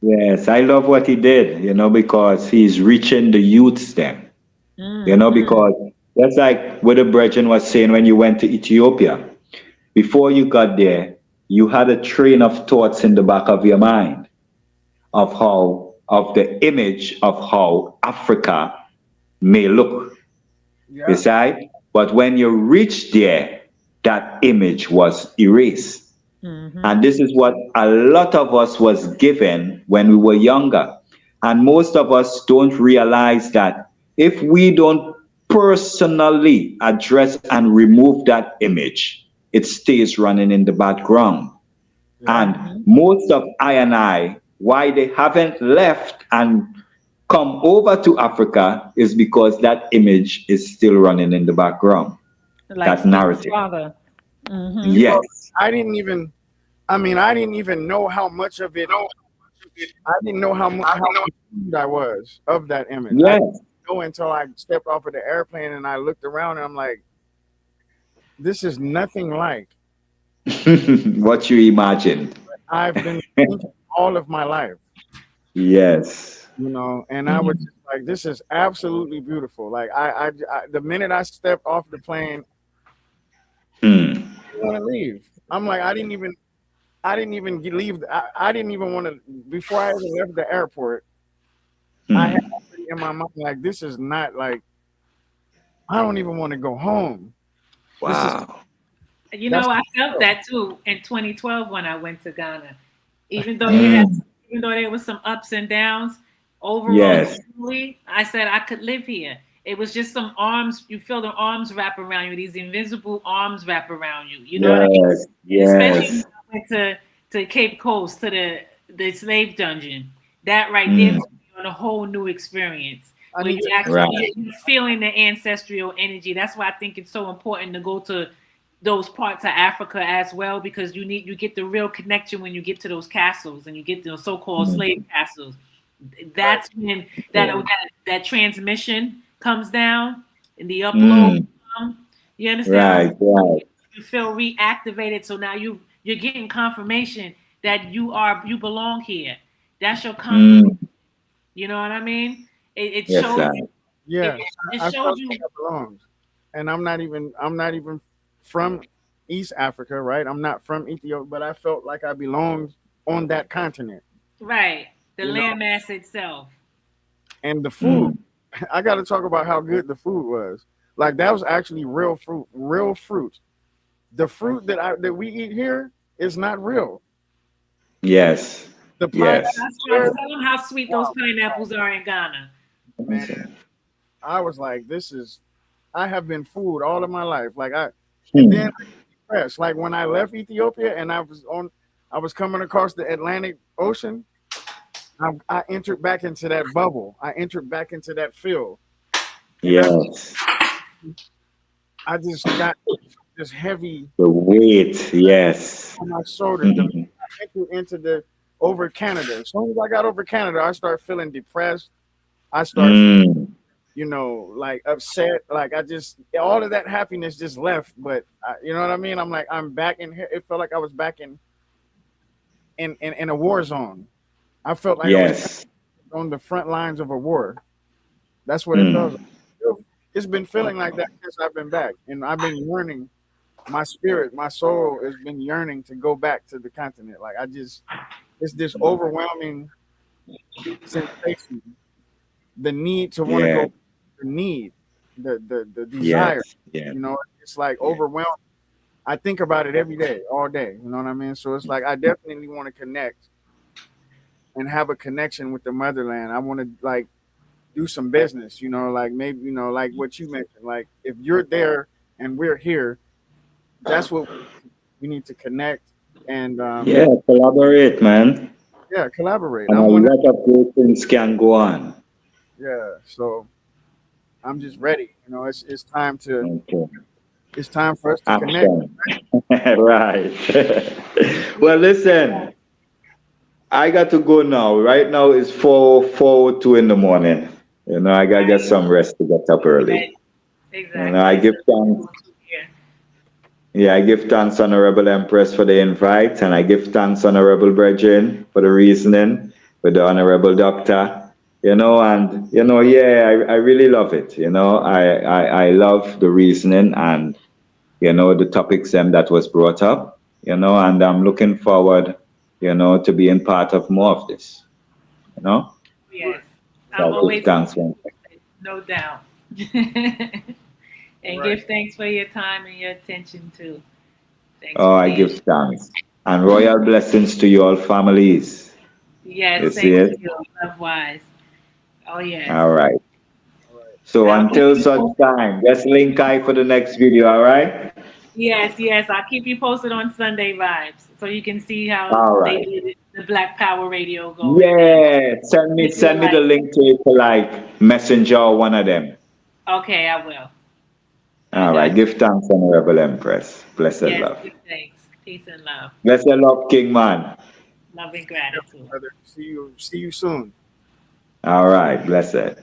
Yes, I love what he did. Because he's reaching the youths then. Because that's like what the brethren was saying when you went to Ethiopia. Before you got there, you had a train of thoughts in the back of your mind of the image of how Africa may look. You see? But when you reached there, that image was erased. And this is what a lot of us was given when we were younger. And most of us don't realize that if we don't personally address and remove that image, it stays running in the background. And most of I, why they haven't left and come over to Africa is because that image is still running in the background. That narrative. Yes. I didn't even know how much of it. I didn't know how much I was of that image. Yes. I didn't know until I stepped off of the airplane and I looked around and I'm like, this is nothing like what you imagined. I've been thinking all of my life. Yes. And I was just like, this is absolutely beautiful. Like I the minute I stepped off the plane, I want to leave. I'm like, I didn't even leave. I didn't even want to, before I even left the airport, I had in my mind, like, this is not like, I don't even want to go home. Wow. I felt that too in 2012 when I went to Ghana. Even though there was some ups and downs, overall, I said I could live here. It was just some arms. You feel the arms wrap around you. These invisible arms wrap around you. You know what I mean? Especially when I went to Cape Coast to the slave dungeon. That right there took me on a whole new experience. When you actually you're feeling the ancestral energy. That's why I think it's so important to go to those parts of Africa as well, because you get the real connection when you get to those castles and you get to those so-called slave castles. That's when that transmission comes down and the upload. You understand? Right. You feel reactivated, so now you're getting confirmation that you belong here. That's your confirmation. You know what I mean? It shows you. Yeah, it I shows felt you. like I belonged, and I'm not even from East Africa, right? I'm not from Ethiopia, but I felt like I belonged on that continent. Right, the landmass itself. And the food, I got to talk about how good the food was. Like that was actually real fruit, real fruit. The fruit that we eat here is not real. Yes. The pineapple. Tell them how sweet those pineapples are in Ghana. Man, I was like, I have been fooled all of my life. And then depressed. Like when I left Ethiopia and I was coming across the Atlantic Ocean, I entered back into that bubble. I entered back into that field. Yes. I just got this heavy. The weight, yes. On my shoulders. I entered over Canada. As soon as I got over Canada, I started feeling depressed. I started, like upset. Like all of that happiness just left. But you know what I mean? I'm like, I'm back in here. It felt like I was back in a war zone. I felt like I was on the front lines of a war. That's what it felt like. It's been feeling like that since I've been back. And I've been yearning, my spirit, my soul has been yearning to go back to the continent. Like it's this overwhelming sensation. The need to want to go, the desire. It's like overwhelming. I think about it every day, all day. You know what I mean? So it's like I definitely want to connect and have a connection with the motherland. I want to like do some business, like maybe, like what you mentioned. Like if you're there and we're here, that's what we need to connect and collaborate, man. Yeah, collaborate. And a lot of great things can go on. Yeah, so I'm just ready. It's time to. It's time for us to connect. Right. Well, listen. I got to go now. Right now it's 4:02 in the morning. I gotta get some rest to get up early. Exactly. I give thanks. Yeah, I give thanks, Honorable Empress, for the invite, and I give thanks, Honorable Brethren, for the reasoning with the Honorable Doctor. I really love it. I love the reasoning and the topics that was brought up. And I'm looking forward, to being part of more of this. Yes, I'm always thanks, no doubt. And give thanks for your time and your attention too. I give thanks. And royal blessings to you all families. Yes, thank you. Likewise. Oh, yes. All right. So until such time, let's link eye for the next video, all right? Yes. I'll keep you posted on Sunday Vibes so you can see how they did the Black Power Radio go. Yeah, send me the link to it for like Messenger or one of them. Okay, I will. All right. Give thanks, Honorable Empress. Blessed love. Give thanks. Peace and love. Blessed love, King Man. Love and gratitude. See you soon. All right. Blessed.